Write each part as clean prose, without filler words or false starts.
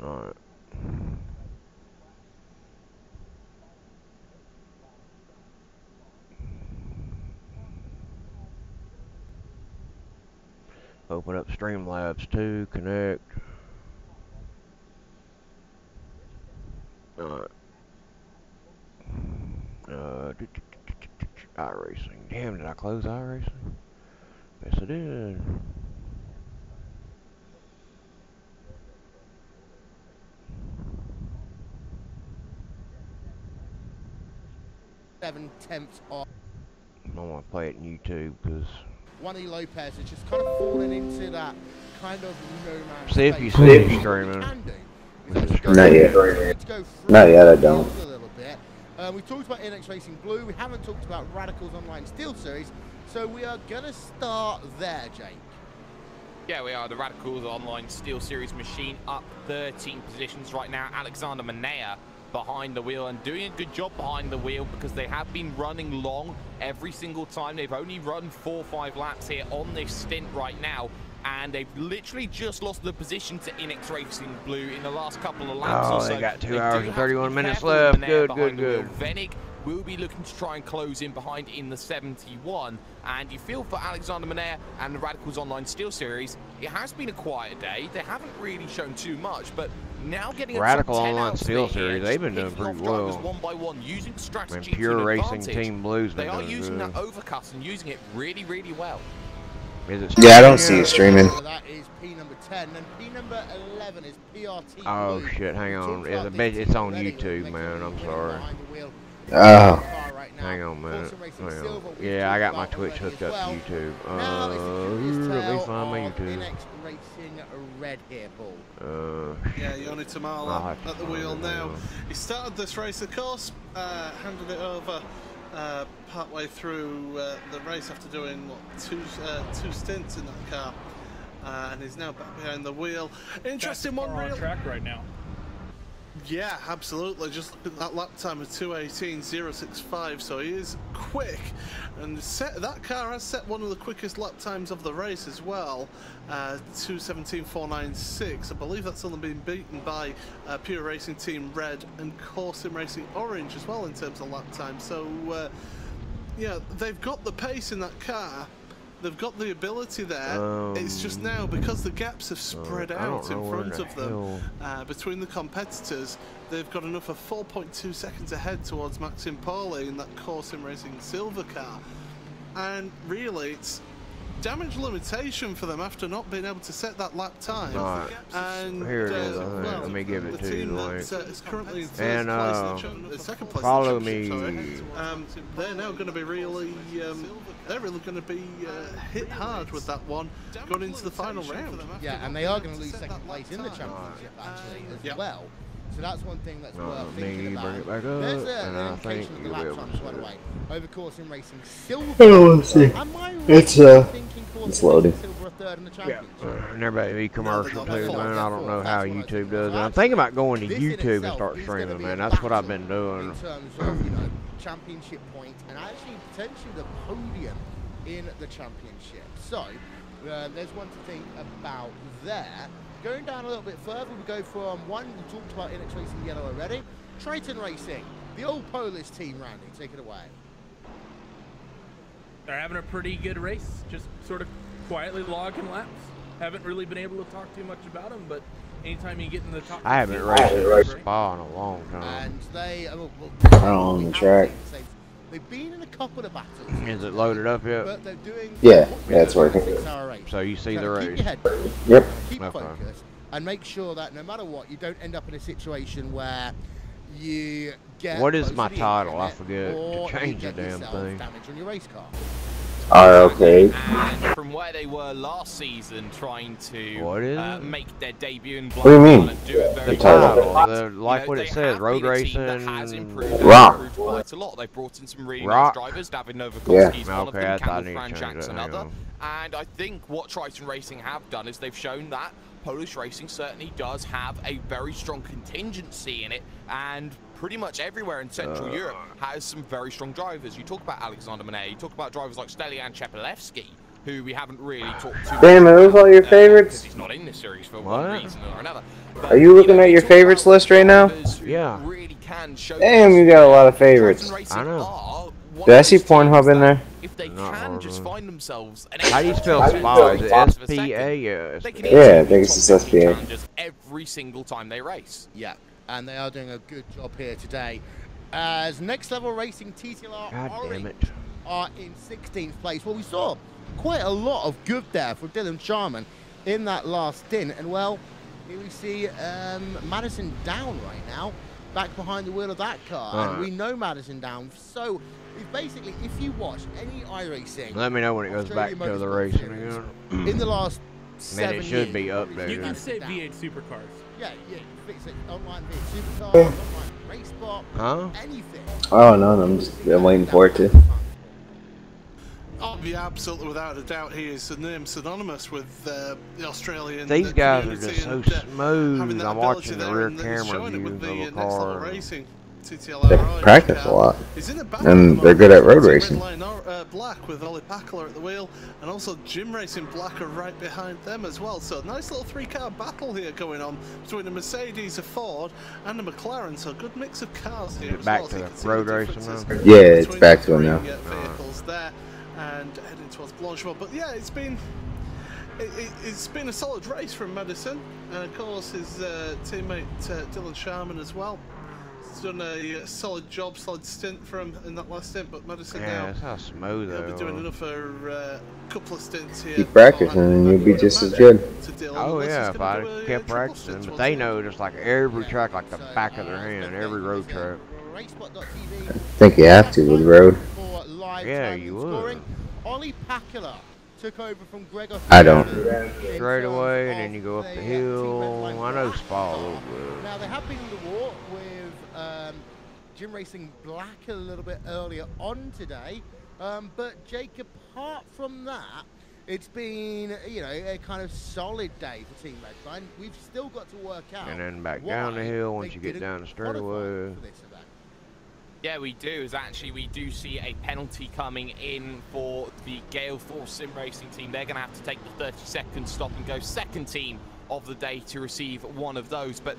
Alright. Open up Streamlabs 2, connect. Alright. iRacing. Damn, did I close iRacing? Yes, I did. Seven-tenths off. I want to play it in YouTube because Juan Lopez is just kind of falling into that kind of no man's see if you space. see me streaming. Not yet. Not yet, I don't. A little bit. We talked about NX Racing Blue. We haven't talked about Radicals Online Steel Series. So we are going to start there, Jake. Yeah, we are. The Radicals Online Steel Series machine up 13 positions right now. Alexander Manea behind the wheel and doing a good job behind the wheel because they have been running long every single time. They've only run 4 or 5 laps here on this stint right now, and they've literally just lost the position to NX Racing Blue in the last couple of laps. Oh, they got 2 hours and 31 minutes left. Good. Venig will be looking to try and close in behind in the 71, and you feel for Alexander Manea and the Radicals Online Steel Series, it has been a quiet day. They haven't really shown too much, but now getting Radical Online Steel Series, they've been doing pretty well. One by one, using strategy Pure to Racing advantage. Team Blue's They been are doing using good. that overcut and using it really, really well. Is it Yeah, I don't see it streaming. So that is P number 10, and P number 11 is PRT. Oh Blue. shit, hang on. Talked about It's, this it's on already. YouTube, Makes man. it I'm winning sorry. behind the wheel. Oh. Hang on a minute. Forza Racing Hang on. Silver, we Yeah, I got talked my about Twitch already hooked as up well. to YouTube. Now it's a curious Let me tale find my of YouTube. NX Racing Red here, Paul. Yeah, Yoni Tamala at the wheel now. He started this race, of course, handed it over partway through the race after doing what, two stints in that car, and he's now back behind the wheel. Interesting one, on track right now. Yeah, absolutely. Just look at that lap time of 2:18.065, so he is quick. And that car has set one of the quickest lap times of the race as well, 2:17.496. I believe that's only been beaten by Pure Racing Team Red and Corsim Racing Orange as well in terms of lap time. So, yeah, they've got the pace in that car. They've got the ability there. It's just now, because the gaps have spread out in front of them between the competitors, they've got enough of 4.2 seconds ahead towards Maxim Pauli in that Corsim Racing silver car. And really, it's damage limitation for them after not being able to set that lap time. Right. And Here it is. well, Let me give it the to you. team Like. that is currently in And second place. follow in the championship, me. sorry. They're now going to be really, they're really going to be hit hard with that one going into the final round. Yeah, and they are going to lose second place in the championship actually as well. So that's one thing that's worth thinking about. Bring it back up, There's and I an think indication of the you'll be lap able times, to by the see way. it. Over Corsim Racing Silver. Oh, let's see. Am I right It's, thinking Corsim it's loading. Racing Silver a third in the championship? And everybody be commercial No, they're too, not. man. I don't know how That's what I YouTube think. does it. So I'm thinking about going to this in YouTube and itself start is gonna streaming, be man. a That's what I've been battle doing. in terms of, you know, championship points and actually potentially the podium in the championship. So there's one to think about there. Going down a little bit further, we go from one, we talked about NX Racing Yellow already. Triton Racing, the old Polish team, Randy, take it away. They're having a pretty good race, just sort of quietly logging laps. Haven't really been able to talk too much about them, but anytime you get in the top, I haven't raced at Spa in a long time. And they, on the track. They've been in a couple of battles. Is it loaded up yet? But they're doing Yeah, it's working. 6-hour race. So you see the Keep race. your head, Yep. keep Okay. focused, and make sure that no matter what, you don't end up in a situation where you get. What is close my to the title? end I of it, forget to or you change get the damn yourself thing. Damage on your race car. Okay. And from where they were last season, trying to What is it? make their debut in What do you mean? and do it very The title. well. The, like what they it says, have road been a team that has racing. improved, Rock. improved quite a lot. They've brought in some really Rock. nice drivers. David Yeah. Novakovsky's one of Okay, them, I thought I Campbell need to change Franjak's that, hang another. on. And I think what Triton Racing have done is they've shown that Polish racing certainly does have a very strong contingency in it, and pretty much everywhere in Central Europe has some very strong drivers. You talk about Alexander Manea, you talk about drivers like Stelian Chepelevsky, who we haven't really talked to. Damn, are those all your favorites? He's not in this series for What? one reason or another. But, Are you looking at your talk favorites about list right now? drivers who Yeah. really can show Damn, you got a lot of favorites. I know. Did I see Pornhub in there? If they Not can just hardly. find themselves an How do you spell extra SPA? Is it chance of a SPA? second, Yeah. they can Yeah, easily I think it's top just 50 SPA. challenges every single time they race. Yeah, and they are doing a good job here today. As Next Level Racing TTLR God damn Orange it. are in 16th place. Well, we saw quite a lot of good there for Dylan Sharman in that last stint. And, well, here we see Madison down right now, back behind the wheel of that car. And we know Madison down. So, if basically, if you watch any iRacing... Let me know when it goes back Australian to the Motorsport racing Series, again. in the last 7 it years... should be probably updated. You can Madison say down. V8 Supercars. Yeah, fix it. Online V8 Supercars, online Race Spot, Huh? anything. Oh no, I'm waiting for it to. Oh, yeah, absolutely, without a doubt, he is a name synonymous with the Australian. These guys are community just so and, smooth. having that I'm ability watching the there, rear and he's camera showing it with views the of a Next Level car. Racing. TTLR They Orange practice a car. lot. He's in a battle And at the they're good at moment. road Team racing. Redline Black with Ollie Packler at the wheel, and also Jim Racing Black are right behind them as well. So nice little three-car battle here going on between a Mercedes, a Ford, and a McLaren. So a good mix of cars here. it as back well, to so you the can see road the racing differences now? Yeah, it's between back the to it three, now. vehicles there, and heading towards Blanchard. But yeah, it's been a solid race from Madison, and of course his teammate Dylan Sharman as well. He's done a solid job, solid stint for him in that last stint. But Madison Yeah, now that's how smooth he'll they be doing are. another couple of stints here. Keep practicing and you'll be just as good. Oh yeah, if I kept practicing, but they know just like every track like the back of their hand, every road track. I think you have to with road. Yeah, you would. Scoring. Ollie Packler took over from Gregor. I don't. Straight away, and then you go up the hill. I know Spa a little bit. Now they have been in the war with Jim Racing Black a little bit earlier on today, but Jake, apart from that, it's been, you know, a kind of solid day for Team Redline. We've still got to work out. And then back down the hill once you get down the straightaway. For this event. Yeah, we do. Is actually we do see a penalty coming in for the Gale Force Sim Racing team. They're going to have to take the 30-second stop and go second team of the day to receive one of those. But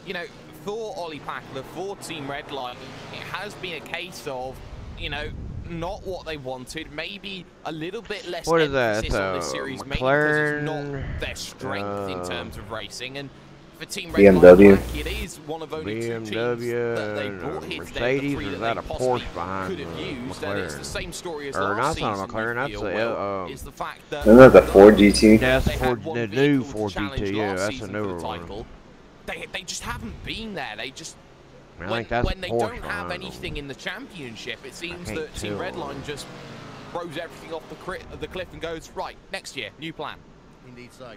you know, for Ollie Packler, for Team Redline, it has been a case of, you know, not what they wanted. Maybe a little bit less What is that? emphasis on this series, maybe because it's not their strength in terms of racing. And for Team BMW. Black, it is one of only two teams BMW, that they brought here today, the Mercedes, three or is that that a they possibly Porsche behind could have the used, and it's the McLaren? same story as Or last not, not season. a McLaren, you that's feel, the, Will, is the fact that Isn't that the Ford GT? Yeah, that's they the, had one the new vehicle to Ford challenge GT, yeah, last that's a season for newer the one. title. They just haven't been there. They just I think that's when they Porsche don't have behind them. anything in the championship, it seems can't that Team tell. Redline just throws everything off the cliff and goes, right, next year, new plan. Indeed so.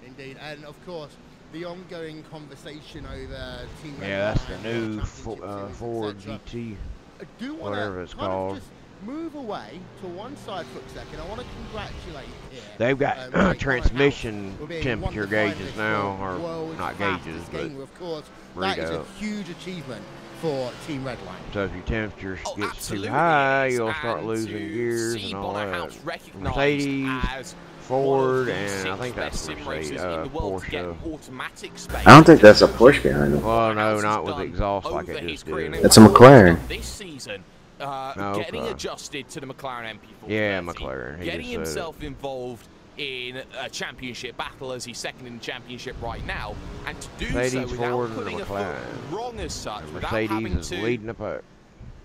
Indeed. And of course, the ongoing conversation over Team Yeah, that's the Redline, new Championship Series, Ford etc. GT. I do want whatever to it's kind called. of just move away to one side for a second. I want to congratulate here. They've got Jake transmission for being temperature one of the gauges finalists now, for or World's not Fastest gauges, but Gamer. Of course, that is a readouts. huge achievement for Team Redline. So if your temperature Oh, gets absolutely too high, it is. you'll start And losing to gears see and all Bonner that. House recognized Mercedes, as Ford, one of the and I 6 think that's best sim racers Mercedes, in the world to get Porsche. automatic space. I don't think that's a Porsche behind him. Well, no, House not has with the done exhaust like over it his just career, did. and It's a what he's McLaren. done this season, Oh, getting okay. adjusted to the McLaren MP430, Yeah, McLaren, he getting just said himself involved in a championship battle as he's second in the championship right now, and to do Mercedes, so without Ford, and putting a foot McLaren. wrong as such, And without having Mercedes is to leading the pack.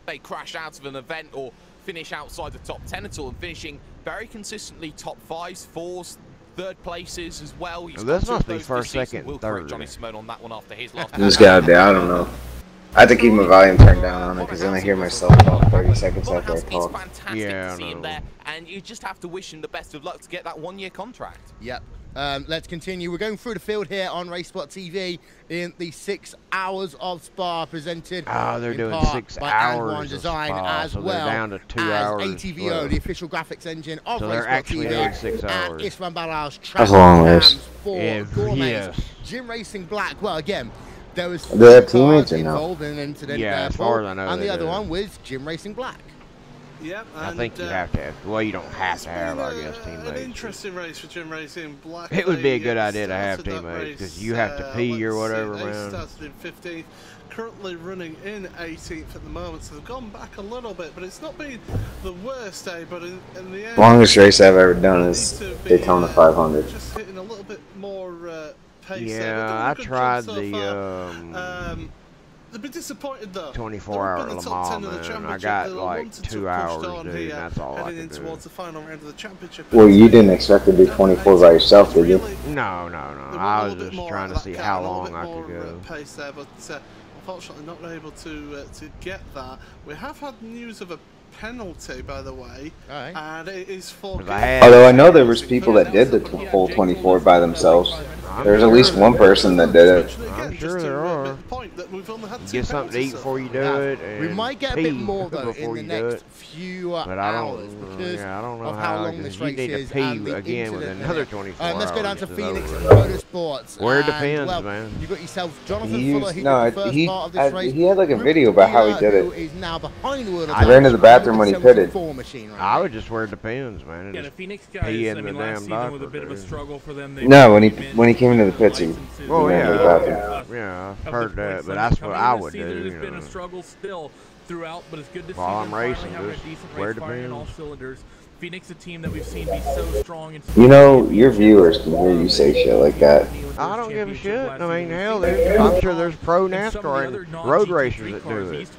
they crash out of an event or finish outside the top 10 at all, and finishing very consistently top 5s, 4s, third places as well. He's This got must two be of those first, this season. second, We'll correct third. Johnny Simone on that one after his last. This gotta be, I don't know. I have to keep my volume turned down on it because then I hear myself about 30 seconds after I It's talk. fantastic Yeah, to I see him know. there, and you just have to wish him the best of luck to get that 1-year contract. Yep. Let's continue. We're going through the field here on RaceSpot TV in the 6 hours of Spa presented. Oh, they're in doing part 6 by hours Antoine of Design, Spa, as so they're well down to 2 as hours ATVO, left. the official graphics engine of So RaceSpot they're actually TV, doing 6 and hours. Isran Balal's That's a long race. for Yeah, Gourmets. yes. Jim Racing Black. Well, again, there was Do they have 4 teammates cars or no? involved in an incident Yeah, there, as far Paul, as I know, and they the other do. one was Jim Racing Black. Yep, I think you have to have. Well, you don't have to have, I guess, An teammates. interesting race for Jim Racing. Black. It would be a good they idea to have started that teammates, race, 'cause you have to pee or let's see, whatever, they man. started in 15th, currently running in 18th at the moment, so they've gone back a little bit, but it's not been the worst day. But in the end, Longest race I've ever done they is need to be, Daytona 500. Just hitting a little bit more pace. Yeah, there. They've done a I good tried job so the far. They've been disappointed though. 24-hour Le Mans, man. I got like 2 hours, dude, and that's all I heading in could do. towards the final round of the championship. Well, you didn't expect to do 24 by yourself, did you? No. I was just trying to see how long I could go. Pace there, but unfortunately not able to get that. We have had news of a penalty, by the way, and it is for. Although I know there was people that did the whole 24 by themselves. There's at least one person that did it. I'm sure there are. Get something to eat before you do it. And we might get a bit more though in the next few hours because I don't know of how long this race you need is to and pee the again with incident. another 24 hours. Let's go down to is Phoenix over. Motorsports. Where it and, depends, well, man. You got yourself Jonathan He Fuller. used, He no, did the first part of this race. he had like a video about how he did Who it. is now behind the wheel of I ran to the bathroom when he pitted. Machine right I would just wear it depends, man. Yeah, the Just Phoenix guys, pee I in mean, the last damn season was a diaper, bit of a dude. struggle for them. No, when he came into the pits, he Oh ran to the yeah, bathroom. yeah, I've heard that, but that's what I would do. It's You been a know. struggle still throughout, but it's good to see While them I'm racing, finally having a just decent wear race, the firing on all pins. cylinders. Phoenix, a team that we've seen be so strong. And You know, your viewers can hear you say shit like that. I don't give a shit. I mean, hell, I'm sure there's pro NASCAR and road racers that do it.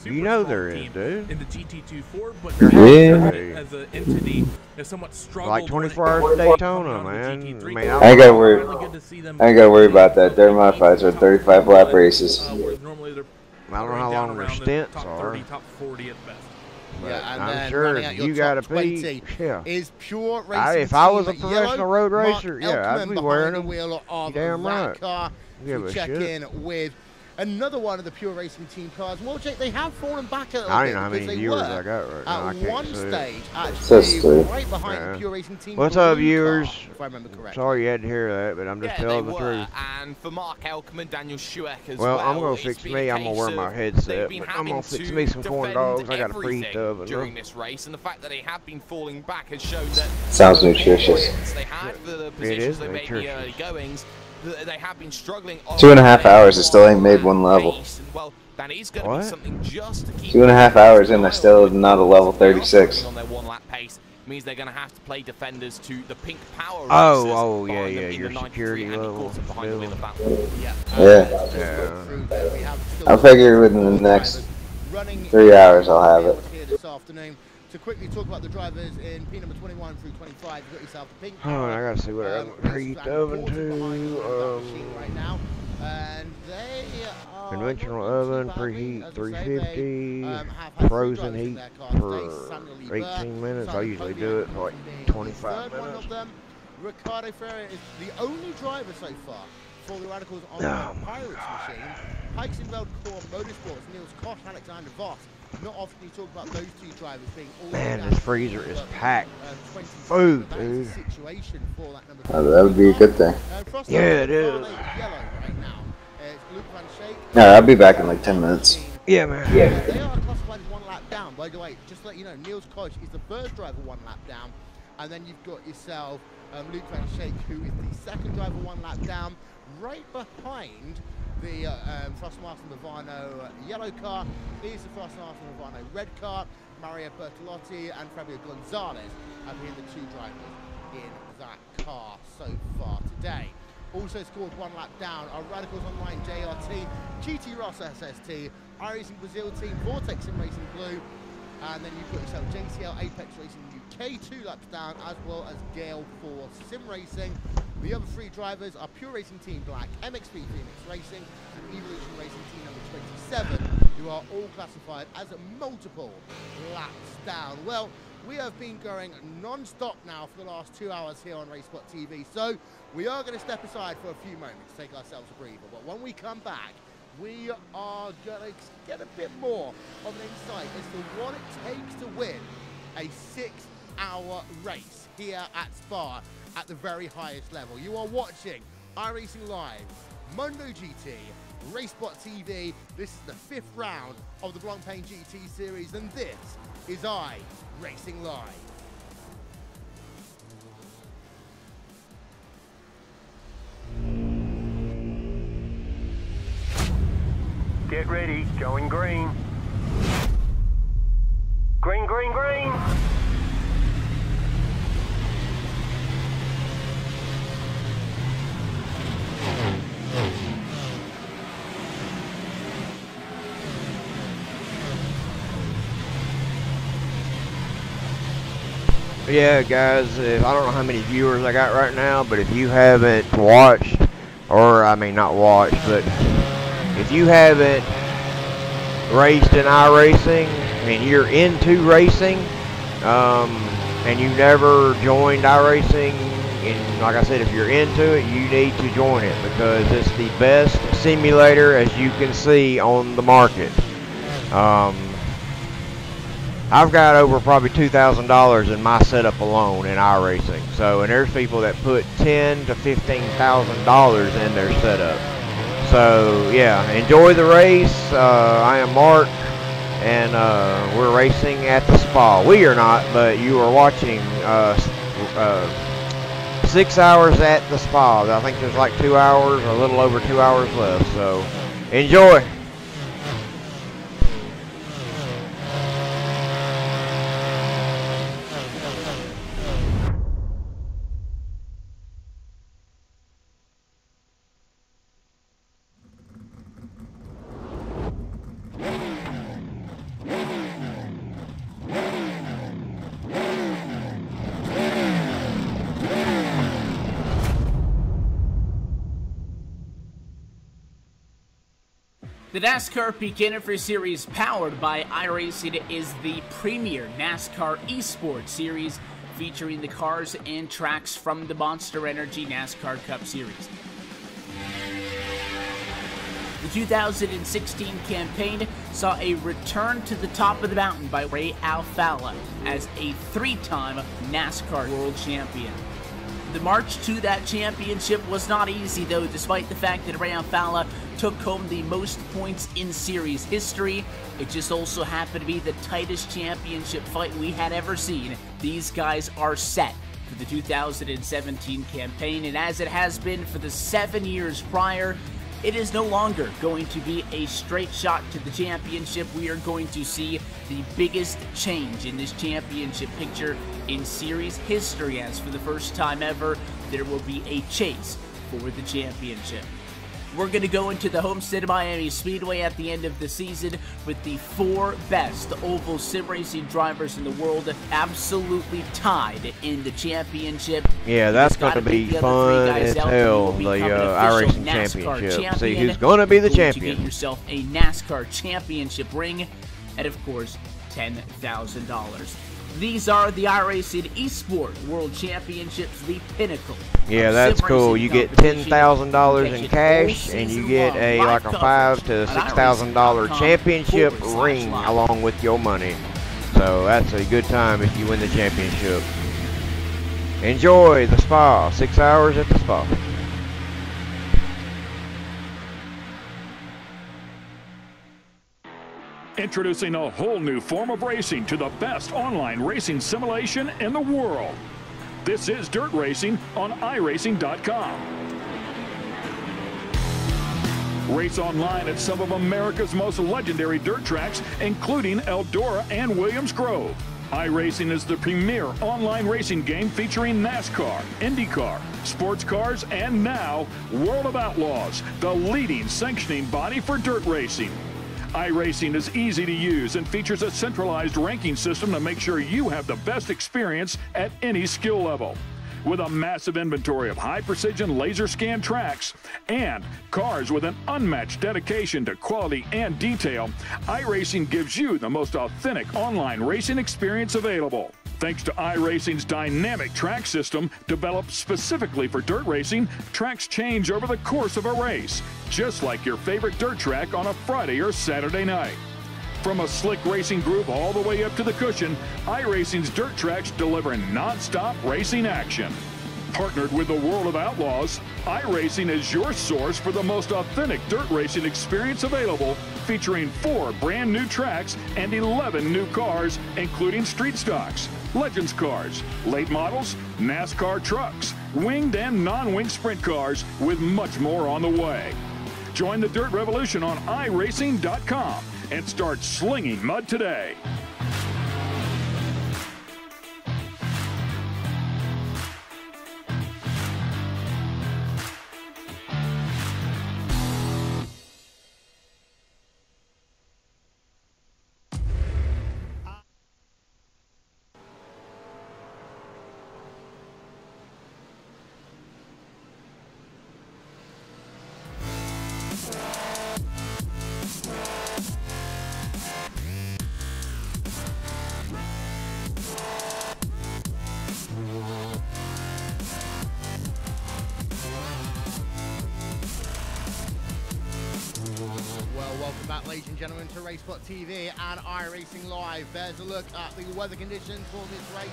You know there is, dude. In the GT2 Ford, but Yeah. as an entity, has somewhat struggled. Like 24 hours of Daytona, man. I mean, I ain't gotta worry. I ain't gotta worry about that. Their modifieds are 35 lap races. I don't know how long their stints are. Top 40 at best. Yeah, and I'm then sure running if out your you top gotta 20 pee, yeah. is Pure Racing If I was a Team professional Yellow, road Mark racer, yeah, I'd Elkman be wearing behind the them. wheel of Damn that right. car Give to a check shit. in with another one of the Pure Racing Team cars. Well, Jake, they have fallen back a little I bit don't know how because many they viewers were I got right now. I at can't one see it. stage Says actually three. right behind Yeah. the Pure Racing Team What's blue up, car, viewers? if I remember correctly. Sorry you had to hear that, but I'm just Yeah, telling they the were, truth. and for Mark Elkman, Daniel Schueck as Well, well. I'm gonna it's fix been me. a I'm gonna wear case my of headset, they've been but I'm having gonna fix to me some corn defend dogs. I got a free everything tub and during this race, and the fact that they have been falling back has shown that Sounds the nutritious. points they had for the It positions is they made in the early nutritious. goings, they have been struggling. 2.5 hours, I still ain't made one level. Pace, and, well, that is going to What? be something just to keep 2.5 hours in, I still not a level 36. on their one lap pace means they're going to have to play defenders to the pink power Oh, racers oh, yeah, behind them yeah, in your the 93 security and, of level course, behind the wheel of that. Yeah. I'll figure within the next 3 hours I'll have it. Here this afternoon to quickly talk about the drivers in P number 21 through 25. You've got yourself the pink. Oh, I gotta see what I got preheat oven right now, and they are Conventional oven, preheat 350, have had frozen three drivers in heat their car today. for Samuel Liebert, 18 minutes. I Simon usually Cody, do it for like being 25 the third one minutes. of them. Ricardo Ferreira is the only driver so far for the Radicals on Oh the my Pirates God. machine. Heisenfeld Core Motorsports, Niels Koch, Alexander Voss. Not often you talk about those two drivers being all Man, down this to freezer is 20, packed. 20. Food, That is dude. the situation for that number Oh, that would be a good thing. Frost Yeah, it Yellow is. right now. It's Luke Van Schaik. Alright, I'll be back in like 10 minutes. Yeah, man. They are classified as one lap down. By the way, just to let you know, Niels Koch is the first driver one lap down. And then you've got yourself Luke Van Schaik, who is the second driver one lap down, right behind the Frostmaster Movano yellow car. Is the Frostmaster Movano red car. Mario Bertolotti and Fabio Gonzalez have been the two drivers in that car so far today. Also scored one lap down are Radicals Online JRT, GT Ross SST, iRacing Brazil team, Vortex in Racing Blue, and then you've got yourself JCL Apex Racing UK 2 laps down, as well as Gale for Sim Racing. The other three drivers are Pure Racing Team Black, MXP Phoenix Racing, and Evolution Racing Team number 27, who are all classified as multiple laps down. Well, we have been going non-stop now for the last 2 hours here on RaceSpot TV, so we are going to step aside for a few moments to take ourselves a breather. But when we come back, we are going to get a bit more of an insight as to what it takes to win a 6-hour race here at Spa at the very highest level. You are watching iRacing Live, Mundo GT, RaceBot TV. This is the 5th round of the Blancpain GT Series, and this is iRacing Live. Get ready, going green. Green, green, green. Yeah, guys, I don't know how many viewers I got right now, but if you haven't watched, or I mean not watched, but if you haven't raced in iRacing and you're into racing, and you never joined iRacing, and like I said, if you're into it, you need to join it because it's the best simulator, as you can see, on the market. I've got over probably $2,000 in my setup alone in iRacing. So, and there's people that put $10,000 to $15,000 in their setup. So, yeah, enjoy the race. I am Mark, and we're racing at the Spa. We are not, but you are watching 6 hours at the Spa. I think there's like 2 hours, or a little over 2 hours left. So, enjoy. The NASCAR Beginner Series, powered by iRacing, is the premier NASCAR eSports series featuring the cars and tracks from the Monster Energy NASCAR Cup Series. The 2016 campaign saw a return to the top of the mountain by Ray Alfalla as a 3-time NASCAR World Champion. The march to that championship was not easy, though, despite the fact that Ray Alfalla took home the most points in series history. It just also happened to be the tightest championship fight we had ever seen. These guys are set for the 2017 campaign, and as it has been for the 7 years prior, it is no longer going to be a straight shot to the championship. We are going to see the biggest change in this championship picture in series history, as for the first time ever, there will be a chase for the championship. We're going to go into the Homestead Miami Speedway at the end of the season with the 4 best oval sim racing drivers in the world absolutely tied in the championship. Yeah, that's going to be fun as hell, the iRacing Championship. See who's going to be the champion. To get yourself a NASCAR Championship ring and, of course, $10,000. These are the iRacing eSport World Championships, the pinnacle. Yeah, that's cool. You get $10,000 in cash, and you get a like a $5,000 to $6,000 championship ring along with your money. So that's a good time if you win the championship. Enjoy the Spa. 6 hours at the Spa. Introducing a whole new form of racing to the best online racing simulation in the world. This is Dirt Racing on iRacing.com. Race online at some of America's most legendary dirt tracks, including Eldora and Williams Grove. iRacing is the premier online racing game featuring NASCAR, IndyCar, sports cars, and now World of Outlaws, the leading sanctioning body for dirt racing. iRacing is easy to use and features a centralized ranking system to make sure you have the best experience at any skill level. With a massive inventory of high-precision laser scan tracks and cars with an unmatched dedication to quality and detail, iRacing gives you the most authentic online racing experience available. Thanks to iRacing's dynamic track system, developed specifically for dirt racing, tracks change over the course of a race, just like your favorite dirt track on a Friday or Saturday night. From a slick racing groove all the way up to the cushion, iRacing's dirt tracks deliver non-stop racing action. Partnered with the World of Outlaws, iRacing is your source for the most authentic dirt racing experience available, featuring 4 brand new tracks and 11 new cars, including street stocks, Legends cars, late models, NASCAR trucks, winged and non-winged sprint cars, with much more on the way. Join the Dirt Revolution on iRacing.com and start slinging mud today. Welcome back, ladies and gentlemen, to RaceSpot TV and iRacing Live. There's a look at the weather conditions for this race.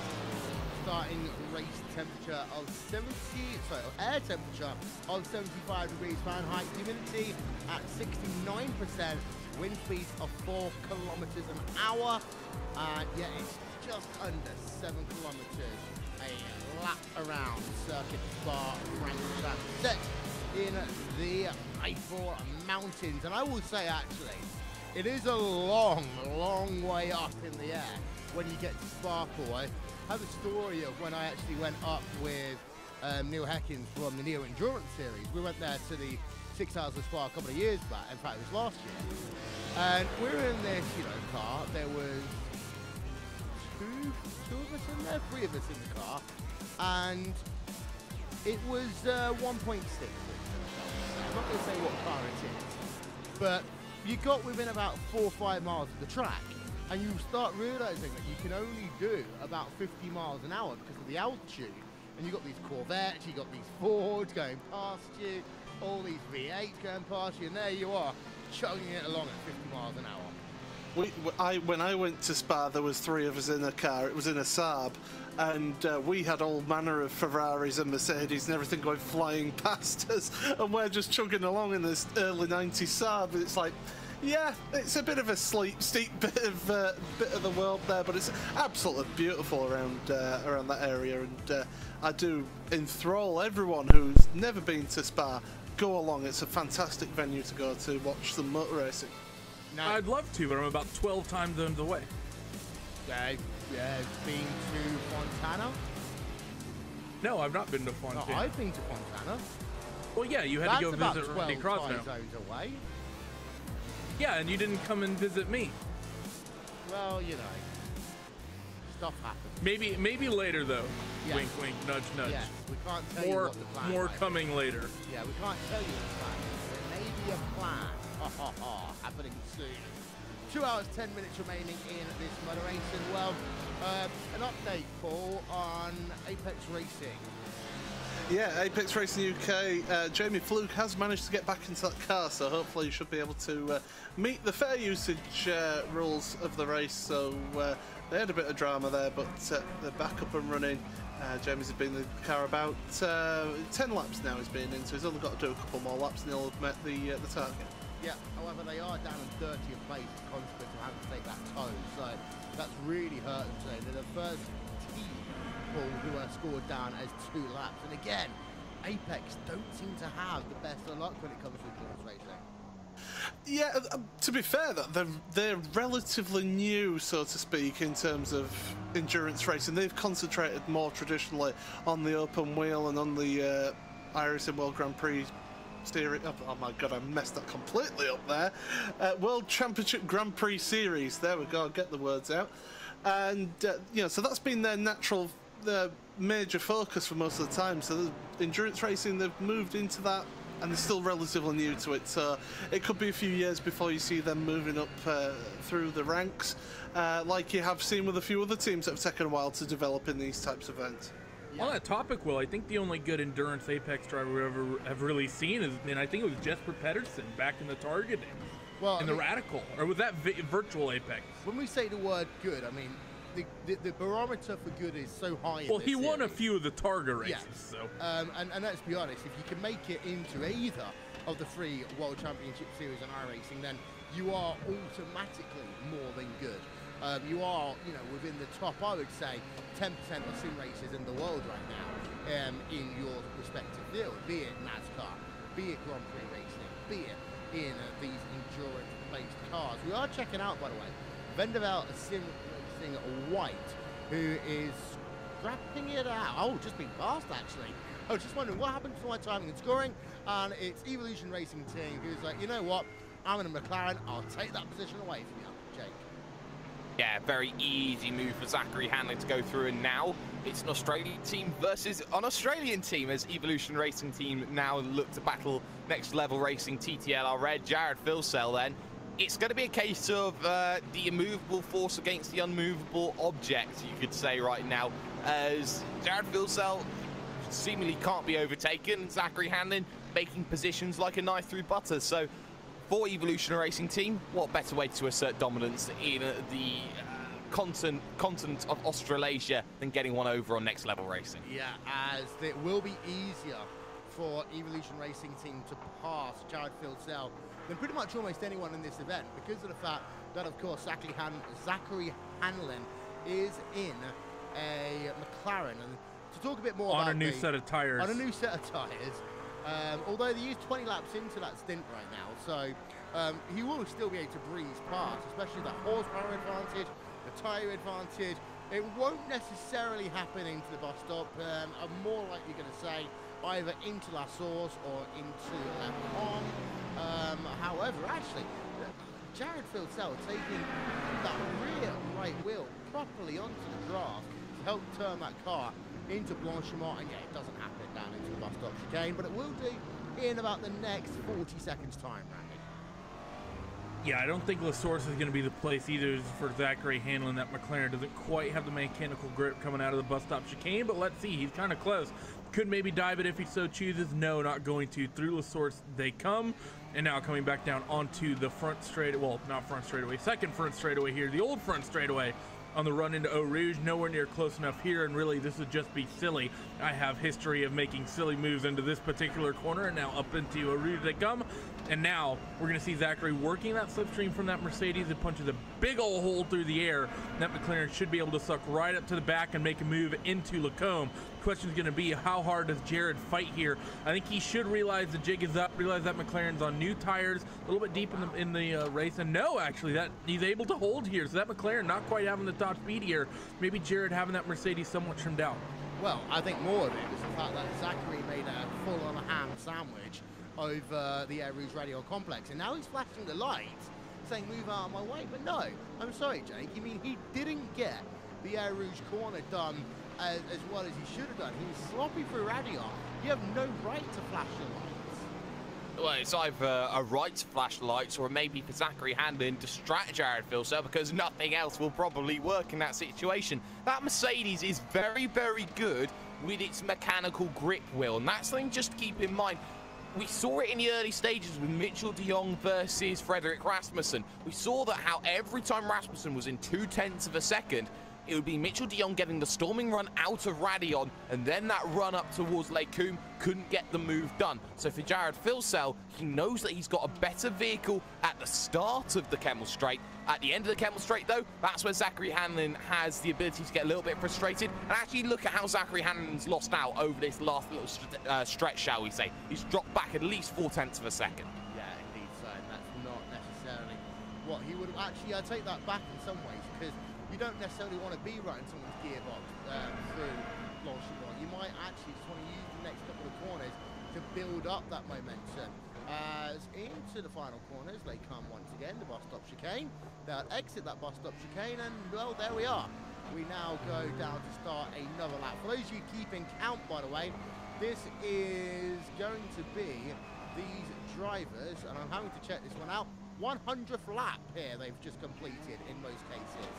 Starting race temperature of air temperature of 75 degrees Fahrenheit, humidity at 69%, wind speed of 4 kilometers an hour. Yeah, it's just under 7 kilometers a lap around Circuit Spa Francorchamps, set in the Eifel Mountains. And I will say, actually, it is a long, long way up in the air when you get to Sparkle. I have a story of when I actually went up with Neil Heckins from the Neo Endurance Series. We went there to the 6 Hours of Spa a couple of years back. In fact, it was last year. And we were in this, car. There was two of us in there, 3 of us in the car. And it was 1.6. I'm not going to say what car it is, but you got within about 4 or 5 miles of the track, and you start realizing that you can only do about 50 miles an hour because of the altitude. And you got these Corvettes, you got these Fords going past you, all these V8s going past you, and there you are, chugging it along at 50 miles an hour. When I went to Spa, there was 3 of us in a car. It was in a Saab, and we had all manner of Ferraris and Mercedes and everything going flying past us, and we're just chugging along in this early 90s Saab. It's like, yeah, it's a bit of a steep bit of the world there, but it's absolutely beautiful around that area, and I do enthrall everyone who's never been to Spa. Go along; it's a fantastic venue to go to watch some motor racing. Now, I'd love to, but I'm about 12 time zones away. Been to Fontana? No, I've not been to Fontana. No, I've been to Fontana. Well, yeah, you had to go visit Randy That's about 12 Cross time now. zones away. Yeah, and you didn't come and visit me. Well, stuff happens. Maybe later though. Yeah. Wink, wink, nudge, nudge. Yeah, we can't tell you More, what the plan more might coming be. later. Yeah, we can't tell you the plan. There may be a plan. Happening soon. 2 hours, 10 minutes remaining in this motor racing. Well, an update, Paul, on Apex Racing. Yeah, Apex Racing UK, Jamie Fluke has managed to get back into that car, so hopefully you should be able to meet the fair usage rules of the race. So they had a bit of drama there, but they're back up and running. Jamie's been in the car about 10 laps now he's been in, so he's only got to do a couple more laps and he'll have met the target. Yeah, however, they are down in 30th place as a consequence of having to take that toe, so that's really hurt them today. They're the first team, Paul, who are scored down as 2 laps. And again, Apex don't seem to have the best of luck when it comes to endurance racing. Yeah, to be fair, they're relatively new, so to speak, in terms of endurance racing. They've concentrated more traditionally on the open wheel and on the iRacing World Grand Prix Series. Oh my god, I messed that completely up there. World Championship Grand Prix Series. There we go. Get the words out. And so that's been their natural, major focus for most of the time. So the endurance racing, they've moved into that, and they're still relatively new to it. So it could be a few years before you see them moving up through the ranks, like you have seen with a few other teams that have taken a while to develop in these types of events. On that topic, Will, I think the only good endurance Apex driver we ever have really seen is, and I think it was Jesper Pedersen back in the Target days. Well, in the Radical, or was that virtual Apex? When we say the word good, I mean, the barometer for good is so high. Well, in this he won a series. few of the Targa races, Yes. so. And let's be honest, if you can make it into either of the 3 World Championship Series in iRacing, then you are automatically more than good. You are, you know, within the top, I would say, 10% of sim racers in the world right now in your respective field, be it NASCAR, be it Grand Prix racing, be it in these endurance-based cars. We are checking out, by the way, Vendavel Sim Racing White, who is scrapping it out. Oh, just been passed, actually. I was just wondering what happened to my timing and scoring, and it's Evolution Racing Team who's like, you know what, I'm in a McLaren, I'll take that position away from you, Jake. Yeah, very easy move for Zachary Hanlon to go through, and now it's an Australian team versus an Australian team as Evolution Racing Team now look to battle Next Level Racing TTLR Red. Jared Filsell then. It's going to be a case of the immovable force against the unmovable object, you could say right now, as Jared Filsell seemingly can't be overtaken. Zachary Hanlon making positions like a knife through butter. So for Evolution Racing Team, what better way to assert dominance in the continent of Australasia than getting one over on Next Level Racing? Yeah, as it will be easier for Evolution Racing Team to pass Jared Filsell than pretty much almost anyone in this event, because of the fact that, of course, Zachary Hanlon is in a McLaren. And to talk a bit more about on a new set of tires. On a new set of tires. Although they use 20 laps into that stint right now, so he will still be able to breeze past, especially the horsepower advantage, the tyre advantage. It won't necessarily happen into the bus stop. I'm more likely going to say either into La Source or into La Pom. However, actually, Jared Filsell taking that rear right wheel properly onto the grass to help turn that car into Blanchimont, and yeah, it doesn't happen down into the bus stop chicane, but it will do in about the next 40 seconds time, Randy. Yeah, I don't think La Source is going to be the place either for Zachary Hanlon. That McLaren doesn't quite have the mechanical grip coming out of the bus stop chicane, but let's see, he's kind of close. Could maybe dive it if he so chooses. No, not going to. Through La Source they come, and now coming back down onto the front straight, well, not front straightaway, second front straightaway here, the old front straightaway on the run into Eau Rouge. Nowhere near close enough here, and really this would just be silly. I have history of making silly moves into this particular corner, and now up into Eau Rouge they come. And now we're going to see Zachary working that slipstream from that Mercedes. It punches a big old hole through the air. That McLaren should be able to suck right up to the back and make a move into Lacombe. Question is going to be, how hard does Jared fight here? I think he should realize the jig is up, realize that McLaren's on new tires, a little bit deep in the race, and no, actually, that he's able to hold here. So that McLaren not quite having the top speed here. Maybe Jared having that Mercedes somewhat trimmed out. Well, I think more of it was the fact that Zachary made a full-on ham sandwich over the Air Rouge Radio Complex, and now he's flashing the lights saying move out of my way. But no, I'm sorry, Jake, you mean he didn't get the Air Rouge corner done as well as he should have done. He was sloppy through Radion. You have no right to flash the lights. Well, it's either a right to flash the lights or maybe for Zachary Hanlon distract Jared Filsell, because nothing else will probably work in that situation. That Mercedes is very, very good with its mechanical grip wheel, and that's something just to keep in mind. We saw it in the early stages with Mitchell de Jong versus Frederick Rasmussen. We saw that how every time Rasmussen was in 0.2 of a second, it would be Mitchell de Jong getting the storming run out of Radion, and then that run up towards Lake Coombe couldn't get the move done. So for Jared Filsell, he knows that he's got a better vehicle at the start of the Kemmel Straight. At the end of the Kemmel Straight, though, that's where Zachary Hanlon has the ability to get a little bit frustrated. And actually look at how Zachary Hanlon's lost out over this last little stretch, shall we say. He's dropped back at least 0.4 of a second. Yeah, indeed so, and that's not necessarily what he would actually. I take that back in some ways, because you don't necessarily want to be running someone's gearbox through Blanchimont. You might actually just want to use the next couple of corners to build up that momentum. As into the final corners they come once again, the bus stop chicane. They'll exit that bus stop chicane, and well, there we are. We now go down to start another lap. For those of you keeping count, by the way, this is going to be these drivers, and I'm having to check this one out, 100th lap here they've just completed in most cases.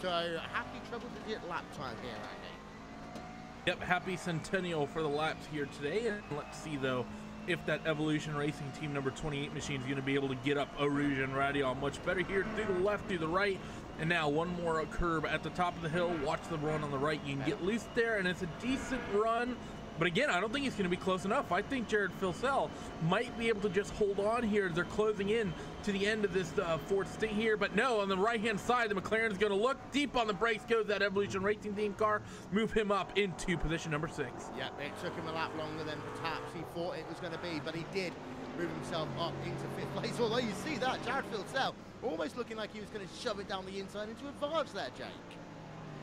So happy triple-digit lap time here, Andy. Yep, happy centennial for the laps here today. And let's see, though, if that Evolution Racing Team number 28 machine is going to be able to get up Eau Rouge and Radial much better here. Through the left, through the right, and now one more curb at the top of the hill. Watch the run on the right. You can get loose there, and it's a decent run. But again, I don't think he's going to be close enough. I think Jared Filsell might be able to just hold on here as they're closing in to the end of this fourth stint here. But no, on the right-hand side, the McLaren is going to look deep on the brakes. Goes that Evolution Racing Team car. Move him up into position number 6. Yeah, it took him a lap longer than perhaps he thought it was going to be, but he did move himself up into 5th place. Although you see that, Jared Filsell almost looking like he was going to shove it down the inside into advance there, Jake.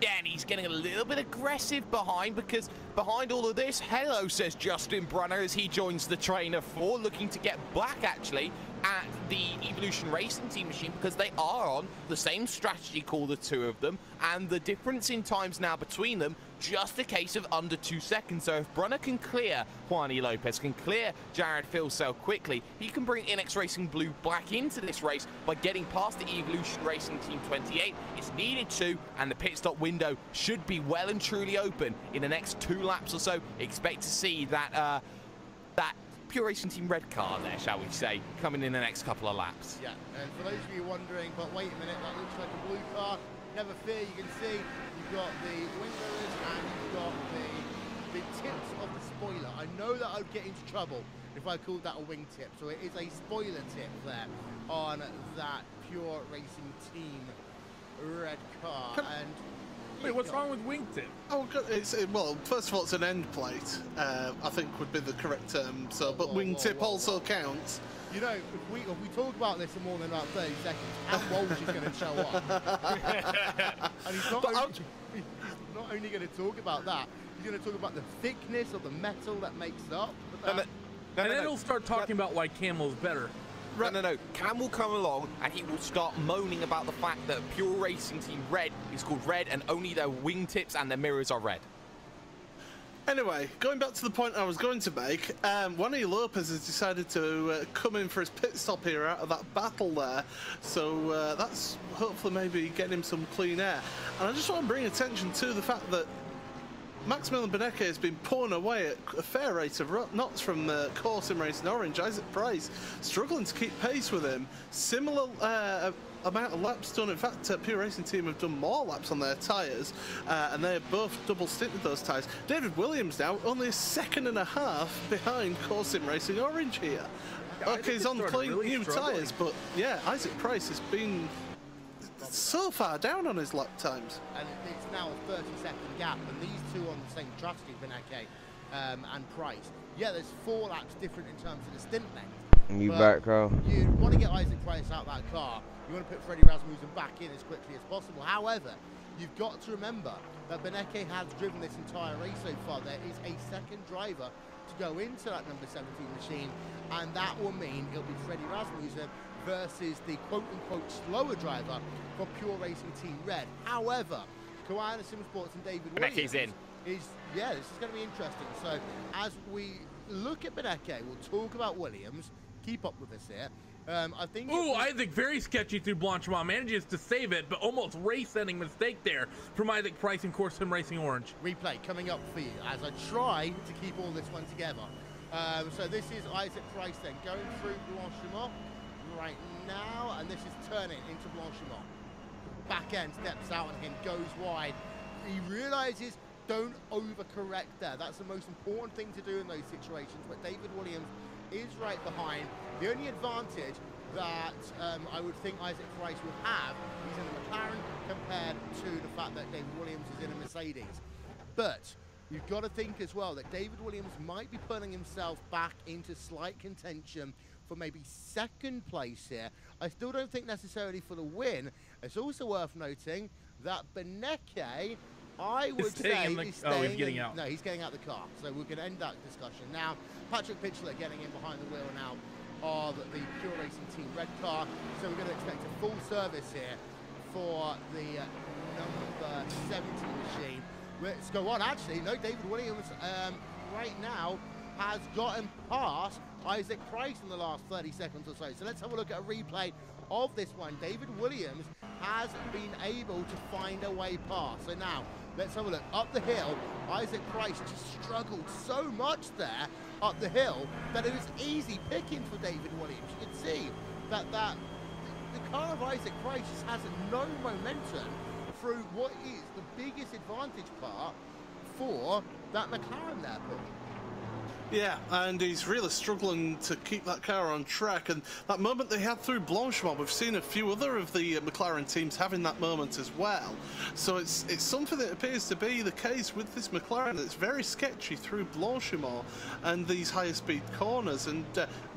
Yeah, and he's getting a little bit aggressive behind, because behind all of this, hello, says Justin Brunner as he joins the trainer 4, looking to get back actually at the Evolution Racing Team machine, because they are on the same strategy call, the two of them, and the difference in times now between them, just a case of under 2 seconds. So if Brunner can clear Juani Lopez, can clear Jared Filsell quickly, he can bring Inex Racing Blue back into this race by getting past the Evolution Racing Team 28. It's needed to, and the pit stop window should be well and truly open in the next 2 laps or so. Expect to see that that Pure Racing Team red car there, shall we say, coming in the next couple of laps. Yeah, and for those of you wondering, but wait a minute, that looks like a blue car. Never fear, you can see you've got the wing mirrors and you've got the tips of the spoiler. I know that I'd get into trouble if I called that a wing tip, so it is a spoiler tip there on that Pure Racing Team red car. And wait, what's wrong with wingtip? Oh, well, first of all, it's an end plate, I think would be the correct term. So, but wingtip also counts. You know, if we talk about this for more than about 30 seconds, Cam Walsh is going to show up. And he's not only going to talk about that, he's going to talk about the thickness of the metal that makes up. And then he'll start talking about why Camel's better. No. Cam will come along and he will start moaning about the fact that Pure Racing Team Red is called red and only their wingtips and their mirrors are red. Anyway, going back to the point I was going to make, Juani Lopez has decided to come in for his pit stop here out of that battle there. So that's hopefully maybe getting him some clean air. And I just want to bring attention to the fact that Maximilian Benecke has been pulling away at a fair rate of knots from the Corsim Racing Orange. Isaac Price struggling to keep pace with him. Similar amount of laps done. In fact, Pure Racing Team have done more laps on their tyres, and they're both double stinted those tyres. David Williams now only a 1.5 seconds behind Corsim Racing Orange here. Yeah, okay, he's on clean really new tyres, but yeah, Isaac Price has been so far down on his lap times. And it's now a 30-second gap, and these two on the same strategy, Benecke and Price. Yeah, there's 4 laps different in terms of the stint length. You back, Carl? You want to get Isaac Price out of that car. You want to put Freddie Rasmussen back in as quickly as possible. However, you've got to remember that Benecke has driven this entire race so far. There is a second driver to go into that number 17 machine, and that will mean it'll be Freddie Rasmussen versus the quote-unquote slower driver for Pure Racing Team Red. However, Kawhi Sim Sports and David Williams in. this is going to be interesting. So as we look at Benecke, we'll talk about Williams. Keep up with us here. I think. Ooh, Isaac very sketchy through Blanchimont, manages to save it, but almost race-ending mistake there from Isaac Price and Corsim Racing Orange. Replay coming up for you as I try to keep all this one together. So this is Isaac Price then going through Blanchimont right now, and this is turning into Blanchimont. Back end steps out on him, goes wide. He realizes don't overcorrect there. That's the most important thing to do in those situations, but David Williams is right behind. The only advantage that I would think Isaac Price would have, he's in a McLaren compared to the fact that David Williams is in a Mercedes. But you've got to think as well that David Williams might be putting himself back into slight contention for maybe second place here. I still don't think necessarily for the win. It's also worth noting that Benecke, I would say, is staying he's getting out. No, he's getting out the car. So we're going to end that discussion. Now, Patrick Pitchler getting in behind the wheel now of the Pure Racing Team red car. So we're going to expect a full service here for the number 70 machine. Let's go on. Actually, no, David Williams right now has gotten past Isaac Price in the last 30 seconds or so. So let's have a look at a replay of this one. David Williams has been able to find a way past. So now, let's have a look. Up the hill, Isaac Price just struggled so much there up the hill that it was easy pickings for David Williams. You can see that the car of Isaac Price just has no momentum through what is the biggest advantage part for that McLaren there, Paul. Yeah, and he's really struggling to keep that car on track, and that moment they had through Blanchimont, we've seen a few other of the McLaren teams having that moment as well. So it's something that appears to be the case with this McLaren. It's very sketchy through Blanchimont and these higher speed corners, and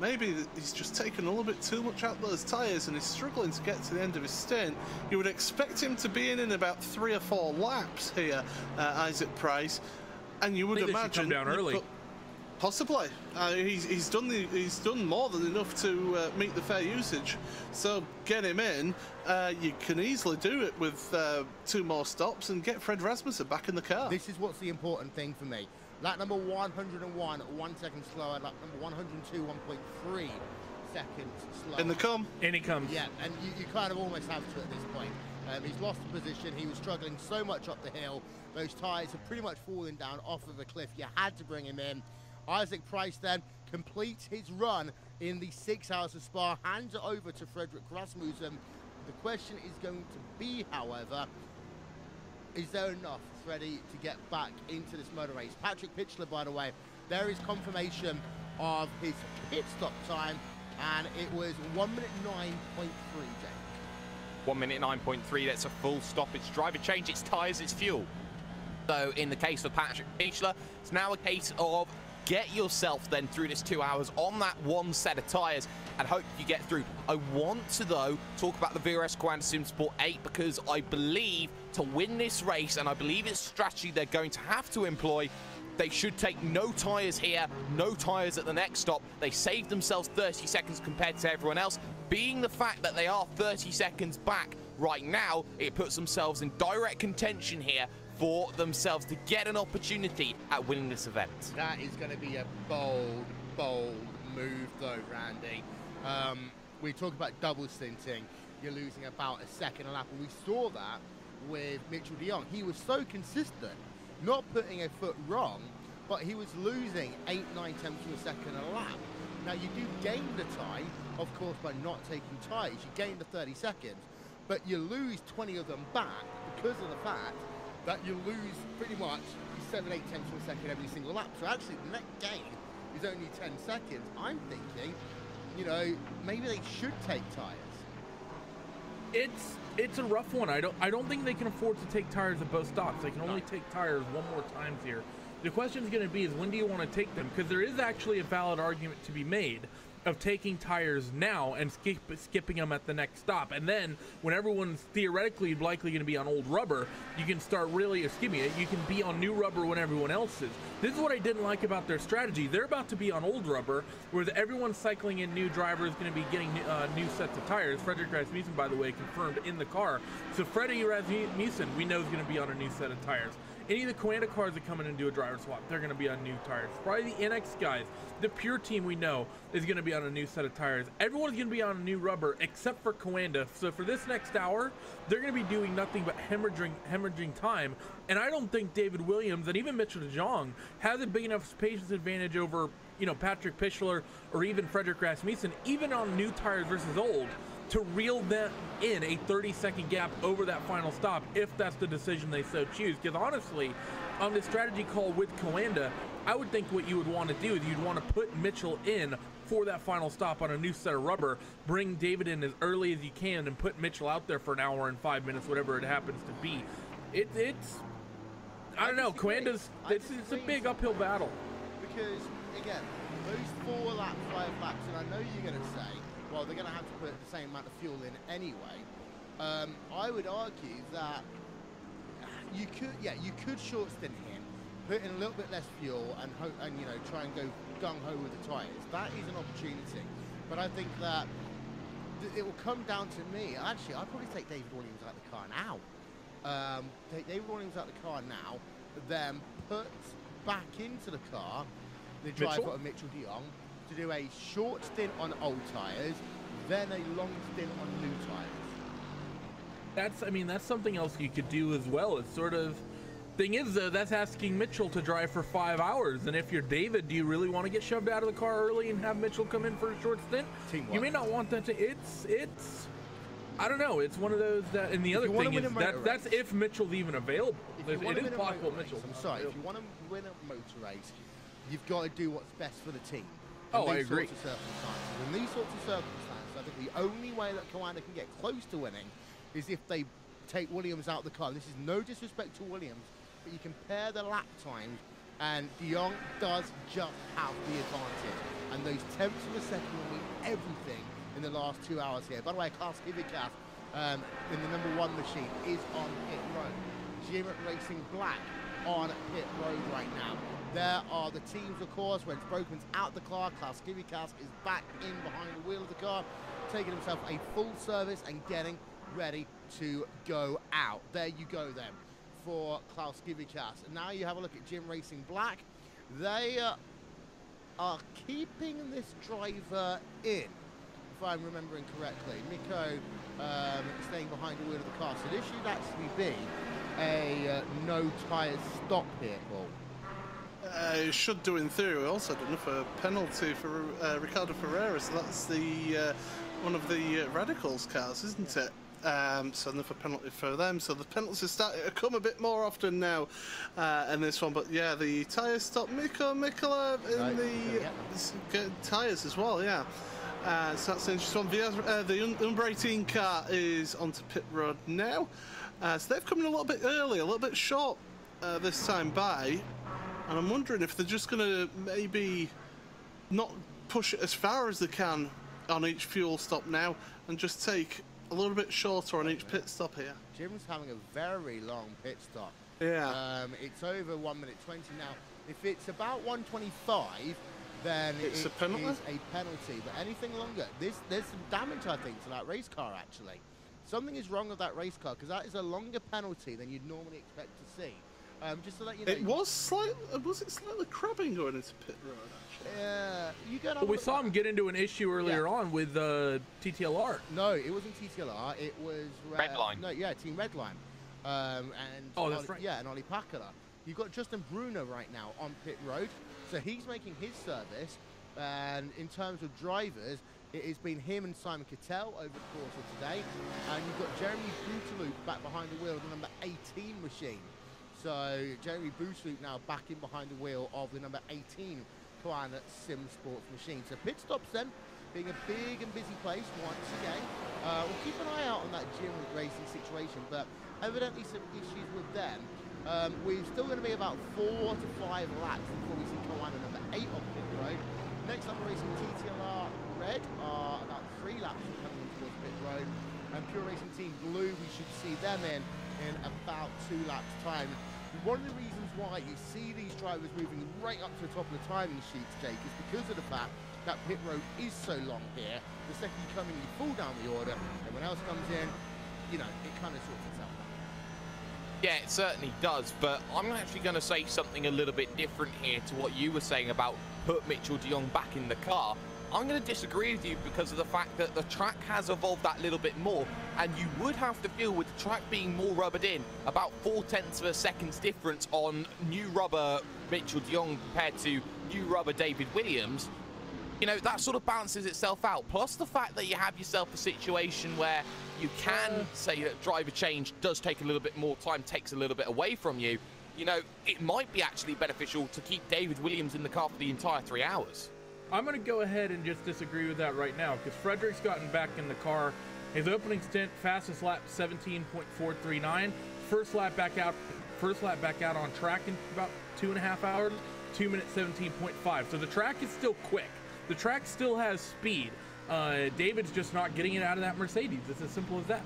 maybe he's just taken a little bit too much out of those tyres and he's struggling to get to the end of his stint. You would expect him to be in about 3 or 4 laps here, Isaac Price, and you would imagine come down early. Possibly. He's done more than enough to meet the fair usage. So get him in. You can easily do it with 2 more stops and get Fred Rasmussen back in the car. This is what's the important thing for me. Lap number 101, 1 second slower. Lap number 102, 1.3 seconds slower. In he comes. Yeah, and you kind of almost have to at this point. He's lost the position. He was struggling so much up the hill. Those tyres have pretty much fallen down off of the cliff. You had to bring him in. Isaac Price then completes his run in the 6 hours of Spa, hands it over to Frederick Rasmussen. The question is going to be, however, is there enough for Freddie to get back into this motor race? Patrick Pitchler, by the way, there is confirmation of his pit stop time, and it was 1 minute 9.3, Jake. 1 minute 9.3, that's a full stop. It's driver change, it's tyres, it's fuel. So in the case of Patrick Pitchler, it's now a case of get yourself then through this 2 hours on that 1 set of tyres and hope you get through. I want to, though, talk about the VRS Coanda Sim Sport 8 because I believe to win this race, and I believe it's strategy they're going to have to employ, they should take no tyres here, no tyres at the next stop. They saved themselves 30 seconds compared to everyone else. Being the fact that they are 30 seconds back right now, it puts themselves in direct contention here for themselves to get an opportunity at winning this event. That is going to be a bold, bold move though, Randy. We talk about double stinting. You're losing about a second a lap, and we saw that with Mitchell de Jong. He was so consistent, not putting a foot wrong, but he was losing 8-9 tenths of a second a lap. Now you do gain the time, of course, by not taking tyres. You gain the 30 seconds, but you lose 20 of them back because of the fact that you lose pretty much 7-8 tenths of a second every single lap. So actually the net gain is only 10 seconds. I'm thinking, you know, maybe they should take tyres. It's a rough one. I don't think they can afford to take tires at both stops. They can only take tires 1 more time here. The question is going to be is when do you want to take them? Because there is actually a valid argument to be made of taking tires now and skipping them at the next stop, and then when everyone's theoretically likely going to be on old rubber, you can start really, you can be on new rubber when everyone else is. This is what I didn't like about their strategy. They're about to be on old rubber, where everyone's cycling in new drivers, going to be getting new sets of tires. Frederick Rasmussen, by the way, confirmed in the car. So Freddie Rasmussen, we know, is going to be on a new set of tires. Any of the Coanda cars that come in and do a driver swap, they're going to be on new tires. Probably the NX guys, the Pure team we know is going to be on a new set of tires. Everyone's going to be on a new rubber except for Coanda. So for this next hour, they're going to be doing nothing but hemorrhaging time. And I don't think David Williams and even Mitchell de Jong has a big enough patience advantage over, you know, Patrick Pitchler or even Frederick Rasmussen, even on new tires versus old, to reel them in a 30-second gap over that final stop if that's the decision they so choose. Because honestly, on this strategy call with Coanda, I would think what you would want to do is you'd want to put Mitchell in for that final stop on a new set of rubber, bring David in as early as you can, and put Mitchell out there for an hour and 5 minutes, whatever it happens to be. It's I don't know, Coanda's, it's a big uphill battle. Because, again, those 4 laps, 5 laps, and I know you're going to say, well, they're going to have to put the same amount of fuel in anyway. I would argue that you could short stint him, put in a little bit less fuel, and you know, try and go gung-ho with the tyres. That is an opportunity. But I think that it will come down to me. Actually, I'd probably take David Williams out of the car now. Take David Williams out of the car now, then put back into the car the driver of Mitchell de Jong to do a short stint on old tyres, then a long stint on new tyres. That's something else you could do as well. It's sort of, Thing is, though, that's asking Mitchell to drive for 5 hours. And if you're David, do you really want to get shoved out of the car early and have Mitchell come in for a short stint? Teamwork. You may not want that to. It's. I don't know. It's one of those that. And the other thing is that's if Mitchell's even available. It is possible Mitchell's. I'm sorry. If you want to win a motor race, you've got to do what's best for the team. Oh, I agree. Sorts of circumstances. In these sorts of circumstances, I think the only way that Koanda can get close to winning is if they take Williams out of the car. This is no disrespect to Williams, but you compare the lap times, and De Jong does just have the advantage. And those tenths of a second will mean everything in the last 2 hours here. By the way, Klaus Ivikas in the #1 machine is on pit road. Jim Racing Black on pit road right now. There are the teams, of course, when Broken's out the car. Klaus Ivikas is back in behind the wheel of the car, taking himself a full service and getting ready to go out. There you go then for Klaus Ivikas. And now you have a look at Jim Racing Black. They are keeping this driver in, if I'm remembering correctly. Miko staying behind the wheel of the car. So this should actually be a no tyres stop here, Paul. It should do in theory. We also done a penalty for Ricardo Ferreira, so that's the one of the Radicals cars, isn't it? So another penalty for them. So the penalties are starting to come a bit more often now in this one. But yeah, the tyres stop. Mikola in the tyres as well, yeah. So that's an interesting one. The number 18 car is onto pit road now. So they've come in a little bit early, a little bit short this time by. And I'm wondering if they're just going to maybe not push it as far as they can on each fuel stop now and just take a little bit shorter on each pit stop here. Jim's having a very long pit stop. Yeah. It's over 1 minute 20 now. If it's about 1:25, then it's a penalty. Is a penalty. But anything longer, there's some damage, I think, to that race car, actually. Something is wrong with that race car, because that is a longer penalty than you'd normally expect to see. Just to let you know, it was slightly crabbing going into pit road, actually. Yeah, you go. Well, we saw him get into an issue earlier on with TTLR. No, it wasn't TTLR. It was Redline. No, yeah, Team Redline. And that's right. Yeah, and Ollie Packard. You've got Justin Bruno right now on pit road, so he's making his service. And in terms of drivers, it has been him and Simon Cattell over the course of today. And you've got Jeremy Bouteloup back behind the wheel of the number 18 machine. So Jeremy Bouteloup now back in behind the wheel of the number 18 Koanda Sim Sports machine. So pit stops then being a big and busy place once again. We'll keep an eye out on that Jim racing situation, but evidently some issues with them. We're still going to be about 4 to 5 laps before we see Koanda number 8 on pit road. Next up, we're racing TTLR Red are about 3 laps coming towards pit road. And Pure Racing Team Blue, we should see them in about 2 laps time. One of the reasons why you see these drivers moving right up to the top of the timing sheets, Jake, is because of the fact that pit road is so long here. The second you come in, you fall down the order. Everyone else comes in, you know, it kind of sorts itself out. Yeah, it certainly does, but I'm actually going to say something a little bit different here to what you were saying about put Mitchell de Jong back in the car. I'm going to disagree with you because of the fact that the track has evolved that little bit more, and you would have to feel with the track being more rubbered in, about 0.4 of a second's difference on new rubber Mitchell de Jong compared to new rubber David Williams. You know, that sort of balances itself out. Plus the fact that you have yourself a situation where you can say that driver change does take a little bit more time, takes a little bit away from you. You know, it might be actually beneficial to keep David Williams in the car for the entire 3 hours. I'm going to go ahead and just disagree with that right now, because Frederick's gotten back in the car. His opening stint, fastest lap 17.439. First lap back out on track in about 2.5 hours, 2 minutes 17.5. So the track is still quick. The track still has speed. David's just not getting it out of that Mercedes. It's as simple as that.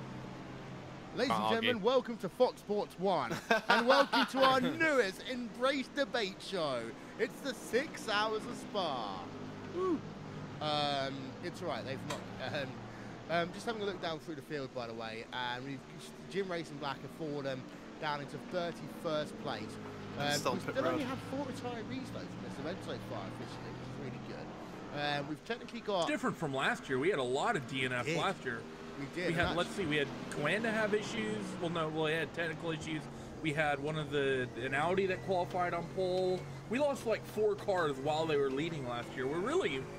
Ladies and gentlemen, welcome to Fox Sports 1, and welcome to our newest Embrace Debate show. It's the 6 hours of Spa. Woo. It's all right, they've not. Just having a look down through the field, by the way, and we've Jim Racing Black have fallen them down into 31st place. We still only have 4 retirees though from this event so far officially, which is really good. We've technically got different from last year. We had a lot of DNFs last year. We did. We had, let's see, we had Koanda have issues. Well, no, we had technical issues. We had an Audi that qualified on pole. We lost like 4 cars while they were leading last year.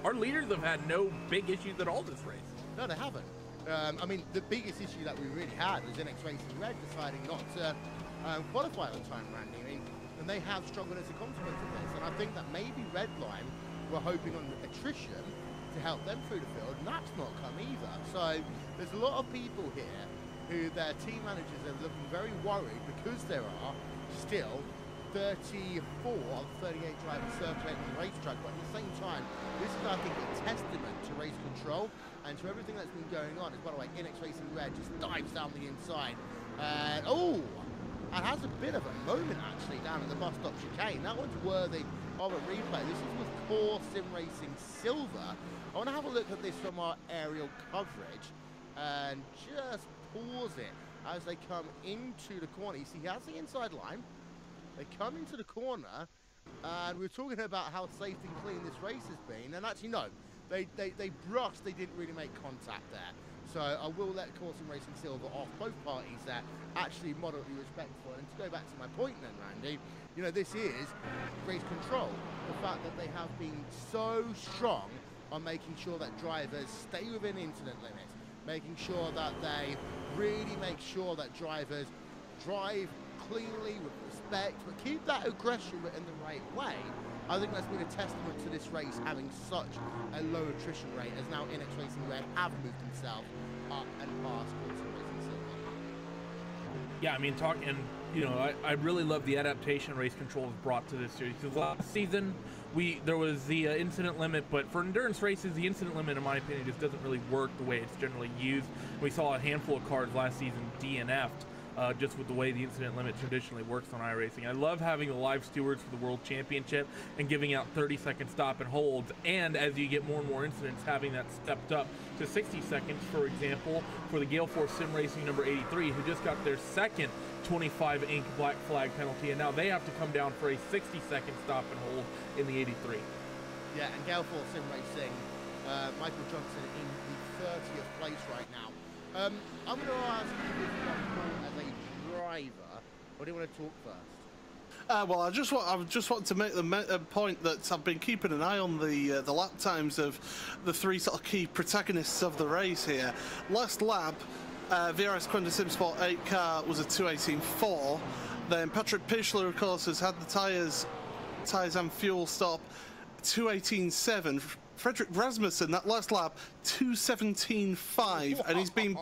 Our leaders have had no big issues at all this race. No, they haven't. I mean, the biggest issue that we really had was NX Racing Red deciding not to qualify on time, Randy. I mean, and they have struggled as a consequence of this. And I think that maybe Redline were hoping on attrition to help them through the field, and that's not come either. So there's a lot of people here who their team managers are looking very worried because there are still 34 of 38 drivers circulating the racetrack. But at the same time, this is, I think, a testament to race control and to everything that's been going on. As by the way, NX Racing Red just dives down the inside. And and has a bit of a moment actually down at the bus stop chicane. That one's worthy of a replay. This is with Core Sim Racing Silver. I want to have a look at this from our aerial coverage and just pause it as they come into the corner. You see, he has the inside line. They come into the corner, and we were talking about how safe and clean this race has been. And actually, no, they brushed. They didn't really make contact there. So I will let Core Sim Racing Silver off. Both parties there actually moderately respectful. And to go back to my point then, Randy, you know, this is race control. The fact that they have been so strong on making sure that drivers stay within incident limits, making sure that they really make sure that drivers drive cleanly with respect, but keep that aggression in the right way. I think that's been a testament to this race having such a low attrition rate, as now NX Racing Red have moved themselves up and past Core Sim Racing Silver. Yeah, I mean, I really love the adaptation race control has brought to this series. Because last season, there was the incident limit, but for endurance races, the incident limit, in my opinion, just doesn't really work the way it's generally used. We saw a handful of cars last season DNF'd. Just with the way the incident limit traditionally works on iRacing. I love having the live stewards for the World Championship and giving out 30-second stop and holds, and as you get more and more incidents, having that stepped up to 60 seconds, for example, for the Gale Force Sim Racing number 83, who just got their second 25 ink black flag penalty, and now they have to come down for a 60-second stop and hold in the 83. Yeah, and Gale Force Sim Racing, Michael Johnson in the 30th place right now. I'm going to ask you if you want to call as a driver, or do you want to talk first? Well, I just want to make the point that I've been keeping an eye on the lap times of the 3 sort of key protagonists of the race here. Last lap, VRS Quenda SimSport 8 car was a 2:18.4. Then Patrick Pichler, of course, has had the tyres and fuel stop 2:18.7. Frederick Rasmussen, that last lap, 2:17.5, and he's been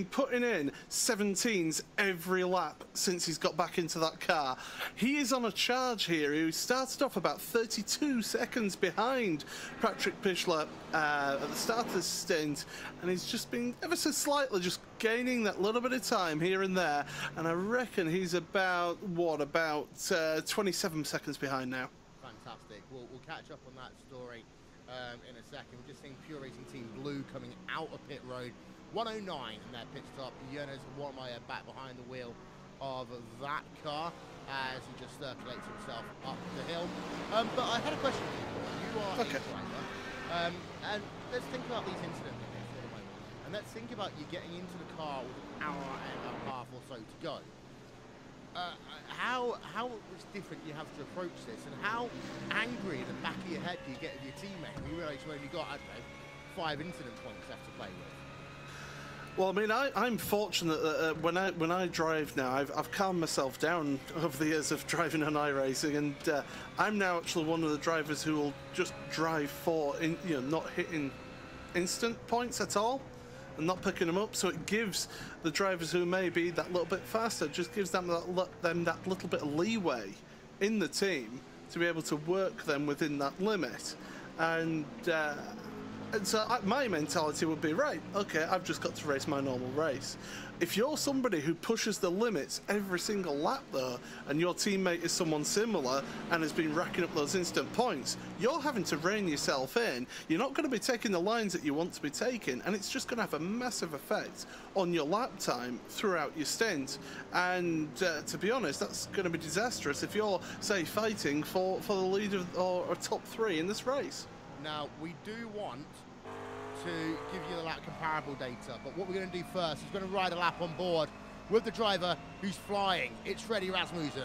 putting in 17s every lap since he's got back into that car. He is on a charge here. He started off about 32 seconds behind Patrick Pichler at the start of the stint, and he's just been ever so slightly just gaining that little bit of time here and there, and I reckon he's about 27 seconds behind now. Fantastic. We'll catch up on that story in a second. We're just seeing Pure Racing Team Blue coming out of pit road, 109 in their pit stop. Jonas Warmeyer back behind the wheel of that car as he just circulates himself up the hill. But I had a question for you. You are a driver, and let's think about these incident limits for the moment. And let's think about you getting into the car with an hour and a half or so to go. How it's different you have to approach this, and how angry in the back of your head do you get with your teammate when you realise you've only got, I don't know, 5 incident points left to play with? Well, I mean, I'm fortunate that when I drive now, I've calmed myself down over the years of driving on iRacing, and I'm now actually one of the drivers who will just drive for, not hitting instant points at all. And not picking them up, so it gives the drivers who may be that little bit faster, just gives them that little bit of leeway in the team to be able to work them within that limit. And so my mentality would be, right, okay, I've just got to race my normal race. If you're somebody who pushes the limits every single lap though, and your teammate is someone similar and has been racking up those instant points, you're having to rein yourself in. You're not going to be taking the lines that you want to be taking, and it's just going to have a massive effect on your lap time throughout your stint. And to be honest, that's going to be disastrous if you're, say, fighting for the lead or top 3 in this race. Now, we do want to give you the lap comparable data, but what we're going to do first is going to ride a lap on board with the driver who's flying. It's Freddie Rasmussen.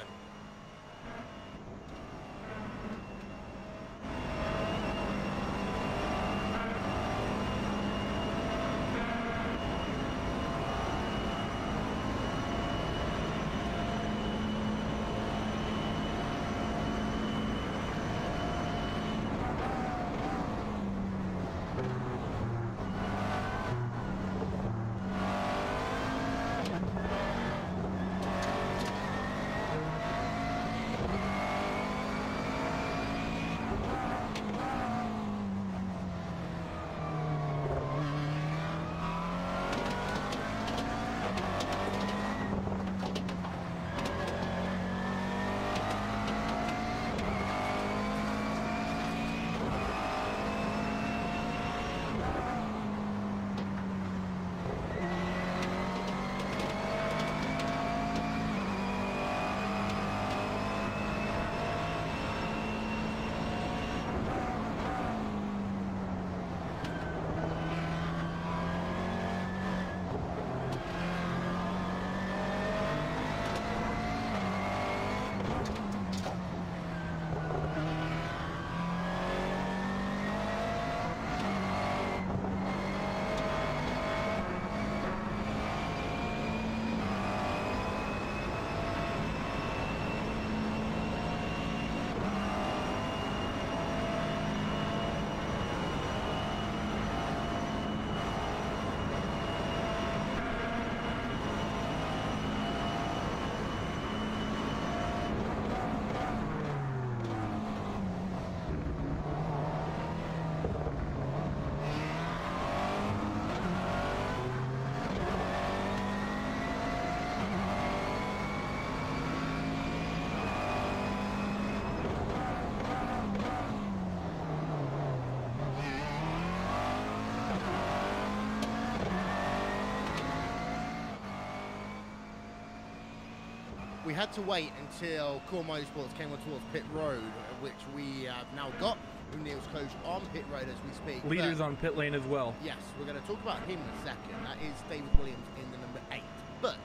We had to wait until Core Motorsports came on towards pit road, which we have now got. Neil's coach on pit road as we speak. Leaders on pit lane as well. Yes, we're going to talk about him in a second. That is David Williams in the number 8. But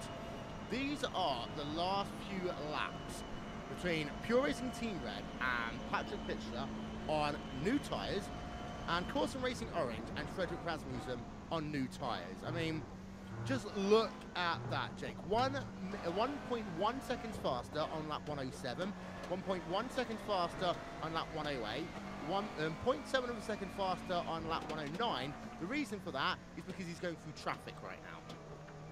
these are the last few laps between Pure Racing Team Red and Patrick Pitchler on new tyres, and Corson Racing Orange and Frederick Rasmussen on new tyres. I mean, just look at that, Jake. 1.1 seconds faster on lap 107, 1.1 seconds faster on lap 108, 0.7 of a second faster on lap 109. The reason for that is because he's going through traffic right now.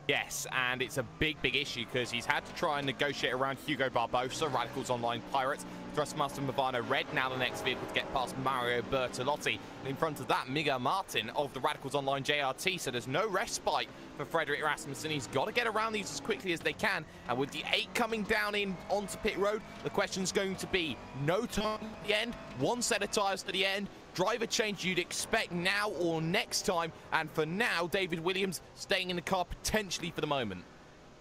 Yes, and it's a big issue because he's had to try and negotiate around Hugo Barbosa, Radicals Online Pirates, Thrustmaster Movano Red, now the next vehicle to get past Mario Bertolotti. And in front of that, Miguel Martin of the Radicals Online JRT, so there's no respite for Frederick Rasmussen. He's got to get around these as quickly as they can, and with the 8 coming down in onto pit road, the question's going to be no time at the end, one set of tyres to the end, driver change you'd expect now or next time, and for now, David Williams staying in the car potentially for the moment.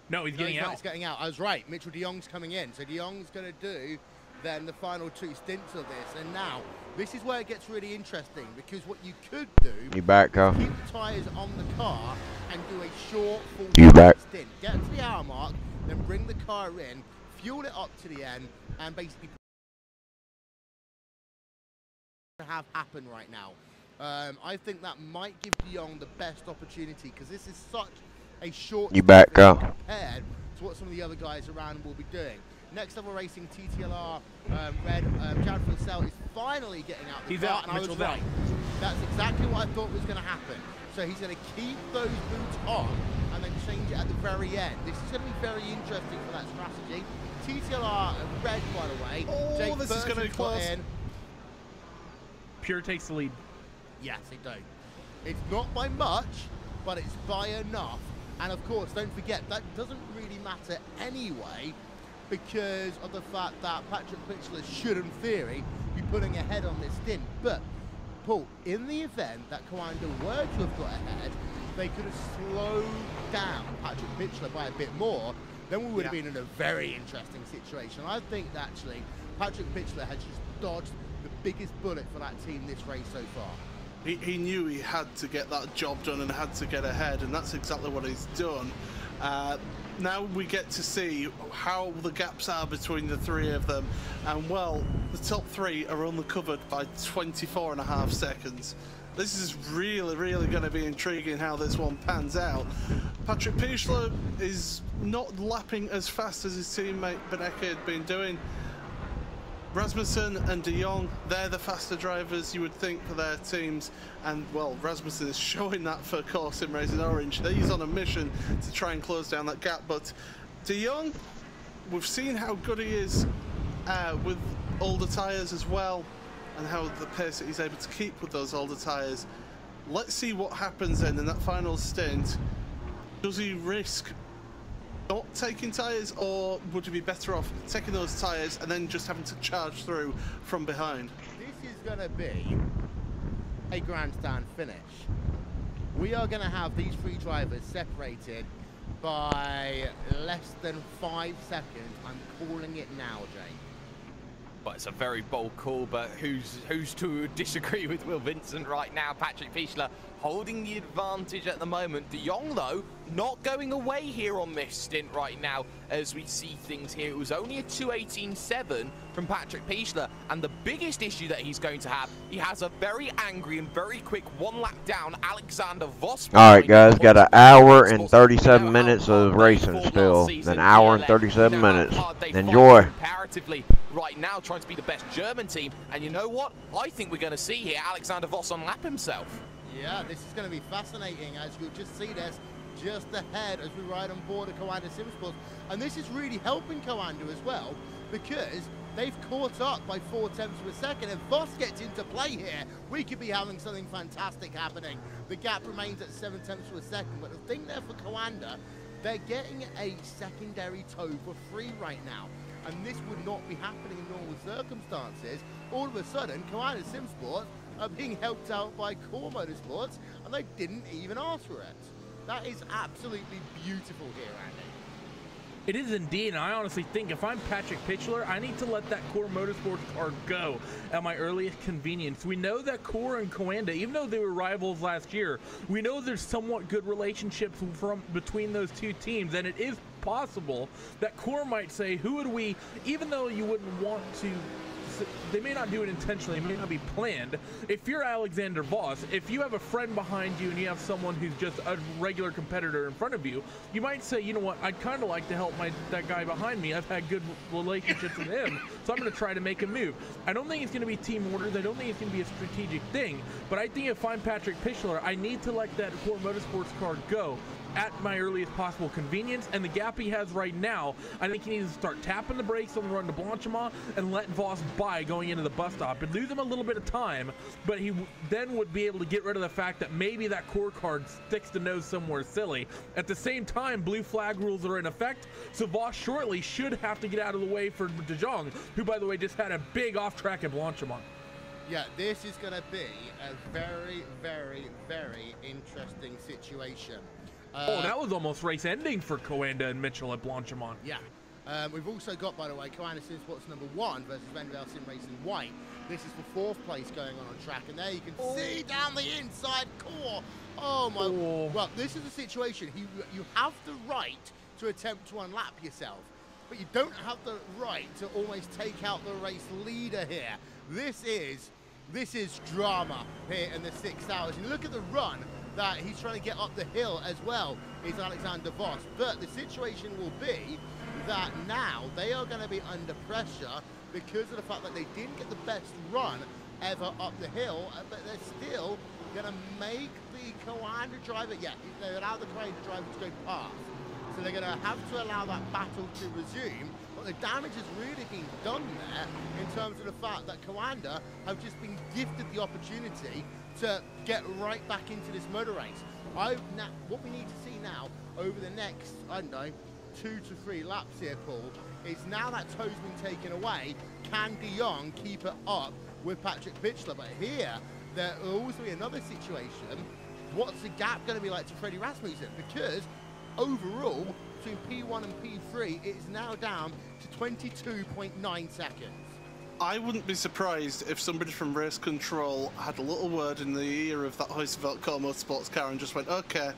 No, he's getting out. He's getting out. I was right. Mitchell de Jong's coming in, so de Jong's going to do then the final 2 stints of this, and now this is where it gets really interesting, because what you could do You back, Carl? keep the tyres on the car and do a short full You back? stint, get to the hour mark, then bring the car in, fuel it up to the end, and basically have happen right now. I think that might give de Jong the best opportunity, because this is such a short You back, Carl? compared to what some of the other guys around will be doing. Next Level Racing TTLR Red, Jared Fussell is finally getting out the car, and I was right. That's exactly what I thought was going to happen. So he's going to keep those boots on and then change it at the very end. This is going to be very interesting for that strategy. TTLR Red, by the way. Oh, Jake this is going to be close. Pure takes the lead. Yes, they do. It's not by much, but it's by enough. And of course, don't forget, that doesn't really matter anyway, because of the fact that Patrick Pitchler should, in theory, be putting ahead on this stint. But, Paul, in the event that Coanda were to have got ahead, they could have slowed down Patrick Pitchler by a bit more, then we would have been in a very interesting situation. I think, actually, Patrick Pitchler has just dodged the biggest bullet for that team this race so far. He knew he had to get that job done and had to get ahead, and that's exactly what he's done. Now we get to see how the gaps are between the three of them, and well, the top three are only covered by 24.5 seconds. This is really, really going to be intriguing how this one pans out. Patrick Pichler is not lapping as fast as his teammate Benecke had been doing. Rasmussen and De Jong, they're the faster drivers you would think for their teams, and well, Rasmussen is showing that for Core Sim Racing Orange. He's on a mission to try and close down that gap, but De Jong, we've seen how good he is with older tyres as well, and how the pace that he's able to keep with those older tyres. Let's see what happens then in that final stint. Does he risk not taking tyres, or would you be better off taking those tyres and then just having to charge through from behind? This is going to be a grandstand finish. We are going to have these three drivers separated by less than 5 seconds. I'm calling it now, Jay. But it's a very bold call, but who's to disagree with Will Vincent right now? Patrick Pichler holding the advantage at the moment. De Jong, though, not going away here on this stint right now as we see things here. It was only a 2:18.7 from Patrick Pichler, and the biggest issue that he's going to have, he has a very angry and very quick one lap down Alexander Vos. All right, guys, got an hour and 37 minutes of racing still. An hour and 37 minutes. Enjoy. Comparatively right now, trying to be the best German team, and you know what? I think we're going to see here Alexander Vos on lap himself. Yeah, this is going to be fascinating, as you'll just see this just ahead as we ride on board of Coanda Simsports. And this is really helping Coanda as well, because they've caught up by 4 tenths of a second. If Vos gets into play here, we could be having something fantastic happening. The gap remains at 7 tenths of a second, but the thing there for Coanda, they're getting a secondary tow for free right now. And this would not be happening in normal circumstances. All of a sudden, Coanda Simsports are being helped out by Core Motorsports, and they didn't even ask for it. That is absolutely beautiful here, Andy. It is indeed, and I honestly think if I'm Patrick Pichler, I need to let that Core Motorsports car go at my earliest convenience. We know that Core and Coanda, even though they were rivals last year, we know there's somewhat good relationships between those two teams, and it is possible that Core might say, who would we, even though you wouldn't want to, they may not do it intentionally, it may not be planned. If you're Alexander Vos, if you have a friend behind you and you have someone who's just a regular competitor in front of you, you might say, you know what, I'd kind of like to help that guy behind me. I've had good relationships with him, so I'm going to try to make a move. I don't think it's going to be team orders. I don't think it's going to be a strategic thing, but I think if I'm Patrick Pichler, I need to let that Core Motorsports car go at my earliest possible convenience, and the gap he has right now, I think he needs to start tapping the brakes on the run to Blanchimont and let Vos by going into the bus stop. It'd lose him a little bit of time, but he then would be able to get rid of the fact that maybe that core card sticks the nose somewhere silly. At the same time, blue flag rules are in effect, so Vos shortly should have to get out of the way for De Jong, who, by the way, just had a big off-track at Blanchimont. Yeah, this is going to be a very, very, very interesting situation. Oh, that was almost race ending for Coanda and Mitchell at Blanchimont. Yeah. We've also got, by the way, Coanda Simsports #1 versus Vendel Sim Racing White. This is for 4th place going on track, and there you can see down the inside Core. Oh my! Well, this is the situation. You have the right to attempt to unlap yourself, but you don't have the right to almost take out the race leader here. This is drama here in the 6 hours. You look at the run that he's trying to get up the hill as well, is Alexander Vos. But the situation will be that now they are going to be under pressure because of the fact that they didn't get the best run ever up the hill, but they're still going to make the Coanda driver, they allow the Coanda driver to go past. So they're going to have to allow that battle to resume, but the damage has really been done there in terms of the fact that Coanda have just been gifted the opportunity to get right back into this motor race. What we need to see now over the next, I don't know, 2 to 3 laps here, Paul, is now that tow's been taken away, can De Jong keep it up with Patrick Pichler? But here, there will also be another situation. What's the gap going to be like to Freddie Rasmussen? Because overall, between P1 and P3, it is now down to 22.9 seconds. I wouldn't be surprised if somebody from Race Control had a little word in the ear of that Huysevelt Core Motorsports car and just went, okay,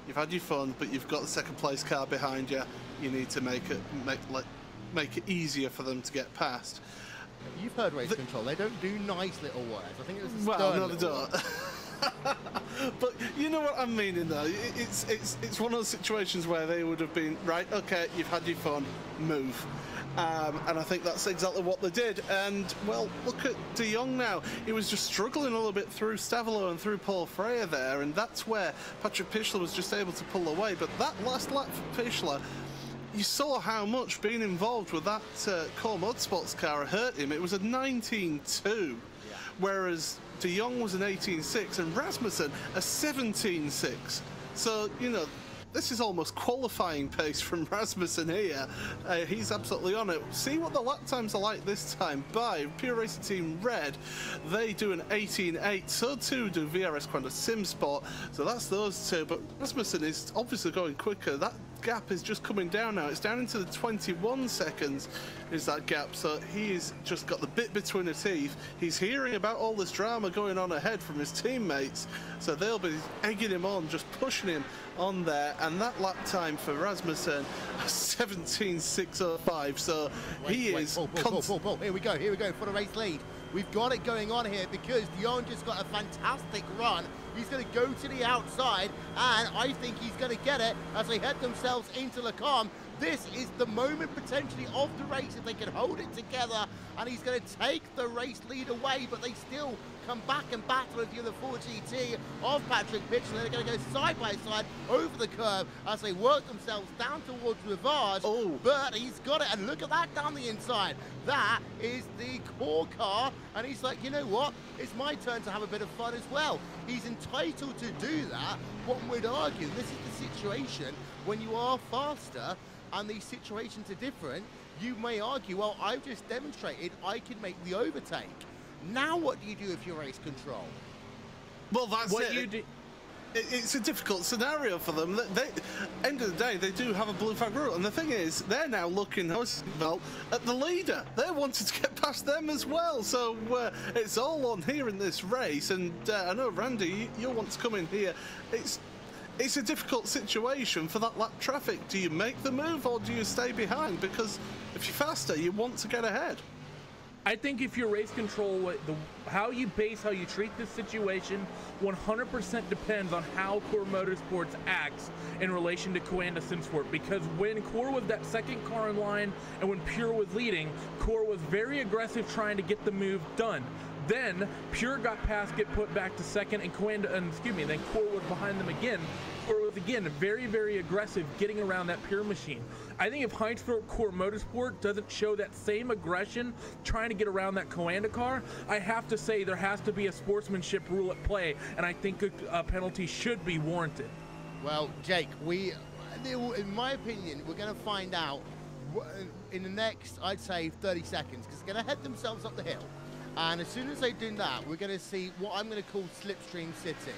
you've had your fun, but you've got the second place car behind you. You need to make it easier for them to get past. You've heard race control. They don't do nice little words. I think it was a well, stern no, they don't. But you know what I'm meaning, though. It's one of those situations where they would have been right. Okay, you've had your fun. Move. And I think that's exactly what they did. And, well, look at De Jong now. He was just struggling a little bit through Stavolo and through Paul Freyer there, and that's where Patrick Pichler was just able to pull away. But that last lap for Pichler, you saw how much being involved with that Core Motorsports car hurt him. It was a 19.2, whereas De Jong was an 18.6 and Rasmussen a 17.6. So, you know, this is almost qualifying pace from Rasmussen here. He's absolutely on it. See what the lap times are like this time by Pure Racing Team Red. They do an 18.8, so too do VRS Quanta SimSport. So that's those two, but Rasmussen is obviously going quicker. That gap is just coming down now. It's down into the 21 seconds is that gap, so he's just got the bit between his teeth. He's hearing about all this drama going on ahead from his teammates, so they'll be egging him on, just pushing him on there. And that lap time for Rasmussen, 17.605, so he is... Here we go for the race lead. We've got it going on here because De Jong just got a fantastic run. He's going to go to the outside, and I think he's going to get it as they head themselves into Le Combe. This is the moment potentially of the race if they can hold it together, and he's going to take the race lead away, but they still come back and battle with the other 4 GT of Patrick Pichler. They're going to go side by side over the curve as they work themselves down towards Rivage. Oh, but he's got it, and look at that down the inside. That is the core car, and he's like, you know what? It's my turn to have a bit of fun as well. He's entitled to do that. One would argue this is the situation when you are faster and these situations are different. You may argue, well, I've just demonstrated I can make the overtake. Now what do you do if you're race control? Well, that's what it. You do. It's a difficult scenario for them. End of the day, they do have a blue flag rule, and the thing is, they're now looking at the leader. They wanted to get past them as well, so it's all on here in this race. And I know, Randy, you'll want to come in here. It's a difficult situation for that lap traffic. Do you make the move or do you stay behind? Because if you're faster, you want to get ahead. I think if you're race control, how you treat this situation 100% depends on how Core Motorsports acts in relation to Coanda SimSport. Because when Core was that second car in line and when Pure was leading, Core was very aggressive trying to get the move done. Then Pure got past, get put back to second, and then Core was behind them again. Core was again very, very aggressive getting around that Pure machine. I think if Heinz-Phillip Core Motorsport doesn't show that same aggression trying to get around that Coanda car, I have to say there has to be a sportsmanship rule at play, and I think a penalty should be warranted. Well, Jake, in my opinion, we're going to find out in the next, I'd say, 30 seconds, because they're going to head themselves up the hill. And as soon as they do that, we're going to see what I'm going to call slipstream sitting.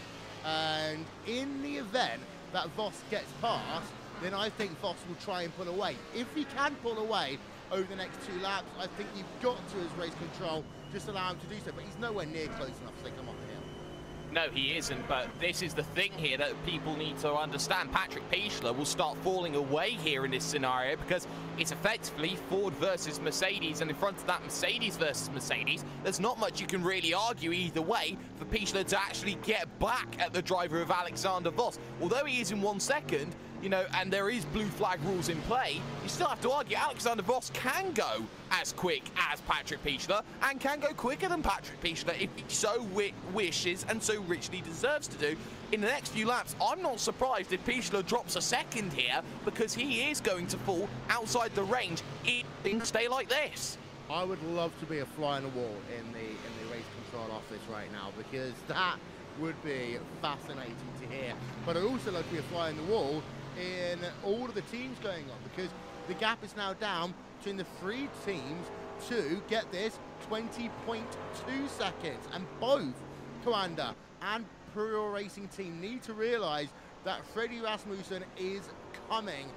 And in the event that Voss gets past, then I think Voss will try and pull away. If he can pull away over the next 2 laps, I think you've got to, as race control, just allow him to do so. But he's nowhere near close enough to come up the hill. No, he isn't, but this is the thing here that people need to understand. Patrick Pichler will start falling away here in this scenario because it's effectively Ford versus Mercedes, and in front of that Mercedes versus Mercedes, there's not much you can really argue either way for Pichler to actually get back at the driver of Alexander Voss. Although he is in 1 second, you know, and there is blue flag rules in play, you still have to argue Alexander Voss can go as quick as Patrick Pichler and can go quicker than Patrick Pichler if he so wishes and so richly deserves to do. In the next few laps, I'm not surprised if Pichler drops a second here because he is going to fall outside the range if things stay like this. I would love to be a fly on the wall in the race control office right now, because that would be fascinating to hear. But I'd also like to be a fly on the wall in all of the teams going on, because the gap is now down between the 3 teams to, get this, 20.2 seconds. And both Coanda and Pure Racing Team need to realize that Freddie Rasmussen is coming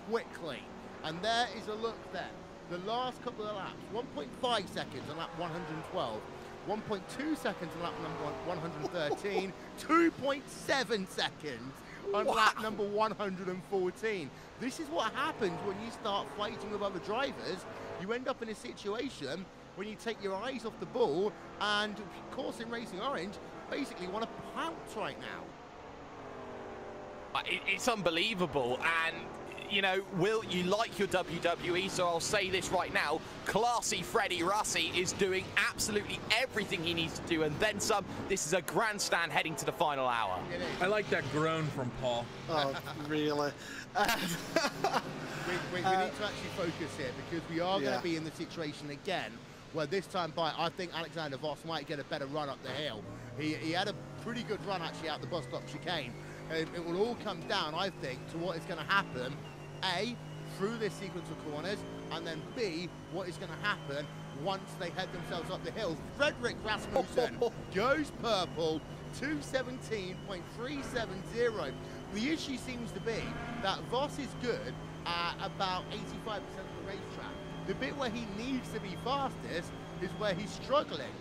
quickly. And there is a look there. The last couple of laps, 1.5 seconds on lap 112, 1.2 seconds on lap number 113, 2.7 seconds on lap number 114. This is what happens when you start fighting with other drivers. You end up in a situation when you take your eyes off the ball, and Core Sim Racing Orange basically want to pounce right now. It's unbelievable, and you know, Will, you like your WWE, so I'll say this right now. Classy Freddie Russi is doing absolutely everything he needs to do, and then some. This is a grandstand heading to the final hour. I like that groan from Paul. Oh, really? We need to actually focus here, because we are going to be in the situation again where this time by, I think Alexander Voss might get a better run up the hill. He had a pretty good run actually out the bus stop chicane. It will all come down, I think, to what is going to happen, A, through this sequence of corners, and then B, what is going to happen once they head themselves up the hill. Fredrik Rasmussen goes purple, 217.370. The issue seems to be that Voss is good at about 85% of the racetrack. The bit where he needs to be fastest is where he's struggling.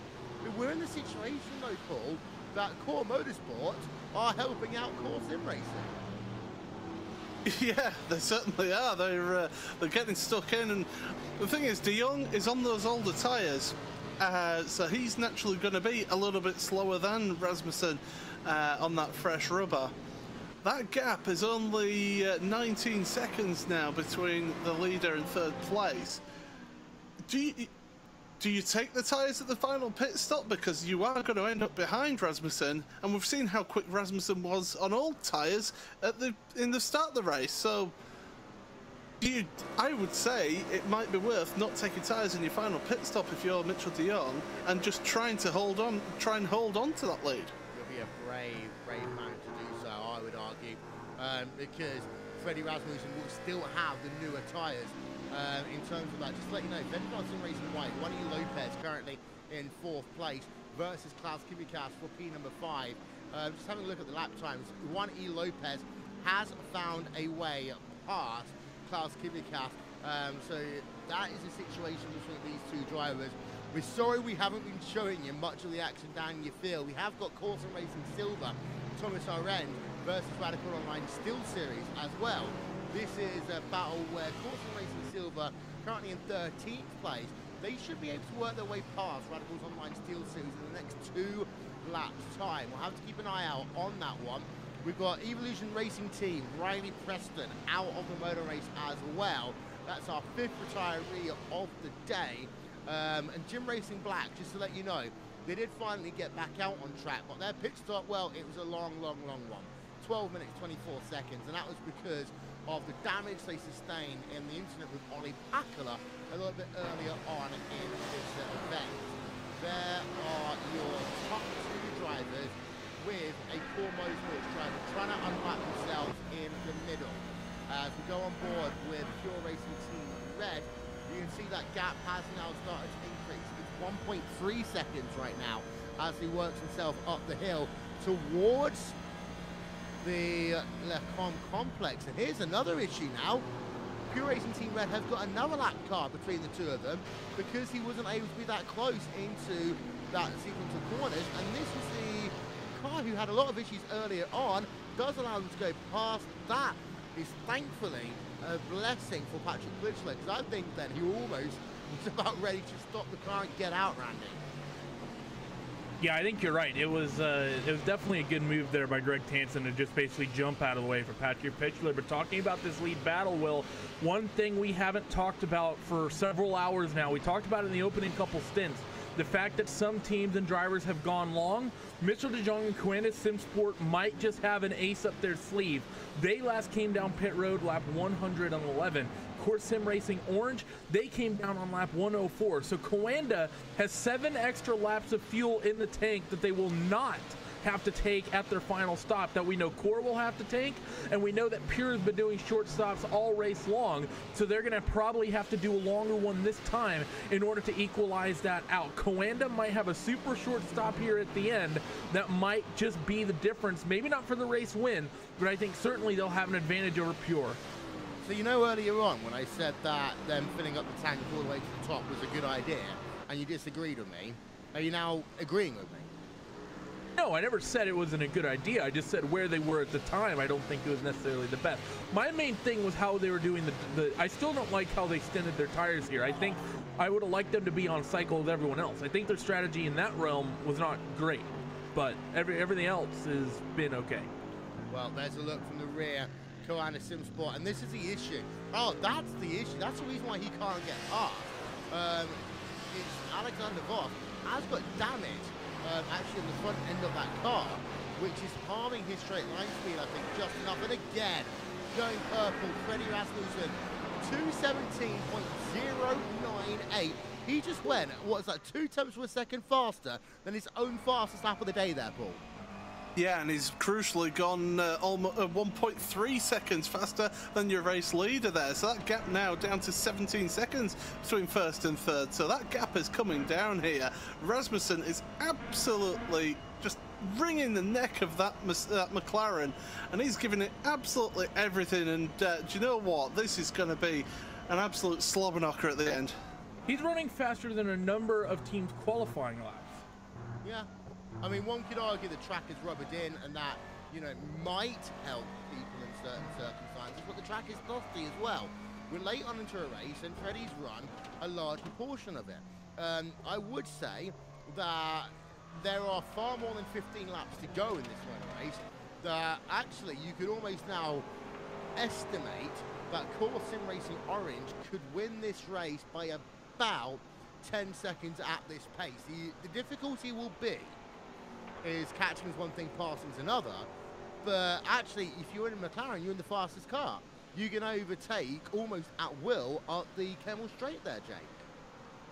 But we're in the situation, though, Paul, that Core Motorsport are helping out Core Sim Racing. Yeah, they certainly are. They're getting stuck in, and the thing is, De Jong is on those older tyres, so he's naturally going to be a little bit slower than Rasmussen on that fresh rubber. That gap is only 19 seconds now between the leader and third place. Do you take the tyres at the final pit stop, because you are going to end up behind Rasmussen, and we've seen how quick Rasmussen was on old tyres in the start of the race. So I would say it might be worth not taking tyres in your final pit stop if you're Mitchell de Jong, and just try and hold on to that lead. You'll be a brave man to do so, I would argue, because Freddie Rasmussen will still have the newer tyres. In terms of that, just to let you know, Vendor Sim Racing White, Juan E. Lopez currently in 4th place versus Klaus Kivikas for P number 5. Just having a look at the lap times, Juan E. Lopez has found a way past Klaus Kivikas. So that is a situation between these two drivers. We're sorry we haven't been showing you much of the action down your field. We have got Core Sim Racing Silver, Thomas Arend versus Radical Online Still Series as well. This is a battle where Core Sim Racing Silver, currently in 13th place, they should be able to work their way past Radicals Online Steel Series in the next 2 laps time. We'll have to keep an eye out on that one. We've got Evolution Racing Team, Riley Preston, out of the motor race as well. That's our 5th retiree of the day. And Jim Racing Black, just to let you know, they did finally get back out on track, but their pit stop, well, it was a long one. 12 minutes, 24 seconds, and that was because of the damage they sustained in the incident with Ollie Pakula a little bit earlier on in this event. There are your top 2 drivers with a Core Motorsports driver trying to unlock themselves in the middle. As we go on board with Pure Racing Team Red, you can see that gap has now started to increase. It's 1.3 seconds right now as he works himself up the hill towards the Lecom complex. And here's another issue now. Pure Racing Team Red have got another lap car between the two of them, because he wasn't able to be that close into that sequence of corners. And this is the car who had a lot of issues earlier on, does allow them to go past. That is thankfully a blessing for Patrick Klitschler, because I think then he almost was about ready to stop the car and get out, Randy. Yeah, I think you're right. It was definitely a good move there by Greg Tanson to just basically jump out of the way for Patrick Klitschler. But talking about this lead battle, Will, one thing we haven't talked about for several hours now, we talked about it in the opening couple stints, the fact that some teams and drivers have gone long. Mitchell de Jong and Coanda SimSport might just have an ace up their sleeve. They last came down pit road lap 111. Core Sim Racing Orange, they came down on lap 104. So Coanda has 7 extra laps of fuel in the tank that they will not have to take at their final stop, that we know Core will have to take, and we know that Pure has been doing short stops all race long, so they're going to probably have to do a longer one this time in order to equalize that out. Coanda might have a super short stop here at the end that might just be the difference, maybe not for the race win, but I think certainly they'll have an advantage over Pure. So you know earlier on when I said that them filling up the tank all the way to the top was a good idea, and you disagreed with me, are you now agreeing with me? No, I never said it wasn't a good idea. I just said where they were at the time, I don't think it was necessarily the best. My main thing was how they were doing I still don't like how they extended their tires here. I think I would have liked them to be on cycle with everyone else. I think their strategy in that realm was not great, but everything else has been okay. Well, there's a look from the rear. Koana Simsport, and this is the issue. Oh, that's the issue. That's the reason why he can't get past. It's Alexander Voss has got damage actually on the front end of that car, which is harming his straight line speed, I think, just enough. And again, going purple, Freddie Rasmussen, 217.098. He just went, what is that, 2 tenths of a second faster than his own fastest lap of the day there, Paul. Yeah, and he's crucially gone almost 1.3 seconds faster than your race leader there. So that gap now down to 17 seconds between first and third. So that gap is coming down here. Rasmussen is absolutely just wringing the neck of that McLaren, and he's giving it absolutely everything. And do you know what? This is going to be an absolute slobber knocker at the end. He's running faster than a number of teams qualifying laps. Yeah. I mean, one could argue the track is rubbered in, and that, you know, might help people in certain circumstances, but the track is dusty as well. We're late on into a race, and Freddie's run a large proportion of it. I would say that there are far more than 15 laps to go in this run race, that actually you could almost now estimate that Core Sim Racing Orange could win this race by about 10 seconds at this pace. The difficulty will be is catching is one thing, passing is another. But actually, if you're in a McLaren, you're in the fastest car. You can overtake almost at will at the Kemmel Straight there, Jake.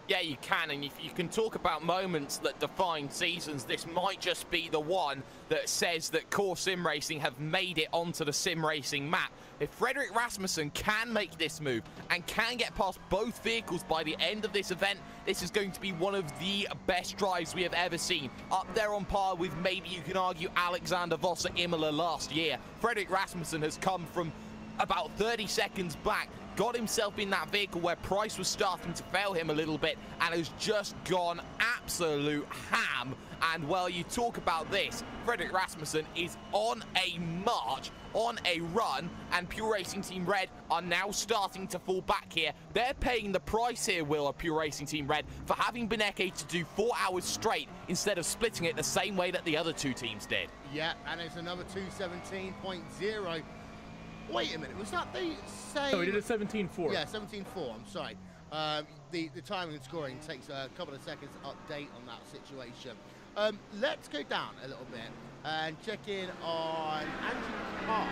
Yeah, you can, and if you can talk about moments that define seasons, this might just be the one that says that Core Sim Racing have made it onto the sim racing map. If Frederick Rasmussen can make this move and can get past both vehicles by the end of this event, this is going to be one of the best drives we have ever seen. Up there on par with, maybe you can argue, Alexander Voss at Imola last year. Frederick Rasmussen has come from about 30 seconds back, got himself in that vehicle where Price was starting to fail him a little bit, and has just gone absolute ham. And while you talk about this, Frederick Rasmussen is on a march, on a run, and Pure Racing Team Red are now starting to fall back here. They're paying the price here, Will, of Pure Racing Team Red, for having been able to do 4 hours straight instead of splitting it the same way that the other two teams did. Yeah, and it's another 217.0. Wait a minute, was that the same? No, he did a 17.4. Yeah, 17.4, I'm sorry. The timing and scoring takes a couple of seconds to update on that situation. Let's go down a little bit and check in on Andrew Carl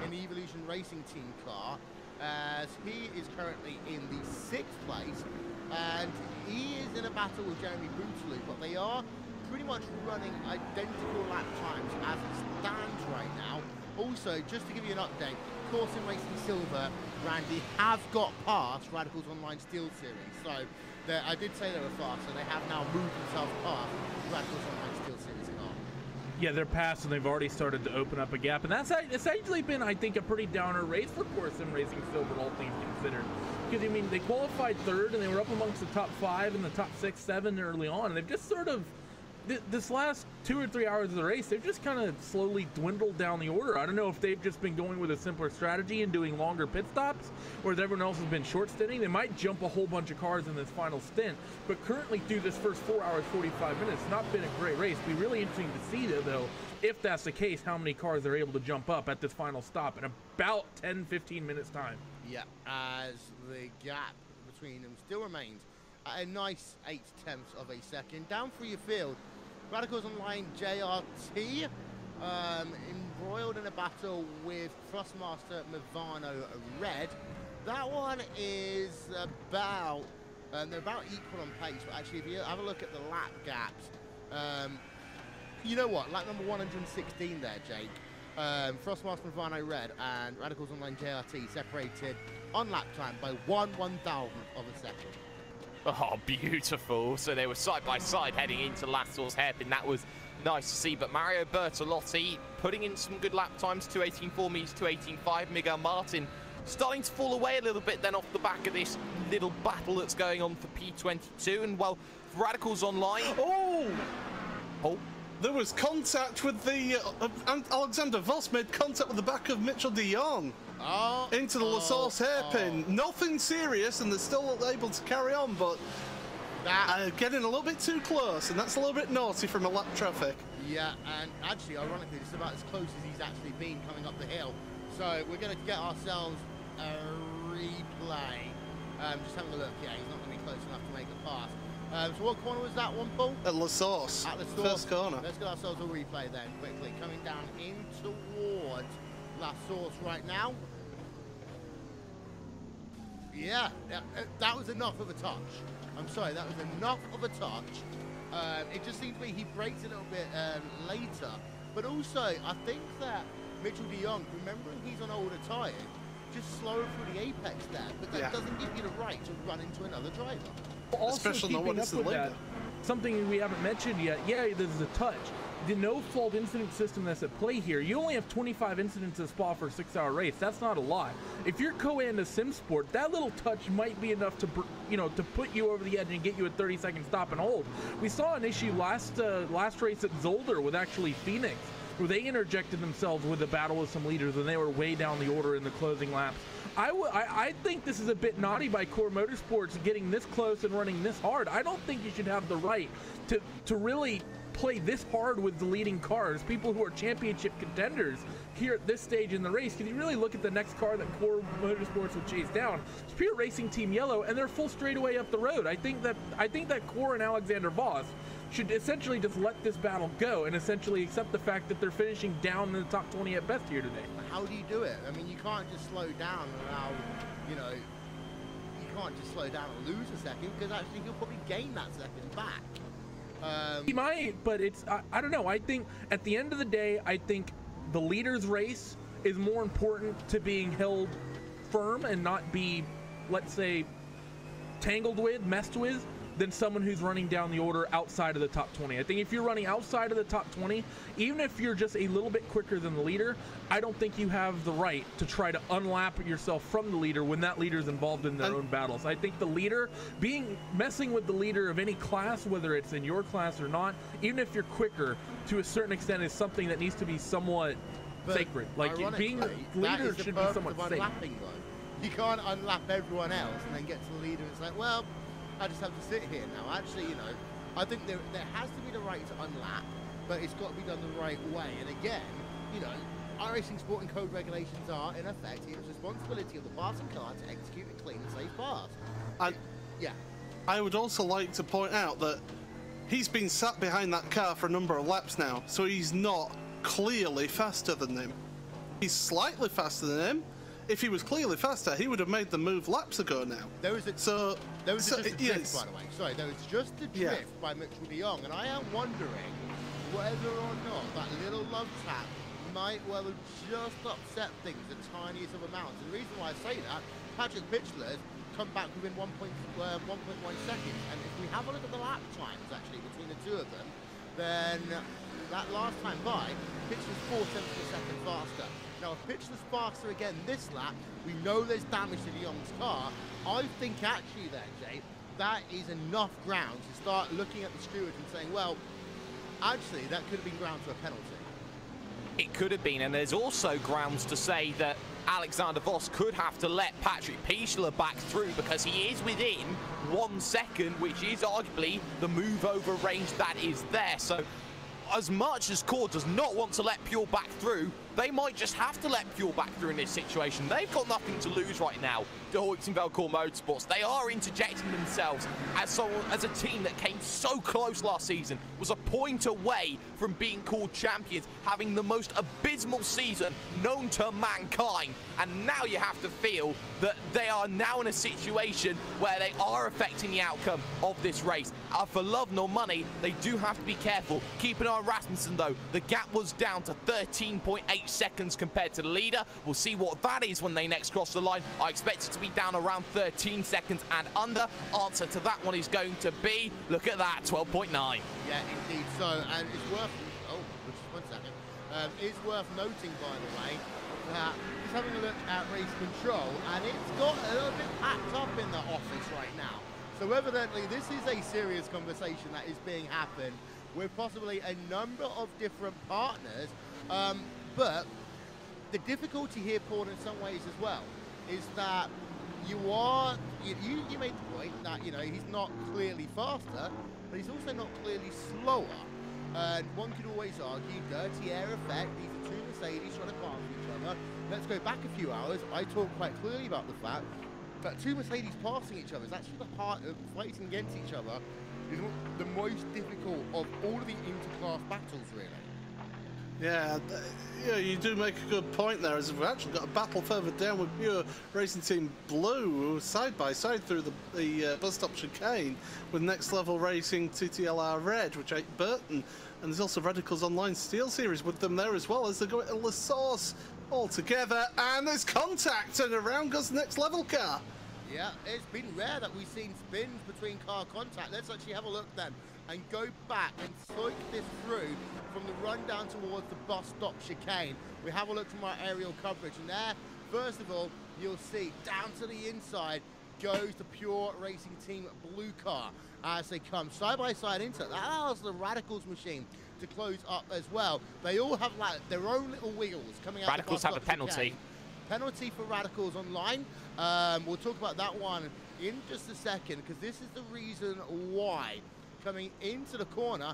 in the Evolution Racing Team car, as he is currently in the 6th place, and he is in a battle with Jeremy Bootaloo, but they are pretty much running identical lap times as it stands right now. Also, just to give you an update, Core Sim Racing Silver, Randy, have got past Radicals Online Steel Series. So, I did say they were fast, so they have now moved themselves past Radicals Online Steel Series car. Yeah, they're past, and they've already started to open up a gap. And it's actually been, I think, a pretty downer race for Core Sim Racing Silver, all things considered. Because, I mean, they qualified 3rd, and they were up amongst the top 5 and the top 6, 7 early on. And they've just sort of, this last 2 or 3 hours of the race, they've just kind of slowly dwindled down the order. I don't know if they've just been going with a simpler strategy and doing longer pit stops, or if everyone else has been short stinting. They might jump a whole bunch of cars in this final stint, but currently through this first 4 hours, 45 minutes, it's not been a great race. It'll be really interesting to see, though, if that's the case, how many cars they're able to jump up at this final stop in about 10-15 minutes time. Yeah, as the gap between them still remains at a nice 0.8 of a second. Down through your field, Radicals Online JRT embroiled in a battle with Thrustmaster Movano Red. That one is about, they're about equal on pace, but actually if you have a look at the lap gaps, you know what, lap number 116 there, Jake. Thrustmaster Movano Red and Radicals Online JRT separated on lap time by 1/1000th of a second. Oh, beautiful. So they were side by side heading into Lastor's hairpin. That was nice to see. But Mario Bertolotti putting in some good lap times, 2:18.4 meters, 2:18.5. Miguel Martin starting to fall away a little bit then off the back of this little battle that's going on for P22. And, well, Radicals Online... Oh, there was contact with the Alexander Voss made contact with the back of Mitchell de Jong into the La Source hairpin. Nothing serious, and they're still able to carry on, but getting a little bit too close, and that's a little bit naughty from a lap traffic. Yeah, and actually, ironically, this is about as close as he's actually been coming up the hill. So we're going to get ourselves a replay. Just having a look. Yeah, he's not going to be close enough to make a pass. So what corner was that one, Paul? At La Source. At La Source. First corner. Let's get ourselves a replay then, quickly. Coming down in towards La Source right now. Yeah, that was enough of a touch. I'm sorry, that was enough of a touch. It just seems to be he breaks a little bit later. But also, I think that Mitchell de Jong, remembering he's on older tyres, just slower through the apex there. But that doesn't give you the right to run into another driver. Also, especially keeping up with that, something we haven't mentioned yet, there's a touch. The no-fault incident system that's at play here, you only have 25 incidents at Spa for a 6-hour race. That's not a lot. If you're co-ed to SimSport, that little touch might be enough to, to put you over the edge and get you a 30-second stop and hold. We saw an issue last race at Zolder with actually Phoenix, where they interjected themselves with a battle with some leaders and they were way down the order in the closing laps. I think this is a bit naughty by Core Motorsports getting this close and running this hard. I don't think you should have the right to really play this hard with the leading cars, people who are championship contenders here at this stage in the race. Can you really look at the next car that Core Motorsports will chase down? It's Pure Racing Team Yellow, and they're full straightaway up the road. I think that Core and Alexander Voss should essentially just let this battle go and essentially accept the fact that they're finishing down in the top 20 at best here today. How do you do it? I mean, you can't just slow down and allow, you can't just slow down and lose a second, because actually you'll probably gain that second back. He might, but I don't know. I think at the end of the day, I think the leader's race is more important to being held firm and not be, let's say, tangled with, messed with, than someone who's running down the order outside of the top 20. I think if you're running outside of the top 20, even if you're just a little bit quicker than the leader, I don't think you have the right to try to unlap yourself from the leader when that leader's involved in their own battles. I think the leader, messing with the leader of any class, whether it's in your class or not, even if you're quicker, to a certain extent is something that needs to be somewhat sacred. Like, being the leader should be somewhat safe. You can't unlap everyone else and then get to the leader and it's like, well, I just have to sit here now. Actually, I think there has to be the right to unlap, but it's got to be done the right way. And again, iRacing Sport and Code regulations are, in effect, it's responsibility of the passing car to execute a clean and safe pass. I would also like to point out that he's been sat behind that car for a number of laps now, so he's not clearly faster than him. He's slightly faster than him. If he was clearly faster, he would have made the move laps ago now. There was just a drift, by the way. Sorry, there was just a drift by Mitchell de Jong, and I am wondering whether or not that little love tap might well have just upset things the tiniest of amounts. And the reason why I say that, Patrick Pitchler's come back within 1.1 seconds, and if we have a look at the lap times actually between the two of them, then that last time by, Pitchler's 4 tenths of a second faster. Now, if Pitchler's faster again this lap, we know there's damage to de Jong's car. I think actually then, Jay, that is enough ground to start looking at the stewards and saying, well, actually, that could have been ground for a penalty. It could have been, and there's also grounds to say that Alexander Voss could have to let Patrick Pichler back through because he is within 1 second, which is arguably the move over range that is there. So as much as Core does not want to let Pure back through, they might just have to let Pure back through in this situation. They've got nothing to lose right now. The Hoytingville Core Motorsports, they are interjecting themselves as a team that came so close last season, was a point away from being called champions, having the most abysmal season known to mankind. And now you have to feel that they are now in a situation where they are affecting the outcome of this race. For love nor money, they do have to be careful. Keep an eye on Rasmussen though. The gap was down to 13.8 seconds compared to the leader. We'll see what that is when they next cross the line. I expect it to be down around 13 seconds and under. Answer to that one is going to be, look at that, 12.9. Yeah, indeed so. And it's worth, just 1 second. It's worth noting, by the way, that just having a look at race control, and it's got a little bit packed up in the office right now. So evidently this is a serious conversation that is being happened with possibly a number of different partners. But the difficulty here, Paul, in some ways as well, is that you made the point that, you know, he's not clearly faster, but he's also not clearly slower. And one could always argue dirty air effect. These are two Mercedes trying to pass each other. Let's go back a few hours. I talked quite clearly about the fact that two Mercedes passing each other is actually the heart of fighting against each other. Is the most difficult of all of the interclass battles, really. Yeah, you do make a good point there, as we've actually got a battle further down with Pure Racing Team Blue side by side through the bus stop chicane with Next Level Racing TTLR Red, which ate Burton, and there's also Radicals Online Steel Series with them there as well as they go at La Source all together, and there's contact, and around goes the Next Level car. Yeah, it's been rare that we've seen spins between car contact. Let's actually have a look then and go back and soak this through from the run down towards the bus stop chicane. We have a look from our aerial coverage, and there, first of all, you'll see down to the inside goes the Pure Racing Team Blue car as they come side by side into it. That allows the Radicals machine to close up as well. They all have like their own little wheels coming out. Radicals have a penalty. Chicane. Penalty for Radicals Online. We'll talk about that one in just a second, because this is the reason why. Coming into the corner,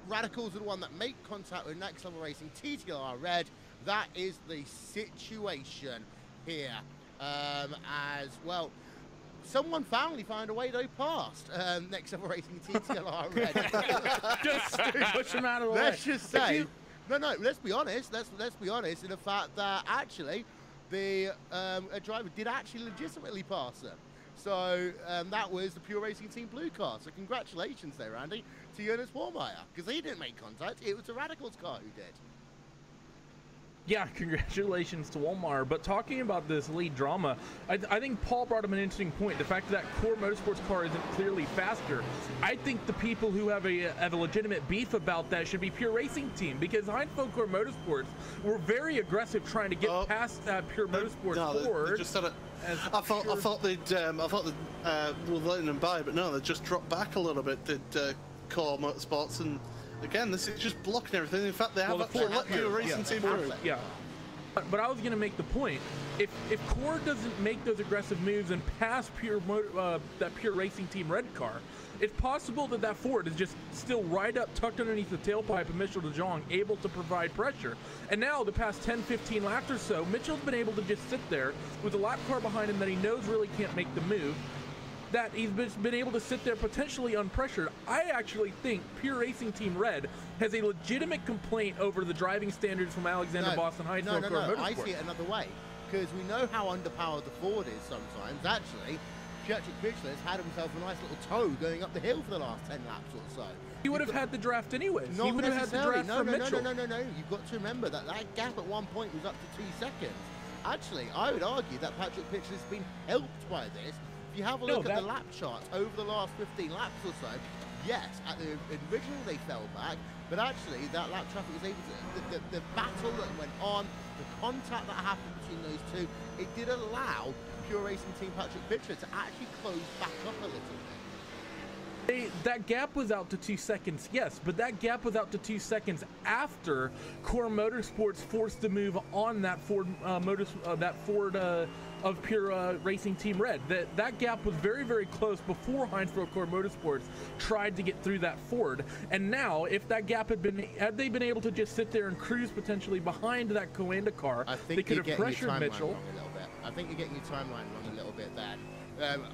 Radicals are the one that make contact with Next Level Racing TTLR Red. That is the situation here. As well, someone finally found a way though past Next Level Racing TTLR Red. Just push them out of the way. Let's just say, no, let's be honest. Let's be honest in the fact that actually the driver did actually legitimately pass them. So that was the Pure Racing Team Blue car. So congratulations there, Andy, to Jonas Warmeyer, because he didn't make contact. It was the Radicals car who did. Yeah, congratulations to Walmart. But talking about this lead drama, I think Paul brought up an interesting point. The fact that Core Motorsports car isn't clearly faster. I think the people who have a legitimate beef about that should be Pure Racing Team, because Heinz-Core Motorsports were very aggressive trying to get past that Pure Motorsports Ford. They just had it. I thought they'd were letting them by, but no, they just dropped back a little bit. Did Core Motorsports, and again, this is just blocking everything. In fact, they have actually let Pure Racing Team through. Yeah. But I was going to make the point, if Core doesn't make those aggressive moves and pass that Pure Racing Team Red car, it's possible that Ford is just still right up, tucked underneath the tailpipe of Mitchell de Jong, able to provide pressure. And now, the past 10, 15 laps or so, Mitchell's been able to just sit there with a lap car behind him that he knows really can't make the move, that he's been able to sit there potentially unpressured. I actually think Pure Racing Team Red has a legitimate complaint over the driving standards from Alexander Boston Heights. No, I see it another way, because we know how underpowered the Ford is sometimes. Actually, Patrick Pitchler has had himself a nice little toe going up the hill for the last 10 laps or so. He would have had the draft anyways. He would have had the draft from Mitchell. No. You've got to remember that gap at one point was up to 2 seconds. Actually, I would argue that Patrick Pitchler's been helped by this. If you have a look at the lap charts over the last 15 laps or so, yes, originally they fell back, but actually that lap traffic was able to, the battle that went on, the contact that happened between those two, it did allow Pure Racing Team Patrick Pitchler to actually close back up a little bit. That gap was out to 2 seconds, yes, but that gap was out to 2 seconds after Core Motorsports forced the move on that Ford of Pure Racing Team Red. That gap was very, very close before Heinz-Core Motorsports tried to get through that Ford. And now, if that gap had they been able to just sit there and cruise potentially behind that Coanda car, they could have pressured Mitchell. I think you're getting your timeline wrong a little bit there.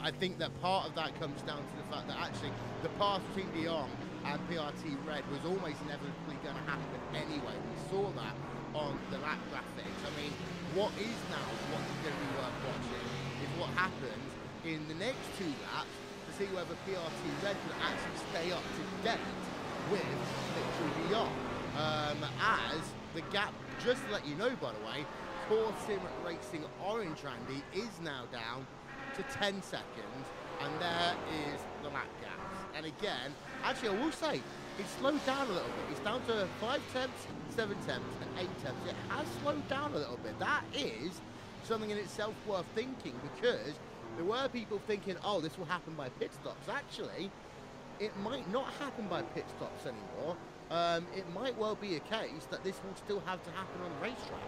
I think that part of that comes down to the fact that actually the pass between De Jong and PRT Red was almost inevitably going to happen anyway. We saw that on the lap graphics. I mean, what is now what's going to be worth watching is what happens in the next 2 laps to see whether PRT Red can actually stay up to date with Mitchell De Jong. As the gap, just to let you know by the way, Core Sim Racing Orange Randy is now down to 10 seconds, and there is the lap gaps. And again, actually I will say, it's slowed down a little bit. It's down to 5 tenths, 7 tenths, and 8 tenths. It has slowed down a little bit. That is something in itself worth thinking, because there were people thinking, oh, this will happen by pit stops. Actually, it might not happen by pit stops anymore. It might well be a case that this will still have to happen on the racetrack.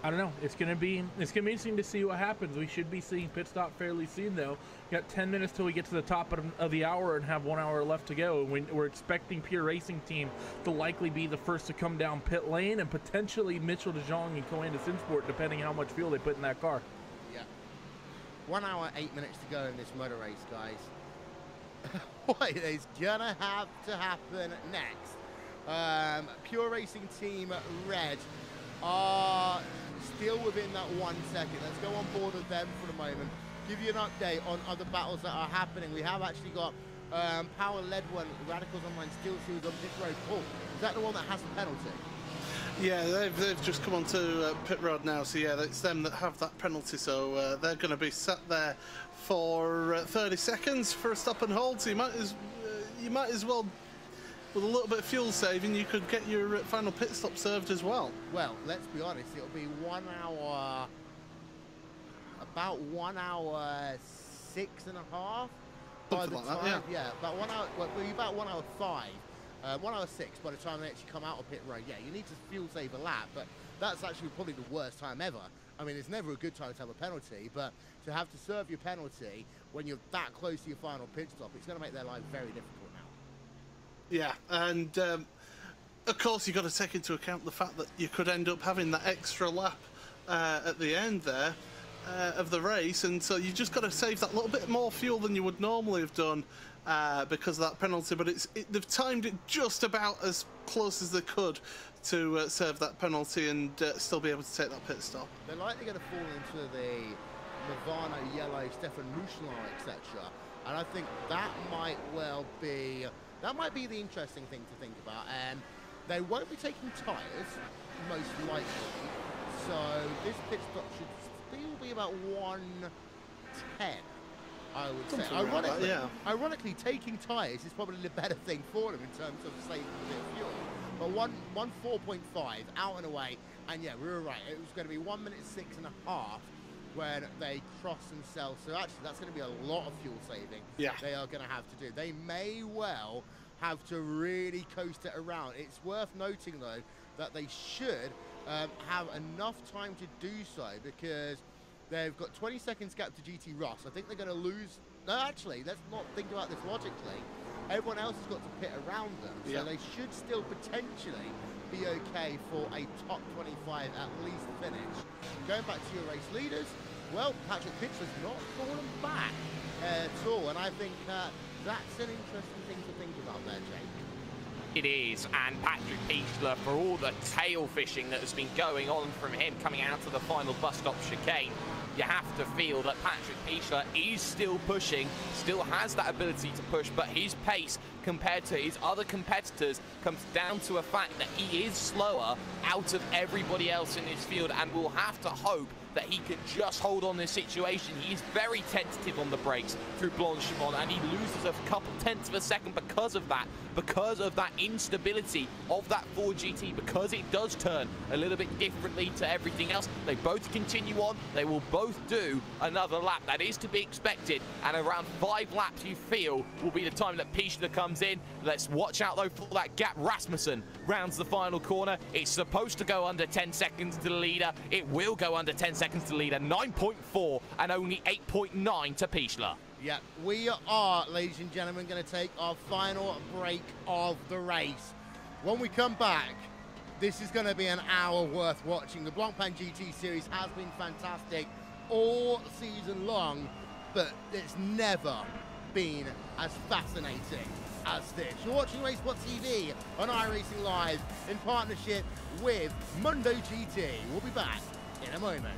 I don't know. It's gonna be interesting to see what happens. We should be seeing pit stop fairly soon, though. Got 10 minutes till we get to the top of the hour and have 1 hour left to go. We're expecting Pure Racing Team to likely be the first to come down pit lane, and potentially Mitchell de Jong and Coanda Sinsport, depending how much fuel they put in that car. Yeah. 1 hour, 8 minutes to go in this motor race, guys. What is gonna have to happen next? Pure Racing Team Red are still within that 1 second. Let's go on board with them for the moment. Give you an update on other battles that are happening. We have actually got Power Led One, Radicals Online Steel Series on pit road. Paul, is that the one that has the penalty? Yeah, they've just come onto pit road now, so yeah, it's them that have that penalty, so they're going to be sat there for 30 seconds for a stop and hold, so you might as well, with a little bit of fuel saving, you could get your final pit stop served as well. Well, let's be honest, it'll be 1 hour, about 1 hour 6.5. Something like that, yeah. About 1 hour, well, it'll be about 1 hour 5. 1 hour 6 by the time they actually come out of pit road. Yeah, you need to fuel save a lap, but that's actually probably the worst time ever. I mean, it's never a good time to have a penalty, but to have to serve your penalty when you're that close to your final pit stop, it's going to make their life very difficult now. Yeah, and of course you've got to take into account the fact that you could end up having that extra lap at the end there of the race, and so you just got to save that little bit more fuel than you would normally have done because of that penalty, but they've timed it just about as close as they could to serve that penalty and still be able to take that pit stop. They're likely going to fall into the Nirvana, Yellow, Stefan Mouchelin, etc. And I think that might well be, the interesting thing to think about. And they won't be taking tyres, most likely. So this pit stop should still be about 1:10. I would say. Ironically, taking tyres is probably the better thing for them in terms of saving a bit of fuel. But 1:04.5 out and away, and yeah, we were right. It was going to be 1 minute 6.5 when they cross themselves. So actually, that's going to be a lot of fuel saving. Yeah. They are going to have to do. They may well have to really coast it around. It's worth noting though that they should have enough time to do so because they've got 20 seconds gap to GT Ross. I think they're going to lose. No, actually, let's not think about this logically. Everyone else has got to pit around them, so they should still potentially be okay for a top 25 at least finish. Going back to your race leaders, well, Patrick Pichler's not fallen back at all, and I think that's an interesting thing to think about there, Jake. It is, and Patrick Pichler, for all the tail fishing that has been going on from him coming out of the final bus stop chicane, you have to feel that Patrick Pichler is still pushing, still has that ability to push, but his pace compared to his other competitors comes down to a fact that he is slower out of everybody else in this field, and will have to hope that he can just hold on this situation. He is very tentative on the brakes through Blanchimont, and he loses a couple tenths of a second because of that instability of that Ford GT, because it does turn a little bit differently to everything else. They both continue on. They will both do another lap. That is to be expected, and around 5 laps you feel will be the time that Pichler comes in. Let's watch out though for that gap. Rasmussen rounds the final corner. It's supposed to go under 10 seconds to the leader. It will go under 10 seconds to the leader. 9.4 and only 8.9 to Pichler. Yeah, we are, ladies and gentlemen, going to take our final break of the race. When we come back, this is going to be an hour worth watching. The Blancpain GT Series has been fantastic all season long, but it's never been as fascinating as this. You're watching RaceSpot TV on iRacing Live in partnership with Mundo GT. We'll be back in a moment.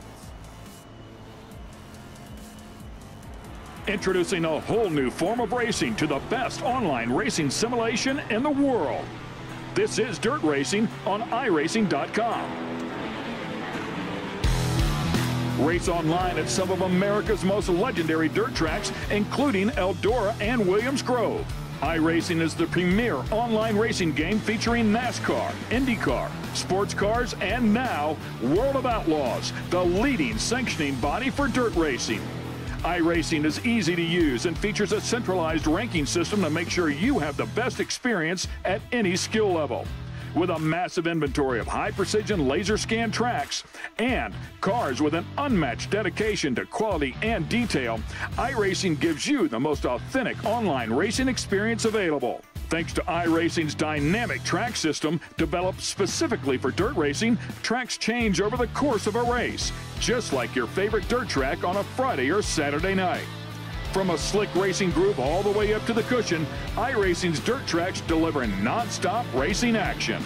Introducing a whole new form of racing to the best online racing simulation in the world. This is Dirt Racing on iRacing.com. Race online at some of America's most legendary dirt tracks, including Eldora and Williams Grove. iRacing is the premier online racing game featuring NASCAR, IndyCar, sports cars, and now World of Outlaws, the leading sanctioning body for dirt racing. iRacing is easy to use and features a centralized ranking system to make sure you have the best experience at any skill level. With a massive inventory of high-precision laser scan tracks and cars with an unmatched dedication to quality and detail, iRacing gives you the most authentic online racing experience available. Thanks to iRacing's dynamic track system, developed specifically for dirt racing, tracks change over the course of a race, just like your favorite dirt track on a Friday or Saturday night. From a slick racing groove all the way up to the cushion, iRacing's dirt tracks deliver non-stop racing action.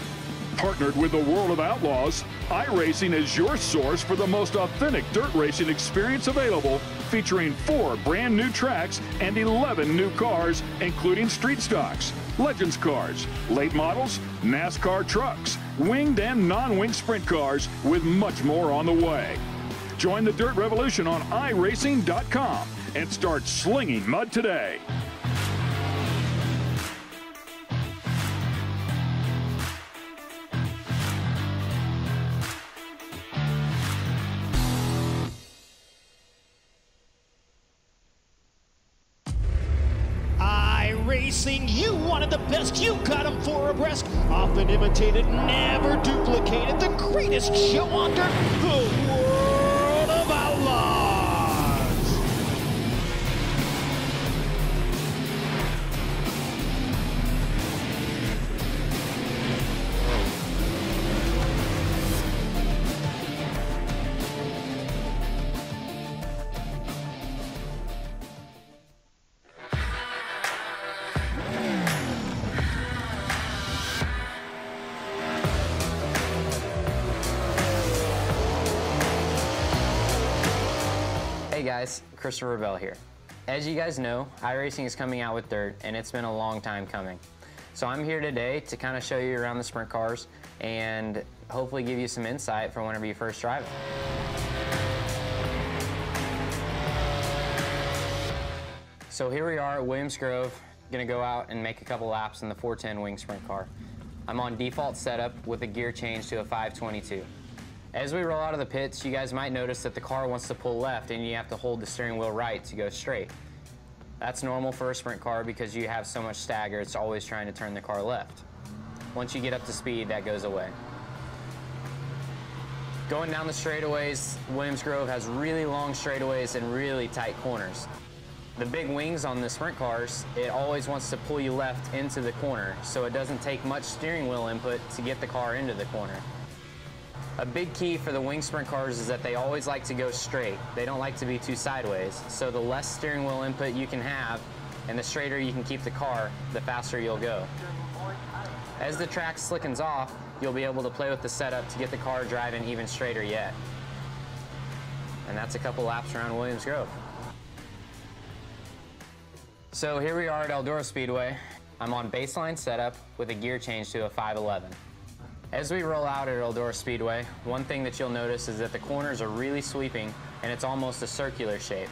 Partnered with the World of Outlaws, iRacing is your source for the most authentic dirt racing experience available, featuring 4 brand new tracks and 11 new cars, including street stocks, Legends cars, late models, NASCAR trucks, winged and non-winged sprint cars, with much more on the way. Join the Dirt Revolution on iRacing.com and start slinging mud today. iRacing, you wanted the best, you got them 4 abreast. Often imitated, never duplicated. The greatest show on dirt, the World of Outlaws. Hey guys, Christopher Bell here. As you guys know, iRacing is coming out with dirt, and it's been a long time coming. So I'm here today to kind of show you around the sprint cars and hopefully give you some insight for whenever you first drive it. So here we are at Williams Grove, gonna go out and make a couple laps in the 410 wing sprint car. I'm on default setup with a gear change to a 522. As we roll out of the pits, you guys might notice that the car wants to pull left and you have to hold the steering wheel right to go straight. That's normal for a sprint car because you have so much stagger, it's always trying to turn the car left. Once you get up to speed, that goes away. Going down the straightaways, Williams Grove has really long straightaways and really tight corners. The big wings on the sprint cars, it always wants to pull you left into the corner, so it doesn't take much steering wheel input to get the car into the corner. A big key for the wing sprint cars is that they always like to go straight. They don't like to be too sideways. So the less steering wheel input you can have and the straighter you can keep the car, the faster you'll go. As the track slickens off, you'll be able to play with the setup to get the car driving even straighter yet. And that's a couple laps around Williams Grove. So here we are at Eldora Speedway. I'm on baseline setup with a gear change to a 511. As we roll out at Eldora Speedway, one thing that you'll notice is that the corners are really sweeping and it's almost a circular shape.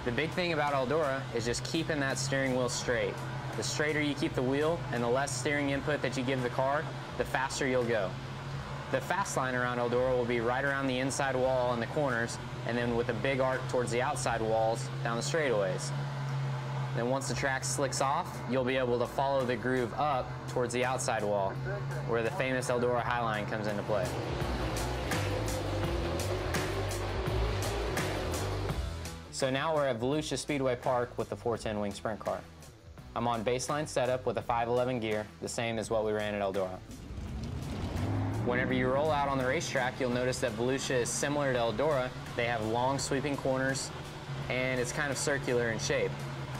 The big thing about Eldora is just keeping that steering wheel straight. The straighter you keep the wheel and the less steering input that you give the car, the faster you'll go. The fast line around Eldora will be right around the inside wall in the corners and then with a big arc towards the outside walls down the straightaways. Then once the track slicks off, you'll be able to follow the groove up towards the outside wall, where the famous Eldora High Line comes into play. So now we're at Volusia Speedway Park with the 410 wing sprint car. I'm on baseline setup with a 511 gear, the same as what we ran at Eldora. Whenever you roll out on the racetrack, you'll notice that Volusia is similar to Eldora. They have long sweeping corners, and it's kind of circular in shape.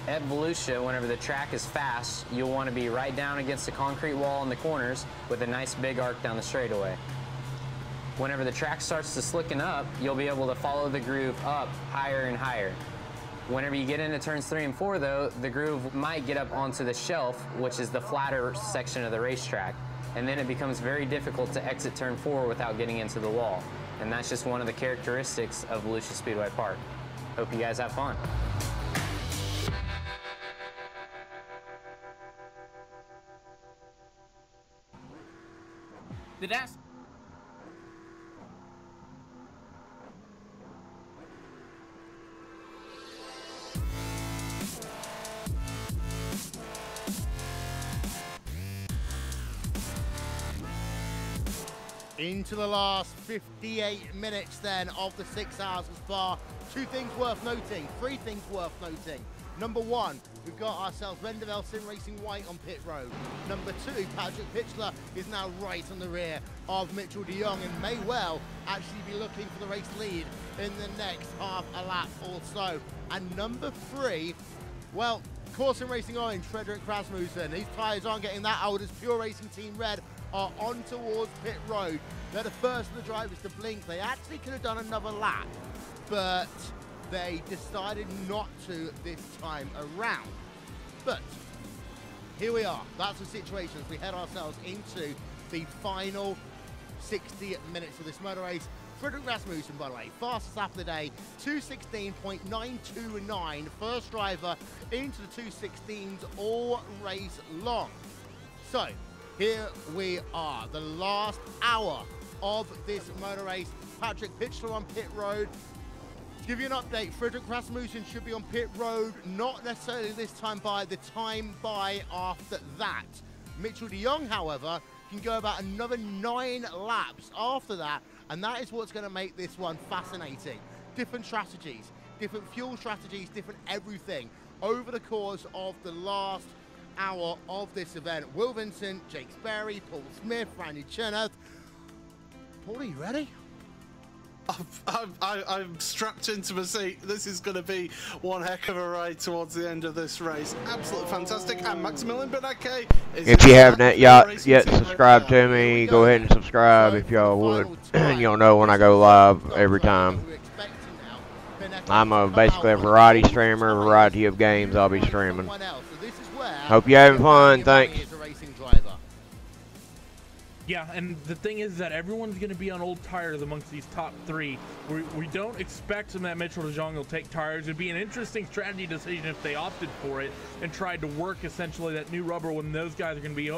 At Volusia, whenever the track is fast, you'll want to be right down against the concrete wall in the corners with a nice big arc down the straightaway. Whenever the track starts to slicken up, you'll be able to follow the groove up higher and higher. Whenever you get into turns 3 and 4 though, the groove might get up onto the shelf, which is the flatter section of the racetrack. And then it becomes very difficult to exit turn 4 without getting into the wall. And that's just one of the characteristics of Volusia Speedway Park. Hope you guys have fun. The desk. Into the last 58 minutes then of the 6 hours as far. 2 things worth noting, 3 things worth noting. Number 1, we've got ourselves Rendeville Sim Racing White on pit road. Number 2, Patrick Pitchler is now right on the rear of Mitchell de Jong and may well actually be looking for the race lead in the next half a lap or so. And number 3, well, Corson Racing Orange, Frederick Rasmussen. These tyres aren't getting that old as Pure Racing Team Red are on towards pit road. They're the first of the drivers to blink. They actually could have done another lap, but they decided not to this time around. But here we are. That's the situation as we head ourselves into the final 60 minutes of this motor race. Frederick Rasmussen, by the way, fastest lap of the day, 2:16.929. First driver into the 2:16s all race long. So here we are, the last hour of this motor race. Patrick Pitchler on pit road. To give you an update, Frederick Rasmussen should be on pit road, not necessarily this time by, the time by after that. Mitchell de Jong, however, can go about another 9 laps after that, and that is what's going to make this one fascinating. Different strategies, different fuel strategies, different everything over the course of the last hour of this event. Will Vincent, Jake Sperry, Paul Smith, Randy Chernoth. Paul, are you ready? I'm strapped into my seat. This is going to be one heck of a ride towards the end of this race. Absolutely fantastic. And Maximilian Beneke is... If you haven't yet subscribed to me, go ahead and subscribe if y'all would. And you'll know when I go live every time. I'm basically a variety streamer, variety of games I'll be streaming. Hope you're having fun. Thanks. Yeah, and the thing is that everyone's going to be on old tires amongst these top 3. We don't expect that Mitchell de Jong will take tires. It'd be an interesting strategy decision if they opted for it and tried to work essentially that new rubber when those guys are going to be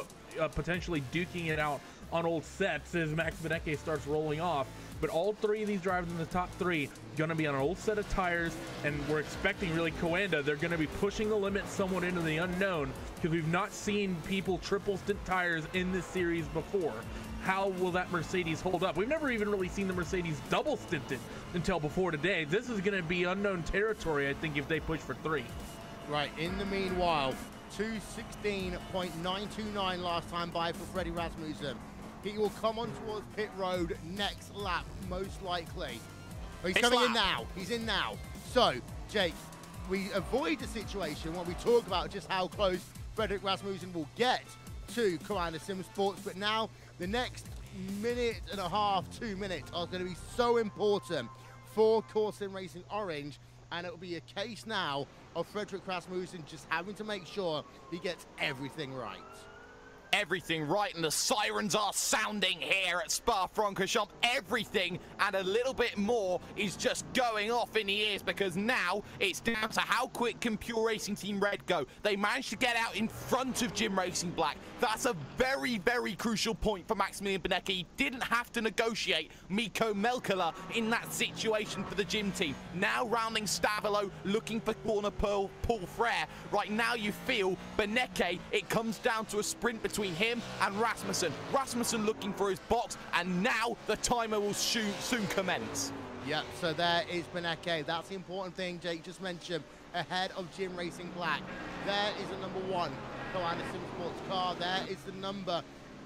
potentially duking it out on old sets as Max Beneke starts rolling off. But all 3 of these drivers in the top 3 going to be on an old set of tires, and we're expecting really Coanda. They're going to be pushing the limit somewhat into the unknown because we've not seen people triple stint tires in this series before. How will that Mercedes hold up? We've never even really seen the Mercedes double stinted until before today. This is going to be unknown territory, I think, if they push for 3. Right, in the meanwhile, 2:16.929 last time by for Freddie Rasmussen. He will come on towards pit road next lap, most likely. But he's coming in now. He's in now. So, Jake, we avoid the situation when we talk about just how close Frederick Rasmussen will get to Coanda Sim Sports. But now, the next minute and a half, 2 minutes, are going to be so important for Corson Racing Orange. And it will be a case now of Frederick Rasmussen just having to make sure he gets everything right. Everything right, and the sirens are sounding here at Spa-Francorchamps. Everything and a little bit more is just going off in the ears, because now it's down to how quick can Pure Racing Team Red go. They managed to get out in front of Jim Racing Black. That's a very, very crucial point for Maximilian Beneke. He didn't have to negotiate Mikko Melkala in that situation for the Jim team. Now rounding Stavolo, looking for corner Paul Frere. Right now you feel Beneke, it comes down to a sprint between him and Rasmussen. Rasmussen looking for his box, and now the timer will soon commence. Yep, so there is Beneke. That's the important thing Jake just mentioned, ahead of Jim Racing Black. There is the number 1 Coanda Sim Sports car. There is the number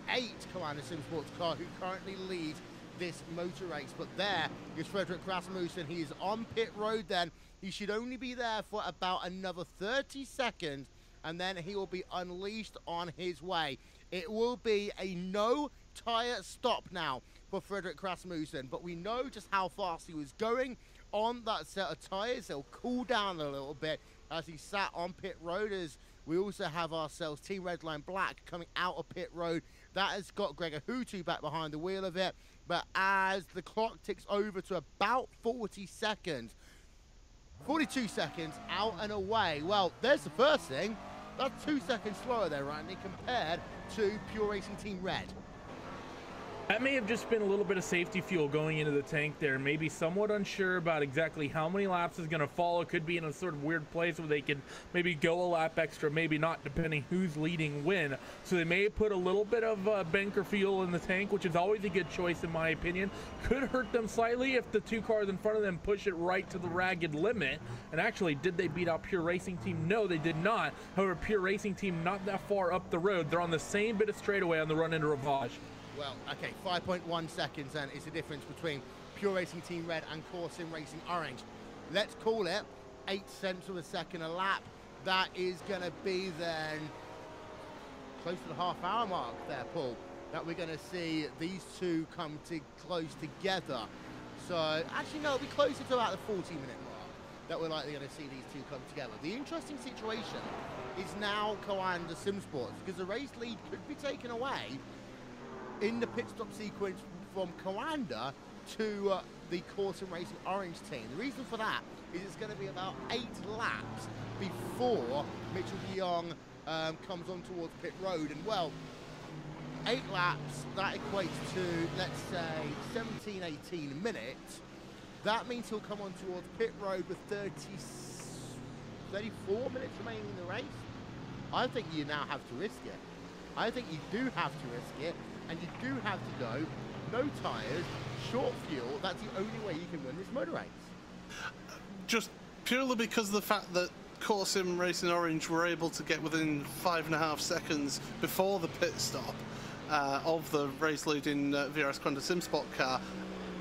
8 Coanda Sim Sports car who currently leads this motor race. But there is Frederick Rasmussen. He is on pit road then. He should only be there for about another 30 seconds, and then he will be unleashed on his way. It will be a no tire stop now for Frederick Rasmussen, but we know just how fast he was going on that set of tires. He'll cool down a little bit as he sat on pit road. As we also have ourselves Team Redline Black coming out of pit road. That has got Gregor Hutu back behind the wheel of it, but as the clock ticks over to about 40 seconds, 42 seconds out and away. Well, there's the first thing. That's 2 seconds slower there, Randy, compared to Pure Racing Team Red. That may have just been a little bit of safety fuel going into the tank there. Maybe somewhat unsure about exactly how many laps is going to follow. Could be in a sort of weird place where they could maybe go a lap extra, maybe not, depending who's leading when. So they may put a little bit of banker fuel in the tank, which is always a good choice in my opinion. Could hurt them slightly if the two cars in front of them push it right to the ragged limit. And actually, did they beat out Pure Racing Team? No, they did not. However, Pure Racing Team not that far up the road. They're on the same bit of straightaway on the run into Ravage. Well, okay, 5.1 seconds then is the difference between Pure Racing Team Red and Core Sim Racing Orange. Let's call it 0.8 of a second a lap. That is going to be then close to the half-hour mark there, Paul, that we're going to see these two come close together. So, actually, no, it'll be closer to about the 40-minute mark that we're likely going to see these two come together. The interesting situation is now Coanda Sim Sports, because the race lead could be taken away in the pit stop sequence from Coanda to the Core Sim Racing Orange team. The reason for that is it's going to be about 8 laps before Mitchell de Jong comes on towards pit road. And well, 8 laps, that equates to, let's say, 17, 18 minutes. That means he'll come on towards pit road with 34 minutes remaining in the race. I think you now have to risk it. I think you do have to risk it. And you do have to go, no tyres, short fuel. That's the only way you can win this motor race. Just purely because of the fact that Core Sim Racing Orange were able to get within 5.5 seconds before the pit stop of the race leading VRS Coanda SimSport car,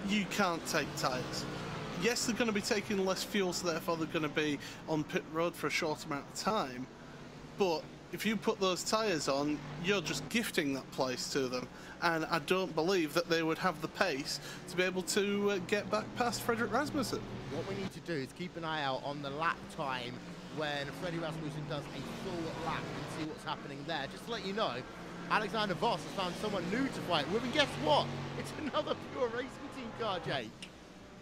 you can't take tyres. Yes, they're going to be taking less fuel, so therefore they're going to be on pit road for a short amount of time. But if you put those tyres on, you're just gifting that place to them. And I don't believe that they would have the pace to be able to get back past Fredrik Rasmussen. What we need to do is keep an eye out on the lap time when Freddie Rasmussen does a full lap and see what's happening there. Just to let you know, Alexander Voss has found someone new to fight with, and guess what? It's another Pure Racing Team car, Jake.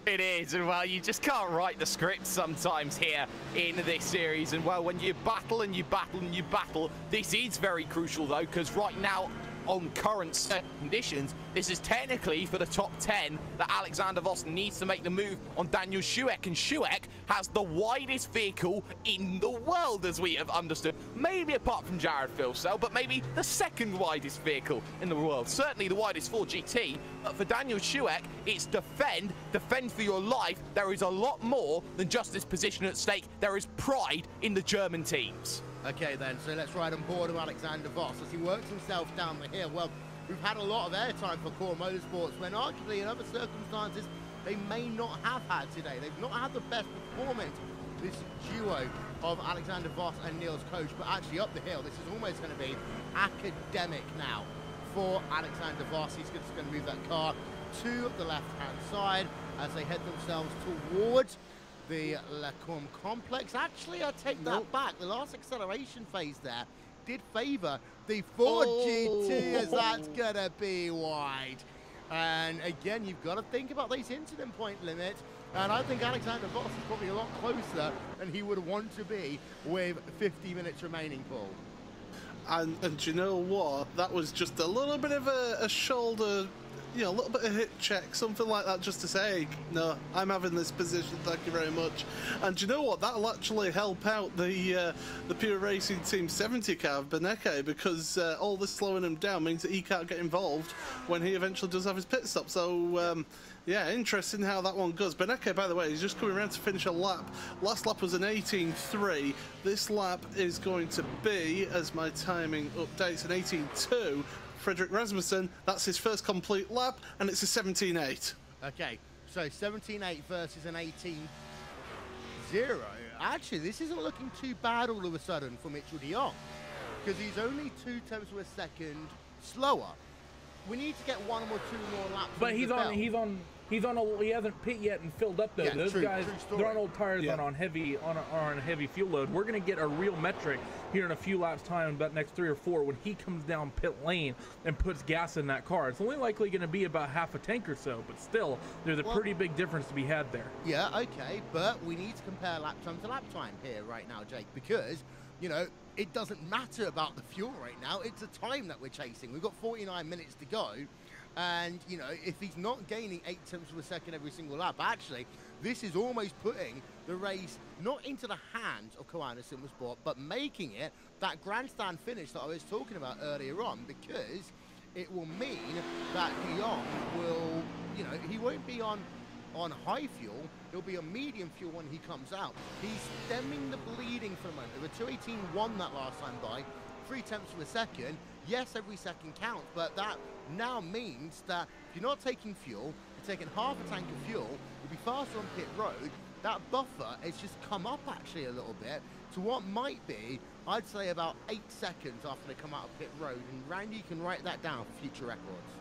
It is, and well, you just can't write the script sometimes here in this series. And well, when you battle and you battle and you battle, this is very crucial though, because right now, on current set conditions, this is technically for the top 10 that Alexander Voss needs to make the move on Daniel Schueck, and Schueck has the widest vehicle in the world, as we have understood. Maybe apart from Jared Filsell, but maybe the second widest vehicle in the world. Certainly the widest for GT, but for Daniel Schueck, it's defend for your life. There is a lot more than just this position at stake. There is pride in the German teams. Okay then, so let's ride on board with Alexander Voss as he works himself down the hill. Well, we've had a lot of airtime for Core Motorsports when arguably in other circumstances they may not have had today. They've not had the best performance, this duo of Alexander Voss and Niels Koch, but actually up the hill, this is almost going to be academic now for Alexander Voss. He's just going to move that car to the left-hand side as they head themselves towards the Lecombe complex. Actually, I take that back. The last acceleration phase there did favour the Ford GT, as that's going to be wide. And again, you've got to think about these incident point limits. And I think Alexander Voss is probably a lot closer than he would want to be with 50 minutes remaining, Paul. And you know what? That was just a little bit of a shoulder, you know, a little bit of hit check, something like that, just to say, no, I'm having this position, thank you very much. And you know what? That'll actually help out the Pure Racing Team 70 car of Beneke, because all this slowing him down means that he can't get involved when he eventually does have his pit stop. So, yeah, interesting how that one goes. Beneke, by the way, he's just coming around to finish a lap. Last lap was an 18.3. This lap is going to be, as my timing updates, an 18.2. Fredrik Rasmussen, that's his first complete lap, and it's a 17.8. Okay, so 17.8 versus an 18.0. Actually, this isn't looking too bad all of a sudden for Mitchell de Jong, because he's only 0.2 of a second slower. We need to get 1 or 2 more laps. But he hasn't pit yet and filled up though. Yeah, Those guys, they're on old tires, yeah, on heavy fuel load. We're gonna get a real metric here in a few laps time, about next 3 or 4, when he comes down pit lane and puts gas in that car. It's only likely going to be about half a tank or so, but still, there's a pretty big difference to be had there. Yeah, okay, but we need to compare lap time to lap time here right now, Jake, because, you know, it doesn't matter about the fuel right now. It's the time that we're chasing. We've got 49 minutes to go. And, you know, if he's not gaining 8 tenths of a second every single lap, actually, this is almost putting the race not into the hands of Koanda Simmersport, but making it that grandstand finish that I was talking about earlier on, because it will mean that Guillaume will, you know, he won't be on high fuel, he'll be on medium fuel when he comes out. He's stemming the bleeding for a moment. The 218 that last time by 3 tenths of a second. Yes, every second counts, but that now means that if you're not taking fuel, you're taking half a tank of fuel, you'll be faster on pit road. That buffer has just come up actually a little bit to what might be, I'd say, about 8 seconds after they come out of pit road, and Randy can write that down for future records.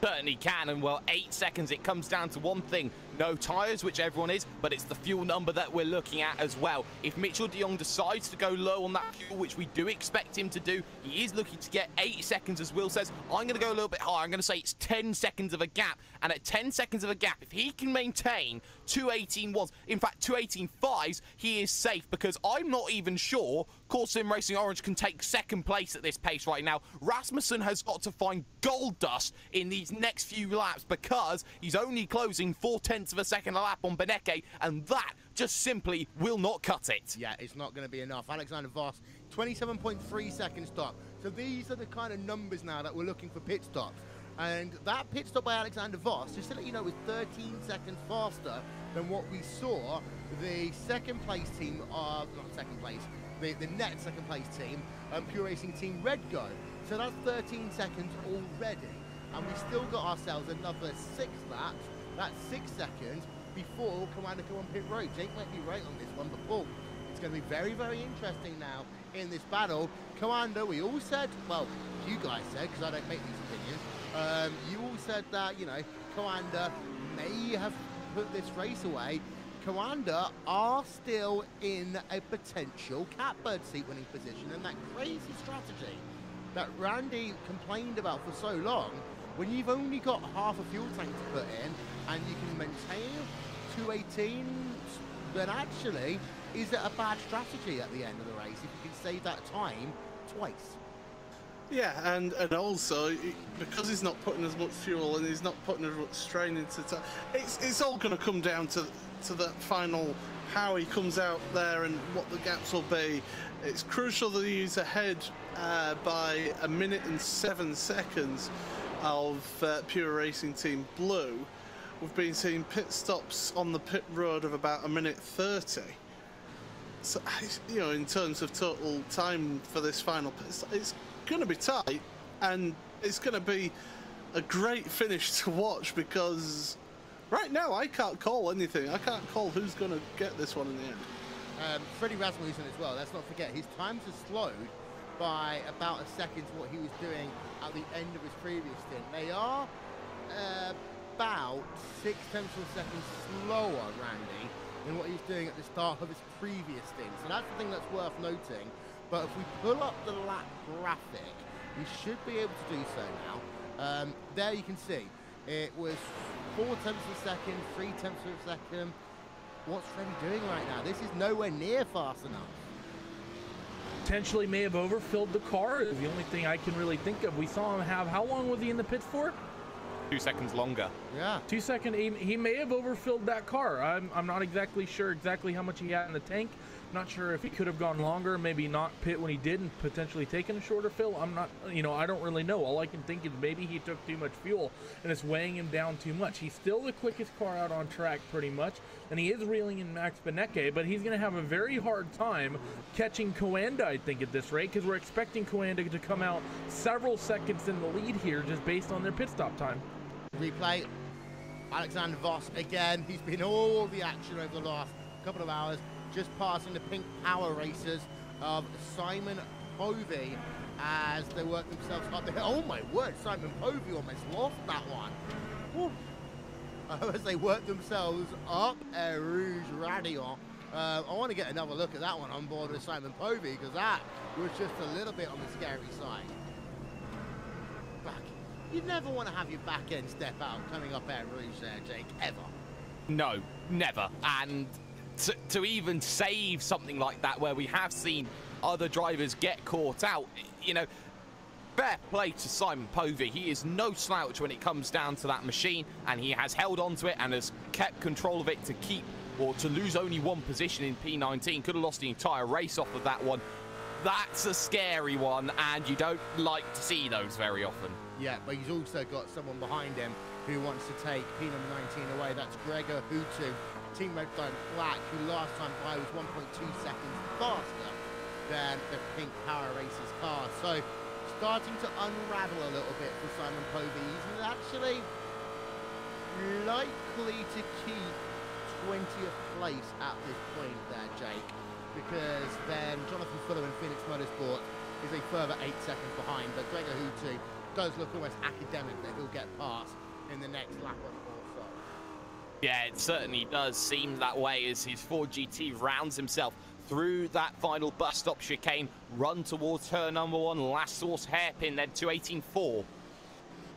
Certainly can, and well, 8 seconds, it comes down to one thing: no tyres, which everyone is, but it's the fuel number that we're looking at as well. If Mitchell de Jong decides to go low on that fuel, which we do expect him to do, he is looking to get 8 seconds, as Will says. I'm going to go a little bit higher. I'm going to say it's 10 seconds of a gap, and at 10 seconds of a gap, if he can maintain 218.1s, in fact 218.5s, he is safe, because I'm not even sure Core Sim Racing Orange can take second place at this pace right now. Rasmussen has got to find gold dust in these next few laps, because he's only closing 4 tenths of a second a lap on Beneke, and that just simply will not cut it. Yeah, it's not going to be enough. Alexander Voss, 27.3 second stop. So these are the kind of numbers now that we're looking for pit stops. And that pit stop by Alexander Voss, just to let you know, was 13 seconds faster than what we saw the second place team, not second place, the net second place team, Pure Racing Team Red go. So that's 13 seconds already. And we still got ourselves another 6 laps, that's 6 seconds, before Koanda go on pit road. Jake might be right on this one, but Paul, it's going to be very, very interesting now in this battle. Koanda, we all said, well, you guys said, because I don't make these opinions, you all said that, you know, Koanda may have put this race away. Koanda are still in a potential catbird seat winning position, and that crazy strategy that Randy complained about for so long, when you've only got half a fuel tank to put in and you can maintain 218, then actually, is it a bad strategy at the end of the race if you can save that time twice? Yeah, and also, because he's not putting as much fuel and he's not putting as much strain into it, it's all going to come down to that final, how he comes out there and what the gaps will be. It's crucial that he's ahead by 1 minute and 7 seconds of Pure Racing Team Blue. We've been seeing pit stops on the pit road of about 1 minute 30. So, you know, in terms of total time for this final pit stop, it's going to be tight, and it's going to be a great finish to watch, because right now I can't call anything. I can't call who's going to get this one in the end. Freddie Rasmussen as well, let's not forget, his times have slowed by about a second to what he was doing at the end of his previous stint. They are about 6 tenths of a second slower, Randy, than what he was doing at the start of his previous stint. So that's the thing that's worth noting. But if we pull up the lap graphic, we should be able to do so now. There you can see, it was 4 tenths of a second, 3 tenths of a second. What's Freddie doing right now? This is nowhere near fast enough. Potentially may have overfilled the car is the only thing I can really think of. We saw him have, how long was he in the pits for? 2 seconds longer. Yeah. 2 seconds. He may have overfilled that car. I'm not exactly sure exactly how much he had in the tank. Not sure if he could have gone longer, maybe not pit when he did and potentially taken a shorter fill. I'm not, you know, I don't really know. All I can think is maybe he took too much fuel and it's weighing him down too much. He's still the quickest car out on track pretty much, and he is reeling in Max Beneke, but he's going to have a very hard time catching Koanda, I think, at this rate, because we're expecting Koanda to come out several seconds in the lead here just based on their pit stop time. Replay, Alexander Voss again. He's been all the action over the last couple of hours, just passing the Pink Power Racers of Simon Povey as they work themselves up the hill. Oh my word, Simon Povey almost lost that one. Woo. As they work themselves up a Rouge Radio. I want to get another look at that one on board with Simon Povey, because that was just a little bit on the scary side. You never want to have your back end step out coming up Air Rouge there, Jake, ever. No, never. And to even save something like that, where we have seen other drivers get caught out, you know, fair play to Simon Povey. He is no slouch when it comes down to that machine, and he has held on to it and has kept control of it to keep, or to lose only one position in P19. Could have lost the entire race off of that one. That's a scary one, and you don't like to see those very often. Yeah, but he's also got someone behind him who wants to take P19 away. That's Gregor Hutu, Team Red Dome Black, who last time by was 1.2 seconds faster than the Pink Power Racers car. So starting to unravel a little bit for Simon Povey. He's actually likely to keep 20th place at this point there, Jake, because then Jonathan Fuller in Phoenix Motorsport is a further 8 seconds behind, but Gregor Hutu does look almost academic that he'll get past in the next lap or so. Yeah, it certainly does seem that way as his Ford GT rounds himself through that final bus stop chicane, run towards turn number 1, last source hairpin, then 218.4.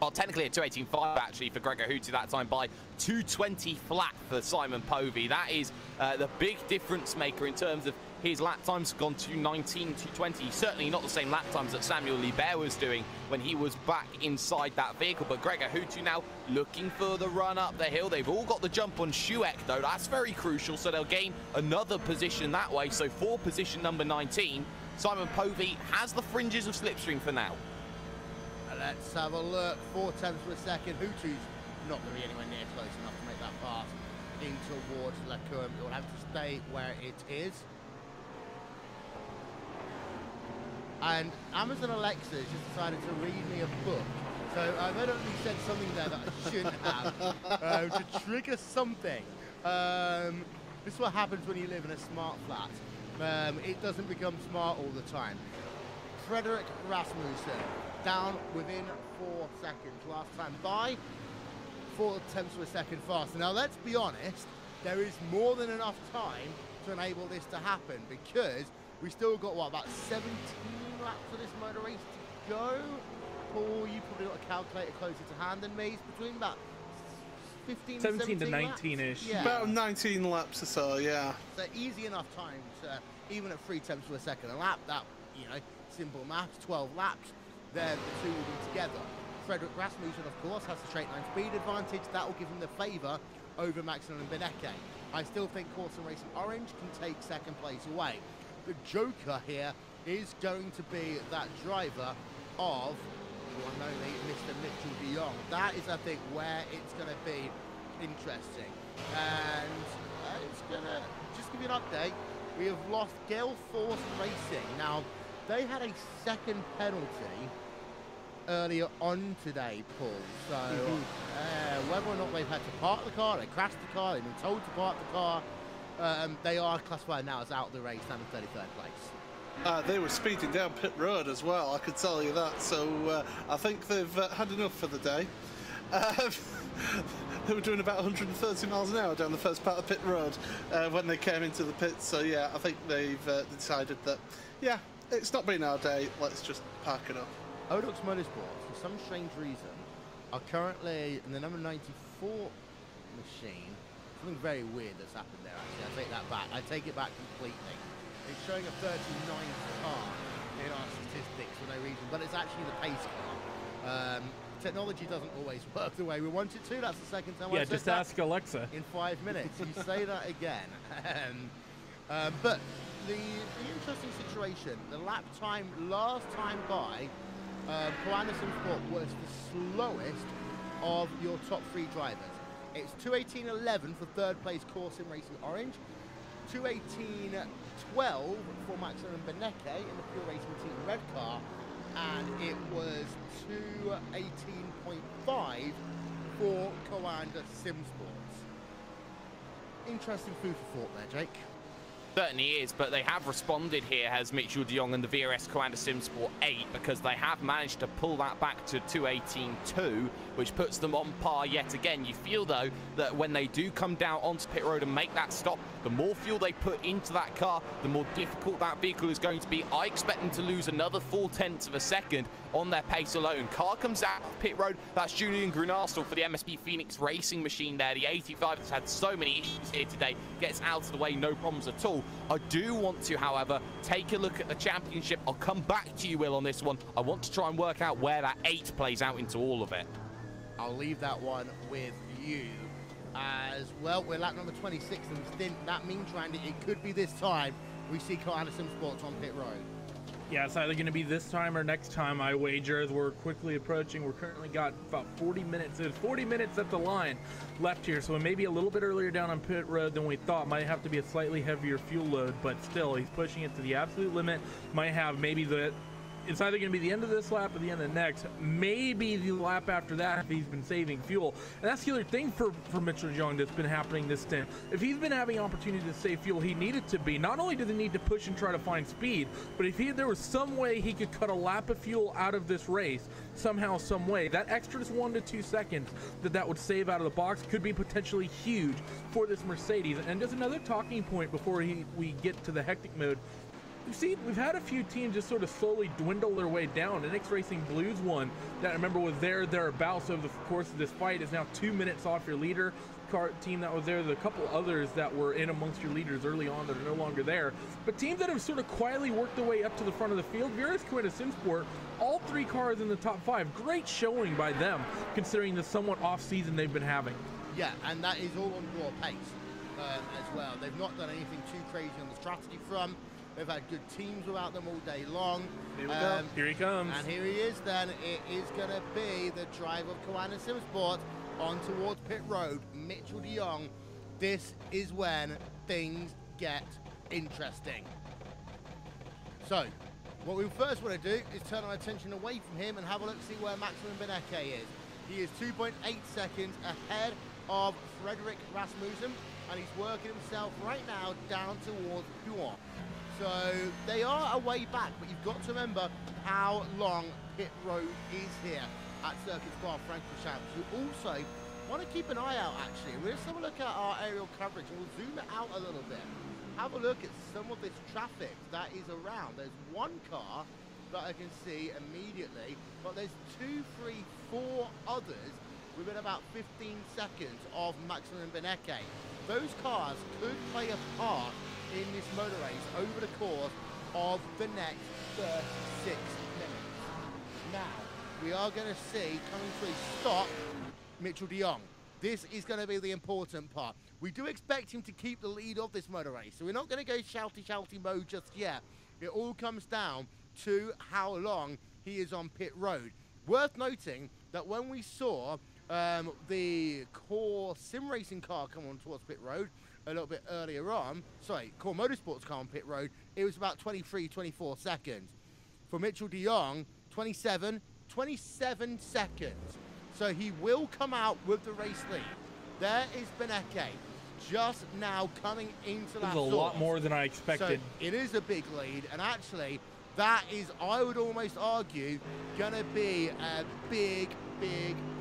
Well, technically a 218.5 actually for Gregor Hutu that time, by 220 flat for Simon Povey. That is the big difference maker in terms of his lap times, gone to 19.220. Certainly not the same lap times that Samuel Liebert was doing when he was back inside that vehicle. But Gregor Hutu now looking for the run up the hill. They've all got the jump on Schueck though. That's very crucial. So they'll gain another position that way. So for position number 19, Simon Povey has the fringes of slipstream for now. Let's have a look. 4 tenths per second. Hutu's not going to be anywhere near close enough to make that pass in towards Lecombe. It will have to stay where it is. And Amazon Alexa has just decided to read me a book. So I've evidently said something there that I shouldn't have to trigger something. This is what happens when you live in a smart flat. It doesn't become smart all the time. Frederick Rasmussen down within 4 seconds. Last time by, 4 tenths of a second faster. Now let's be honest, there is more than enough time to enable this to happen, because we still got, what, about 17 laps of this motor race to go? Paul, you probably got a calculator closer to hand than me. It's between about 15 17 to 19-ish. Yeah. About 19 laps or so, yeah. So easy enough time to, even at 3 tenths of a second a lap, that, you know, simple maths, 12 laps, there the two will be together. Frederick Rasmussen, of course, has the straight line speed advantage. That will give him the favour over Maximilian Benecke. I still think Corson Racing Orange can take second place away. The joker here is going to be that driver of one and only Mr. Mitchell de Jong. That is, I think, where it's going to be interesting. And it's going to just give you an update. We have lost Gale Force Racing. Now, they had a second penalty earlier on today, Paul. So whether or not they've had to park the car, they crashed the car, they've been told to park the car, they are classified now as out of the race and in 33rd place. They were speeding down pit road as well, I could tell you that. So I think they've had enough for the day. They were doing about 130 miles an hour down the first part of pit road when they came into the pits. So yeah, I think they've decided that, yeah, it's not been our day, let's just park it up. Odox Motorsports, for some strange reason, are currently in the number 94 machine. Something very weird that's happened there, actually. I take that back. I take it back completely. It's showing a 39th car in our statistics for no reason, but it's actually the pace car. Technology doesn't always work the way we want it to. That's the second time I said just ask Alexa. In 5 minutes. You say that again. But the interesting situation, the lap time last time by, Anderson Sport was the slowest of your top 3 drivers. It's 2:18.11 for third place Corson Racing Orange, 2:18.12 for Maximilian Benecke in the Pure Racing Team Red car, and it was 2:18.5 for Coanda Sim Sports. Interesting food for thought there, Jake. Certainly is, but they have responded here as Mitchell de Jong and the VRS Coanda Simsport 8, because they have managed to pull that back to 2:18.2, which puts them on par yet again. You feel, though, that when they do come down onto pit road and make that stop, the more fuel they put into that car, the more difficult that vehicle is going to be. I expect them to lose another 4 tenths of a second on their pace alone. Car comes out of pit road. That's Julian Grunastel for the MSP Phoenix Racing machine there. The 85 has had so many issues here today. Gets out of the way, no problems at all. I do want to, however, take a look at the championship. I'll come back to you, Will, on this one. I want to try and work out where that 8 plays out into all of it. I'll leave that one with you. As well, we're lap number 26 in the stint. That means, Randy, it could be this time we see Koala Sim Sports on pit road. Yeah, it's either going to be this time or next time, I wager, as we're quickly approaching. We're currently got about 40 minutes. There's 40 minutes at the line left here, so maybe a little bit earlier down on pit road than we thought. Might have to be a slightly heavier fuel load, but still, he's pushing it to the absolute limit. Might have maybe it's either going to be the end of this lap or the end of the next. Maybe the lap after that if he's been saving fuel. And that's the other thing for Mitchell de Jong that's been happening this stint. If he's been having opportunity to save fuel, he needed to be. Not only does he need to push and try to find speed, but if there was some way he could cut a lap of fuel out of this race, somehow, some way, that extra 1 to 2 seconds that would save out of the box could be potentially huge for this Mercedes. And just another talking point before we get to the hectic mode. We've had a few teams just sort of slowly dwindle their way down. NX Racing Blues one that I remember was thereabouts over the course of this fight is now 2 minutes off your leader. Team that was there, there's a couple others that were in amongst your leaders early on that are no longer there. But teams that have sort of quietly worked their way up to the front of the field, Virus Koala Sim Sport, all 3 cars in the top 5. Great showing by them, considering the somewhat off season they've been having. Yeah, and that is all on raw pace as well. They've not done anything too crazy on the strategy front. They've had good teams without them all day long. Here we go. Here he comes. And here he is then. It is going to be the driver of Koala Sim Sport on towards pit road, Mitchell de Jong. This is when things get interesting. So, what we first want to do is turn our attention away from him and have a look to see where Maximilian Benecke is. He is 2.8 seconds ahead of Frederick Rasmussen, and he's working himself right now down towards Huon. So they are a way back, but you've got to remember how long pit road is here at Circuit Spa Francorchamps. You also want to keep an eye out, actually. We'll just have a look at our aerial coverage, and we'll zoom it out a little bit. Have a look at some of this traffic that is around. There's one car that I can see immediately, but there's 2, 3, 4 others within about 15 seconds of Maximilian Benecke. Those cars could play a part in this motor race over the course of the next 36 minutes. Now, we are going to see coming to a stop Mitchell de Jong. This is going to be the important part. We do expect him to keep the lead of this motor race, so we're not going to go shouty mode just yet. It all comes down to how long he is on pit road. Worth noting that when we saw the Core Sim Racing car come on towards pit road a little bit earlier on, Core Motorsports car on pit road, it was about 23, 24 seconds. For Mitchell de Jong, 27 seconds. So he will come out with the race lead. There is Benecke just now coming into that. This is a lot more than I expected. So it is a big lead, and actually that is, I would almost argue, gonna be a big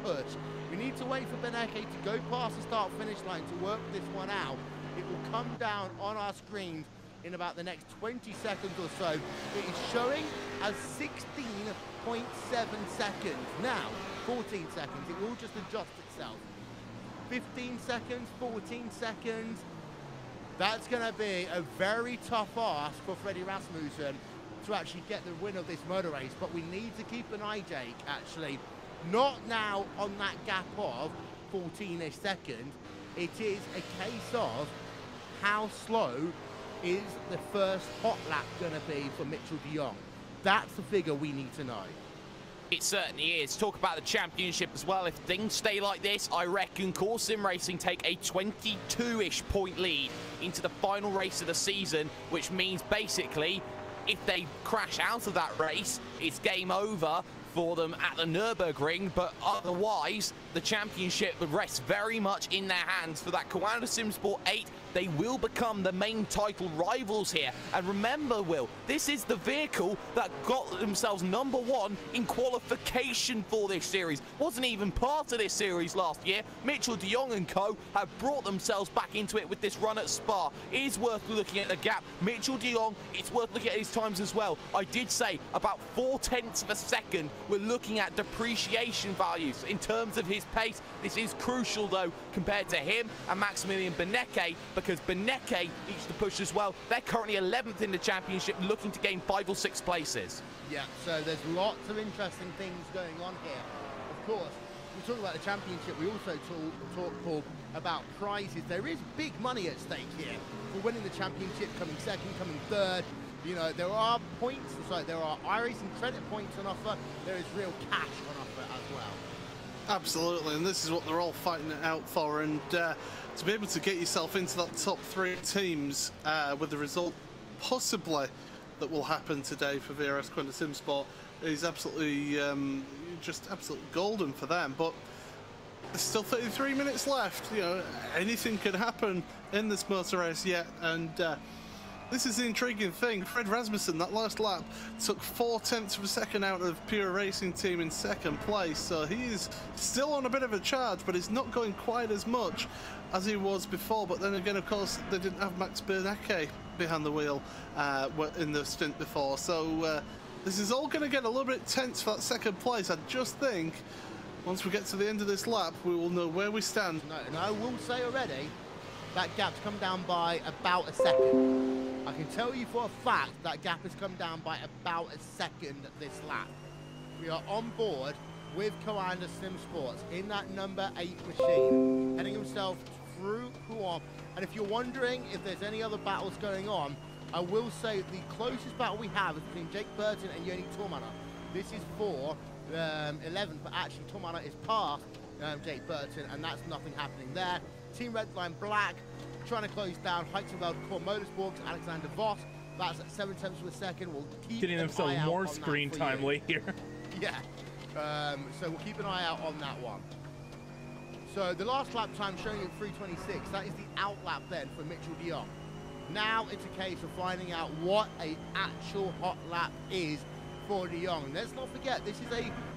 push. We need to wait for Benecke to go past the start-finish line to work this one out. It will come down on our screens in about the next 20 seconds or so. It is showing as 16.7 seconds. Now, 14 seconds. It will just adjust itself. 15 seconds, 14 seconds. That's going to be a very tough ask for Freddie Rasmussen to actually get the win of this motor race. But we need to keep an eye, Jake, actually. Not now on that gap of 14-ish seconds. It is a case of how slow is the first hot lap going to be for Mitchell de Jong. That's the figure we need to know. It certainly is. Talk about the championship as well. If things stay like this, I reckon Core Sim Racing take a 22-ish point lead into the final race of the season, which means basically if they crash out of that race, it's game over for them at the Nürburgring, but otherwise the championship would rest very much in their hands for that Koala Sim Sport 8 they will become the main title rivals here. And remember, Will, this is the vehicle that got themselves #1 in qualification for this series. Wasn't even part of this series last year. Mitchell de Jong and co have brought themselves back into it with this run at Spa. It is worth looking at the gap. Mitchell de Jong, it's worth looking at his times as well. I did say about 0.4 of a second. We're looking at depreciation values in terms of his pace. This is crucial though compared to him and Maximilian Benecke, because Benecke needs to push as well. They're currently 11th in the championship, looking to gain 5 or 6 places. Yeah, so there's lots of interesting things going on here. Of course, we talk about the championship, we also talk Paul, about prizes. There is big money at stake here for winning the championship, coming second, coming third. You know, there are points, sorry, there are iRacing credit points on offer. There is real cash on offer as well. Absolutely, and this is what they're all fighting it out for. And to be able to get yourself into that top 3 teams with the result possibly that will happen today for VRS Quinta SimSport is absolutely just absolutely golden for them. But there's still 33 minutes left. You know, anything could happen in this motor race yet, and this is the intriguing thing. Fred Rasmussen, that last lap, took 0.4 of a second out of Pure Racing Team in second place, so he's still on a bit of a charge, but he's not going quite as much as he was before. But then again, of course, they didn't have Max Benecke behind the wheel in the stint before, so this is all going to get a little bit tense for that second place. I just think once we get to the end of this lap, we will know where we stand. No, and I will say already, that gap's come down by about a second. I can tell you for a fact that gap has come down by about a second this lap. We are on board with Coanda SimSports in that number 8 machine, heading himself through Huon. And if you're wondering if there's any other battles going on, I will say the closest battle we have is between Jake Burton and Joni Tormana. This is for 11th, but actually Tormana is past Jake Burton, and that's nothing happening there. Team Redline Black trying to close down Heightenfeld Core Motorsports, Alexander Voss. That's at 0.7 of a second. We'll keep getting themselves more screen time late here. Yeah. So we'll keep an eye out on that one. So the last lap time showing at 3:26. That is the out lap then for Mitchell de Jong. Now it's a case of finding out what an actual hot lap is for de Jong. And let's not forget, this is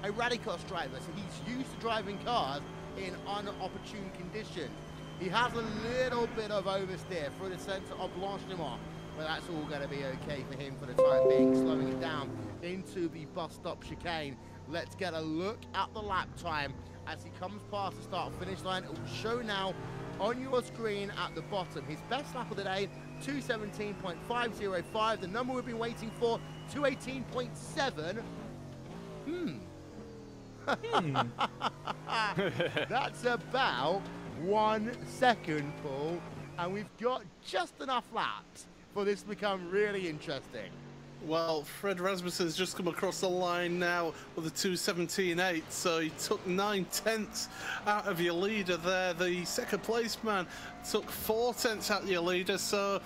a Rallycross driver, so he's used to driving cars in unopportune conditions. He has a little bit of oversteer through the centre of Blanchimont, but that's all going to be okay for him for the time being, slowing it down into the bus stop chicane. Let's get a look at the lap time as he comes past the start-finish line. It will show now on your screen at the bottom. His best lap of the day, 2:17.505. The number we've been waiting for, 2:18.7. That's about 1 second, Paul, and we've got just enough laps for this to become really interesting. Well, Fred Rasmussen has just come across the line now with a 2:17.8, so he took 9/10 out of your leader there. The second place man took 4/10 out of your leader, so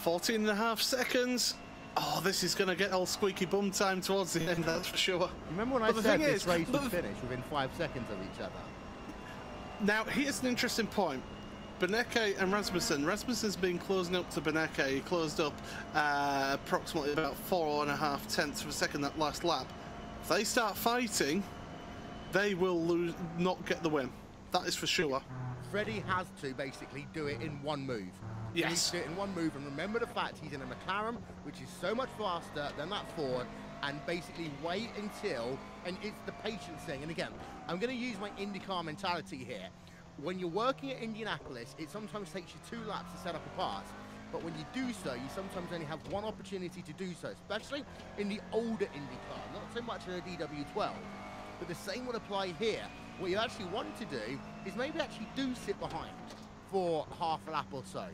14.5 seconds. Oh, this is going to get all squeaky bum time towards the end, that's for sure. Remember when I said this race would finish within 5 seconds of each other? Now, here's an interesting point. Benecke and Rasmussen. Rasmussen's been closing up to Benecke. He closed up approximately about 4.5 of a second that last lap. If they start fighting, they will not get the win. That is for sure. Freddie has to basically do it in one move. Yes. He needs to do it in one move, and remember the fact he's in a McLaren, which is so much faster than that Ford, and basically wait until, and it's the patience thing. And again, I'm going to use my IndyCar mentality here. When you're working at Indianapolis, it sometimes takes you 2 laps to set up a pass. But when you do so, you sometimes only have one opportunity to do so, especially in the older IndyCar, not so much in a DW12. But the same would apply here. What you actually want to do is maybe actually do sit behind for half a lap or so.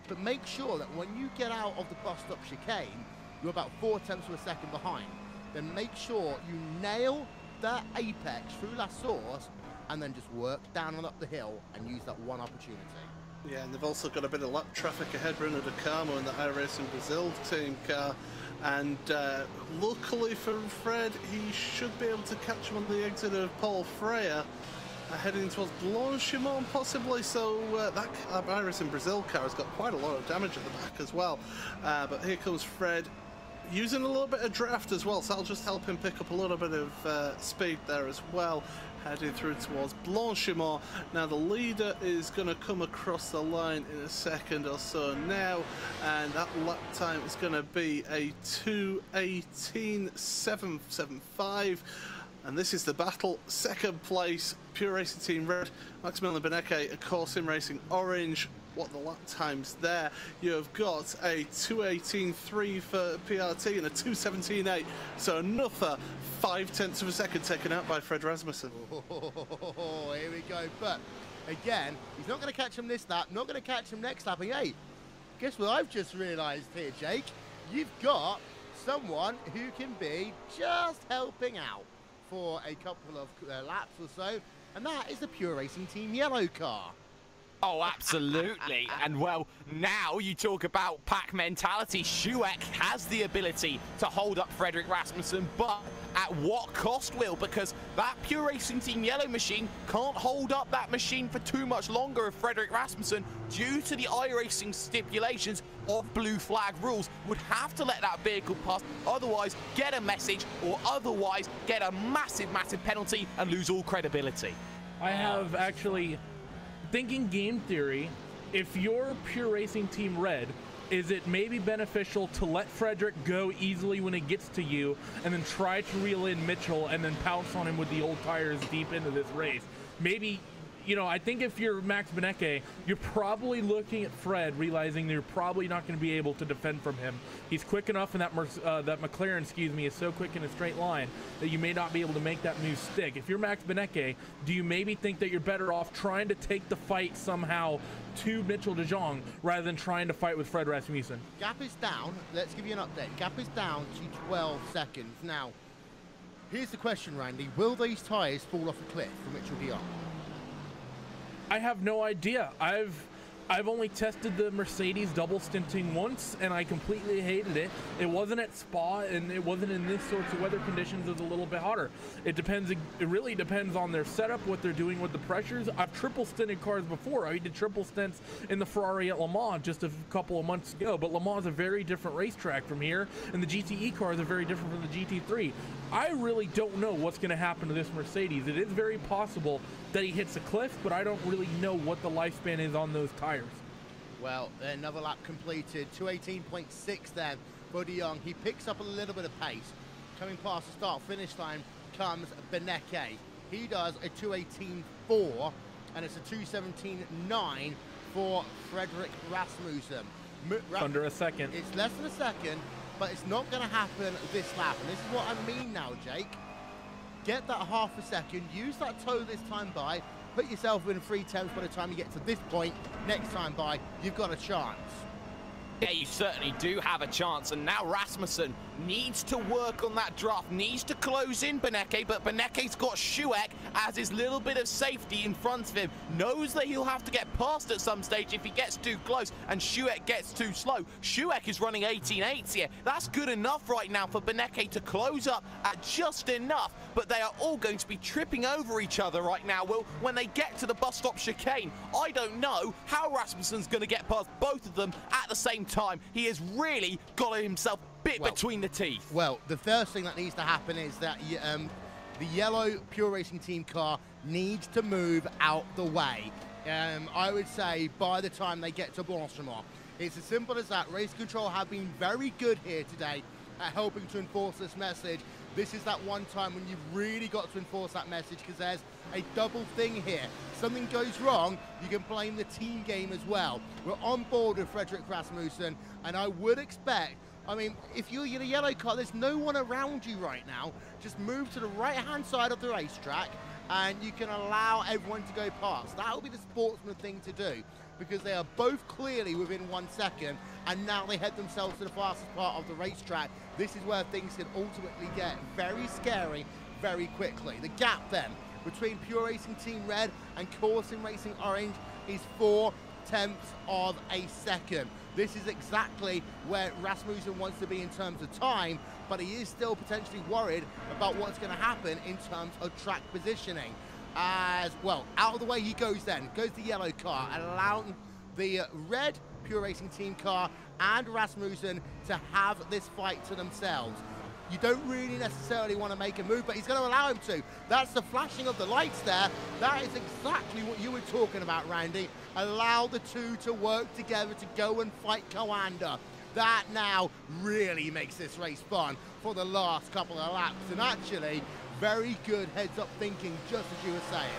But make sure that when you get out of the bus stop chicane, you're about 4/10 of a second behind. Then make sure you nail that apex through La Source and then just work down and up the hill and use that one opportunity. Yeah, and they've also got a bit of lap traffic ahead, Bruno De Carmo in the iRacing Brazil team car. And luckily for Fred, he should be able to catch him on the exit of Paul Freyer. heading towards Blanchimont possibly, so that iRacing Brazil car has got quite a lot of damage at the back as well. But here comes Fred, using a little bit of draft as well, so that'll just help him pick up a little bit of speed there as well, heading through towards Blanchimont. Now the leader is going to come across the line in a second or so now, and that lap time is going to be a 2:18.775. And this is the battle. Second place, Pure Racing Team Red, Maximilian Benecke, of course, in Racing Orange. What the lap times there? You have got a 2:18.3 for PRT and a 2:17.8. So another 0.5 of a second taken out by Fred Rasmussen. Oh, here we go. But again, he's not going to catch him this lap, not going to catch him next lap. And hey, guess what I've just realised here, Jake? You've got someone who can be just helping out for a couple of laps or so, and that is the Pure Racing Team Yellow car. Oh, absolutely. And well, now you talk about pack mentality. Schueck has the ability to hold up Frederick Rasmussen, but at what cost, Will? Because that Pure Racing Team Yellow machine can't hold up that machine for too much longer of Frederick Rasmussen due to the iRacing stipulations of blue flag rules. Would have to let that vehicle pass, otherwise get a message, or otherwise get a massive, massive penalty and lose all credibility. I have actually... thinking game theory, if you're Pure Racing Team Red, is it maybe beneficial to let Frederick go easily when it gets to you and then try to reel in Mitchell and then pounce on him with the old tires deep into this race? Maybe, you know, I think if you're Max Benecke, you're probably looking at Fred, realizing you're probably not going to be able to defend from him. He's quick enough, and that McLaren, excuse me, is so quick in a straight line that you may not be able to make that move stick. If you're Max Benecke, do you maybe think that you're better off trying to take the fight somehow to Mitchell de Jong rather than trying to fight with Fred Rasmussen? Gap is down. Let's give you an update. Gap is down to 12 seconds. Now, here's the question, Randy. Will these tyres fall off a cliff for Mitchell de Jong? I have no idea. I've only tested the Mercedes double stinting once, and I completely hated it. It wasn't at Spa, and it wasn't in this sorts of weather conditions. It's a little bit hotter. It depends. It really depends on their setup, what they're doing with the pressures. I've triple stinted cars before. I did triple stints in the Ferrari at Le Mans just a couple of months ago, but Le Mans is a very different racetrack from here, and the GTE cars are very different from the GT3. I really don't know what's going to happen to this Mercedes. It is very possible that he hits a cliff, but I don't really know what the lifespan is on those tires. Well, another lap completed, 2:18.6 then for de Jong. He picks up a little bit of pace. Coming past the start-finish line comes Benecke. He does a 2:18.4, and it's a 2:17.9 for Frederick Rasmussen. Under a second. It's less than a second, but it's not going to happen this lap. And this is what I mean now, Jake. Get that half a second, use that toe this time by, put yourself in 3/10 by the time you get to this point. Next time by, you've got a chance. Yeah, you certainly do have a chance, and now Rasmussen needs to work on that draft, needs to close in Benecke, but Benecke's got Schueck as his little bit of safety in front of him, knows that he'll have to get past at some stage if he gets too close and Schueck gets too slow. Schueck is running 18.8s here. That's good enough right now for Benecke to close up at just enough, but they are all going to be tripping over each other right now, Will, when they get to the bus stop chicane. I don't know how Rasmussen's going to get past both of them at the same time. He has really got himself bit between the teeth. Well, the first thing that needs to happen is that the yellow Pure Racing Team car needs to move out the way. I would say by the time they get to Blanchimont. It's as simple as that. Race Control have been very good here today at helping to enforce this message. This is that one time when you've really got to enforce that message, because there's a double thing here. Something goes wrong, you can blame the team game as well. We're on board with Frederick Rasmussen, and I would expect, I mean, if you're in a yellow car, there's no one around you right now. Just move to the right-hand side of the racetrack, and you can allow everyone to go past. That will be the sportsman thing to do, because they are both clearly within 1 second, and now they head themselves to the fastest part of the racetrack. This is where things can ultimately get very scary very quickly. The gap then between Pure Racing Team Red and Corsim Racing Orange is 0.4 of a second. This is exactly where Rasmussen wants to be in terms of time, but he is still potentially worried about what's going to happen in terms of track positioning. as well. Out of the way he goes then. Goes the yellow car, allowing the red Pure Racing team car and Rasmussen to have this fight to themselves. You don't really necessarily want to make a move, but he's going to allow him to. That's the flashing of the lights there. That is exactly what you were talking about, Randy. Allow the two to work together to go and fight Coanda. That now really makes this race fun for the last couple of laps. And actually, very good heads-up thinking, just as you were saying.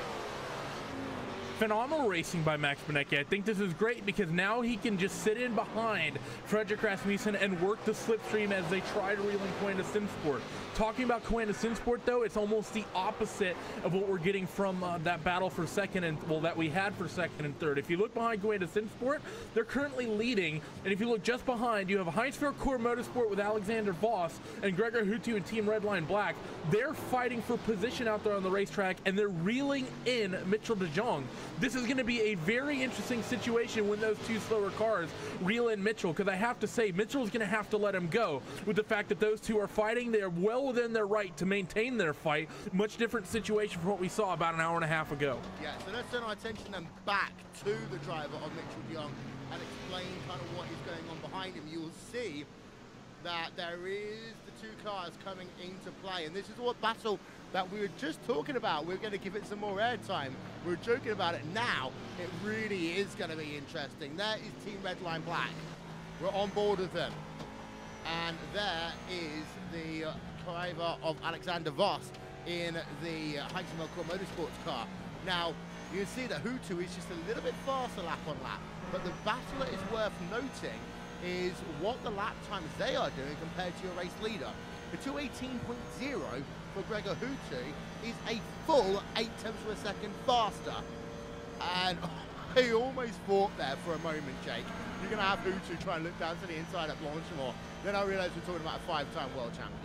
Phenomenal racing by Max Benecke. I think this is great because now he can just sit in behind Frederick Rasmussen and work the slipstream as they try to reel in Coanda SimSport. Talking about Coanda SimSport, though, it's almost the opposite of what we're getting from that battle for second and, well, that we had for second and third. If you look behind Coanda SimSport, they're currently leading, and if you look just behind, you have Heinz-Fair Core Motorsport with Alexander Voss and Gregor Hutu and Team Redline Black. They're fighting for position out there on the racetrack, and they're reeling in Mitchell de Jong. This is going to be a very interesting situation when those two slower cars reel in Mitchell, because I have to say, Mitchell's going to have to let him go with the fact that those two are fighting. They're well within their right to maintain their fight. Much different situation from what we saw about an hour and a half ago. Yeah, so let's turn our attention then back to the driver of Mitchell de Jong and explain kind of what is going on behind him. You will see that there is the two cars coming into play, and this is what battle that we were just talking about. We're going to give it some more airtime. We're joking about it now. It really is going to be interesting. There is Team Redline Black. We're on board with them. And there is the driver of Alexander Voss in the Heinz-Fair Core Motorsports car. Now, you can see that Hutu is just a little bit faster lap on lap, but the battle that is worth noting is what the lap times they are doing compared to your race leader. The 2:18.0 for Gregor Hutu is a full 0.8 of a second faster. And he almost fought there for a moment, Jake. You're going to have Hutu try and look down to the inside at Blanchimont. Then I realised we're talking about a 5-time world champion.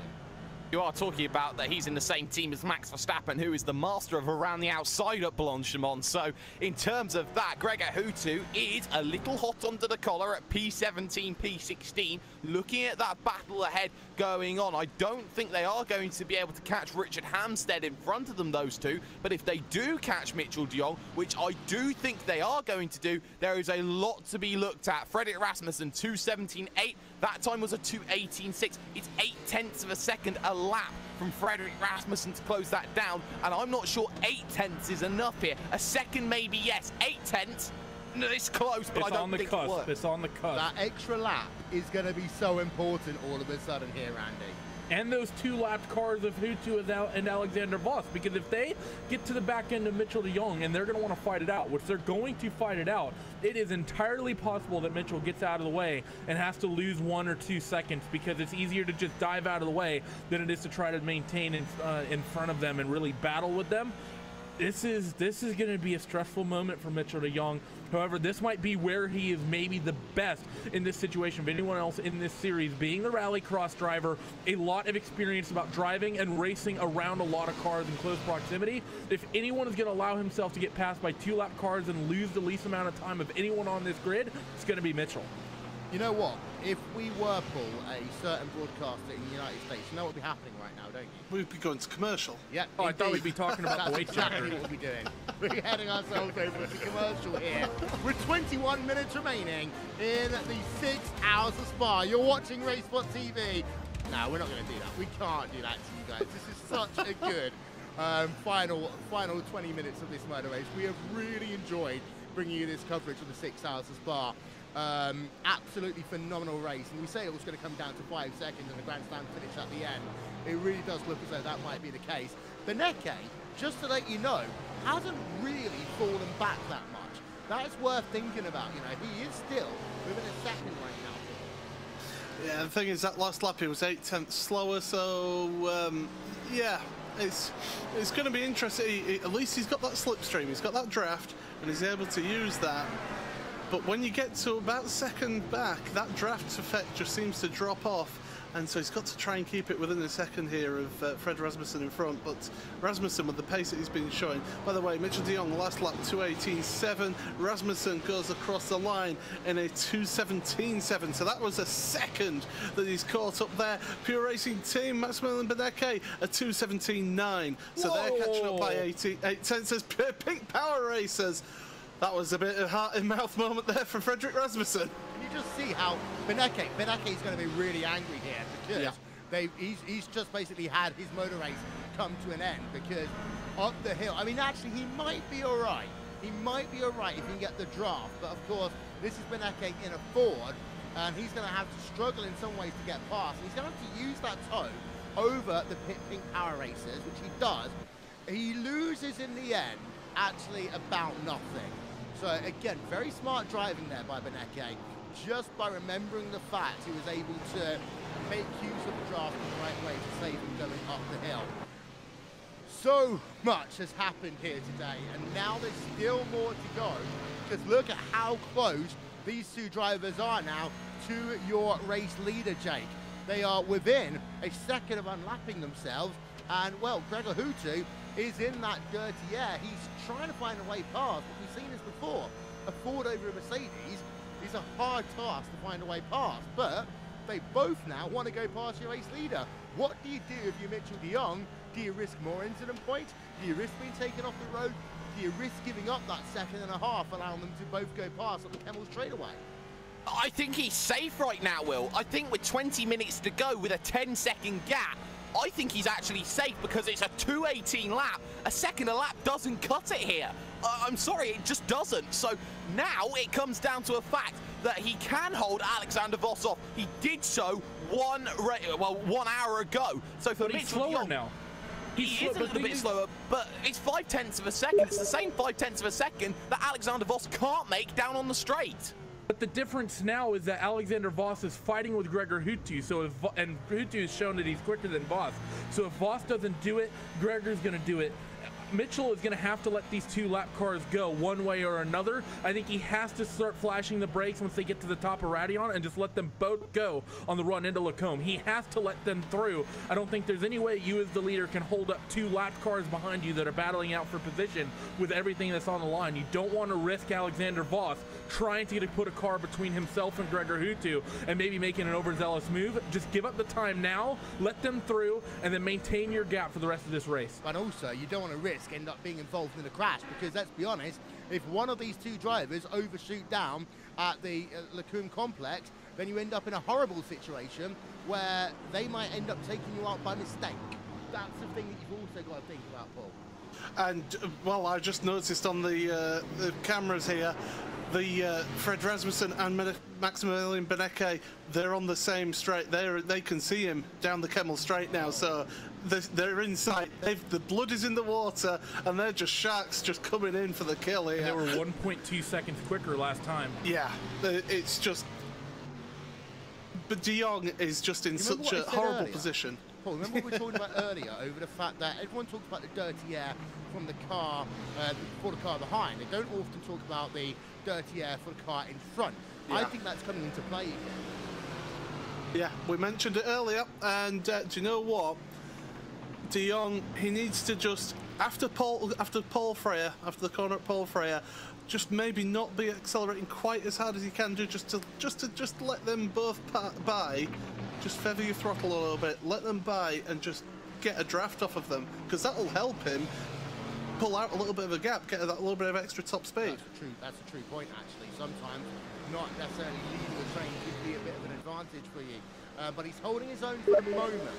You are talking about that he's in the same team as Max Verstappen, who is the master of around the outside at Blanchimont. So in terms of that, Gregor Hutu is a little hot under the collar at P17, P16. Looking at that battle ahead going on, I don't think they are going to be able to catch Richard Hamstead in front of them, those two. But if they do catch Mitchell de Jong, which I do think they are going to do, there is a lot to be looked at. Fredrik Rasmussen, 2:17.8. That time was a 2:18.6. It's 0.8 of a second a lap from Fredrik Rasmussen to close that down, and I'm not sure 0.8 is enough here. A second maybe, yes. 0.8, no, it's close, but I don't think it works. It's on the cusp. That extra lap is going to be so important all of a sudden here, Andy. And those two-lapped cars of Hutu and Alexander Voss, because if they get to the back end of Mitchell de Jong and they're going to want to fight it out, which they're going to fight it out, it is entirely possible that Mitchell gets out of the way and has to lose 1 or 2 seconds, because it's easier to just dive out of the way than it is to try to maintain in front of them and really battle with them. This is going to be a stressful moment for Mitchell de Jong. However, this might be where he is maybe the best in this situation of anyone else in this series, being the rallycross driver, a lot of experience about driving and racing around a lot of cars in close proximity. If anyone is going to allow himself to get passed by 2-lap cars and lose the least amount of time of anyone on this grid, it's going to be Mitchell. You know what? If we were pull a certain broadcaster in the United States, you know what would be happening right now, don't you? We'd be going to commercial. Yeah. Oh, I thought we'd be talking about the weight exactly chapter. what we'll be doing. We're heading ourselves over to commercial here. With 21 minutes remaining in the 6 hours of Spa. You're watching Racebot TV. No, we're not going to do that. We can't do that to you guys. This is such a good final 20 minutes of this motor race. We have really enjoyed bringing you this coverage of the 6 hours of Spa. Absolutely phenomenal race, and we say it was going to come down to 5 seconds and the grandstand finish at the end. It really does look as though that might be the case. Benecke, just to let you know, hasn't really fallen back that much. That is worth thinking about. You know, he is still within a second right now. Yeah, the thing is, that last lap he was 0.8 slower, so yeah, it's going to be interesting. At least he's got that slipstream, he's got that draft, and he's able to use that. But when you get to about a second back, that draft effect just seems to drop off, and so he's got to try and keep it within a second here of Fred Rasmussen in front. But Rasmussen, with the pace that he's been showing, by the way, Mitchell de Jong last lap 2:18.7. Rasmussen goes across the line in a 2:17.7, so that was a second that he's caught up there. Pure Racing Team, Maximilian Benecke, a 2:17.9, so they're catching up by 8 tenths. Pink Power Racers. That was a bit of heart-in-mouth moment there for Frederick Rasmussen. Can you just see how Benecke is going to be really angry here because he's just basically had his motor race come to an end because up the hill, I mean, actually, he might be all right. He might be all right if he can get the draft, but of course, this is Benecke in a Ford, and he's going to have to struggle in some ways to get past. He's going to have to use that toe over the Pink Power Racers, which he does. He loses in the end, actually about nothing. So again, very smart driving there by Benecke, just by remembering the fact he was able to make use of the draft in the right way to save him going up the hill. So much has happened here today, and now there's still more to go. Just look at how close these two drivers are now to your race leader, Jake. They are within a second of unlapping themselves, and well, Gregor Huttu is in that dirty air. He's trying to find a way past, but we've seen this before. A Ford over a Mercedes is a hard task to find a way past, but they both now want to go past your race leader. What do you do if you're Mitchell de Jong? Do you risk more incident points? Do you risk being taken off the road? Do you risk giving up that second and a half, allowing them to both go past on the Kemmel straightaway? I think he's safe right now, Will. I think with 20 minutes to go with a 10-second gap, I think he's actually safe because it's a 2:18 lap. A second a lap doesn't cut it here. I'm sorry, it just doesn't. So now it comes down to a fact that he can hold Alexander Voss off. He did so 1 hour ago. So for Mitchell de Jong now. He is a little bit slower, but it's 5/10 of a second. It's the same 5/10 of a second that Alexander Voss can't make down on the straight. But the difference now is that Alexander Voss is fighting with Gregor Huttu, and Huttu has shown that he's quicker than Voss. So if Voss doesn't do it, Gregor's going to do it. Mitchell is going to have to let these two lap cars go one way or another. I think he has to start flashing the brakes once they get to the top of Radion and just let them both go on the run into Lacombe. He has to let them through. I don't think there's any way you as the leader can hold up two lap cars behind you that are battling out for position with everything that's on the line. You don't want to risk Alexander Voss trying to put a car between himself and Gregor Huttu and maybe making an overzealous move. Just give up the time now, let them through, and then maintain your gap for the rest of this race. But also, you don't want to risk end up being involved in a crash, because let's be honest, if one of these two drivers overshoot down at the Lacombe complex, then you end up in a horrible situation where they might end up taking you out by mistake. That's the thing that you've also got to think about, Paul. And well, I just noticed on the cameras here, the Fred Rasmussen and Maximilian Benecke, they're on the same straight. They can see him down the Kemmel straight now, so they're in sight. The blood is in the water, and they're just sharks just coming in for the kill here. And they were 1.2 seconds quicker last time. Yeah, it's just. But de Jong is just in such a horrible position. Paul, remember what we were talking about earlier over the fact that everyone talks about the dirty air from the car, for the car behind. They don't often talk about the dirty air for the car in front. Yeah. I think that's coming into play again. Yeah, we mentioned it earlier, and do you know what? De Jong, he needs to just, after Paul Freyer, after the corner at Paul Freyer, just maybe not be accelerating quite as hard as he can do, just to let them both by, just feather your throttle a little bit, let them by, and just get a draft off of them, because that'll help him pull out a little bit of a gap, get that little bit of extra top speed. That's a true point, actually. Sometimes not necessarily leading the train could be a bit of an advantage for you, but he's holding his own for the moment.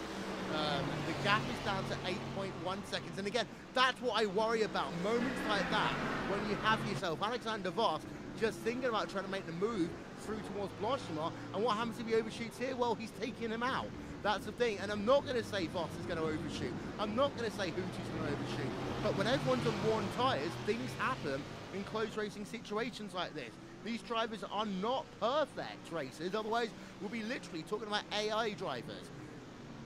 The gap is down to 8.1 seconds, and again, that's what I worry about. Moments like that, when you have yourself Alexander Voss just thinking about trying to make the move through towards Blanchimont, and what happens if he overshoots here? Well, he's taking him out. That's the thing, and I'm not going to say Voss is going to overshoot. I'm not going to say Huttu's going to overshoot. But when everyone's on worn tyres, things happen in close racing situations like this. These drivers are not perfect racers, otherwise we'll be literally talking about AI drivers.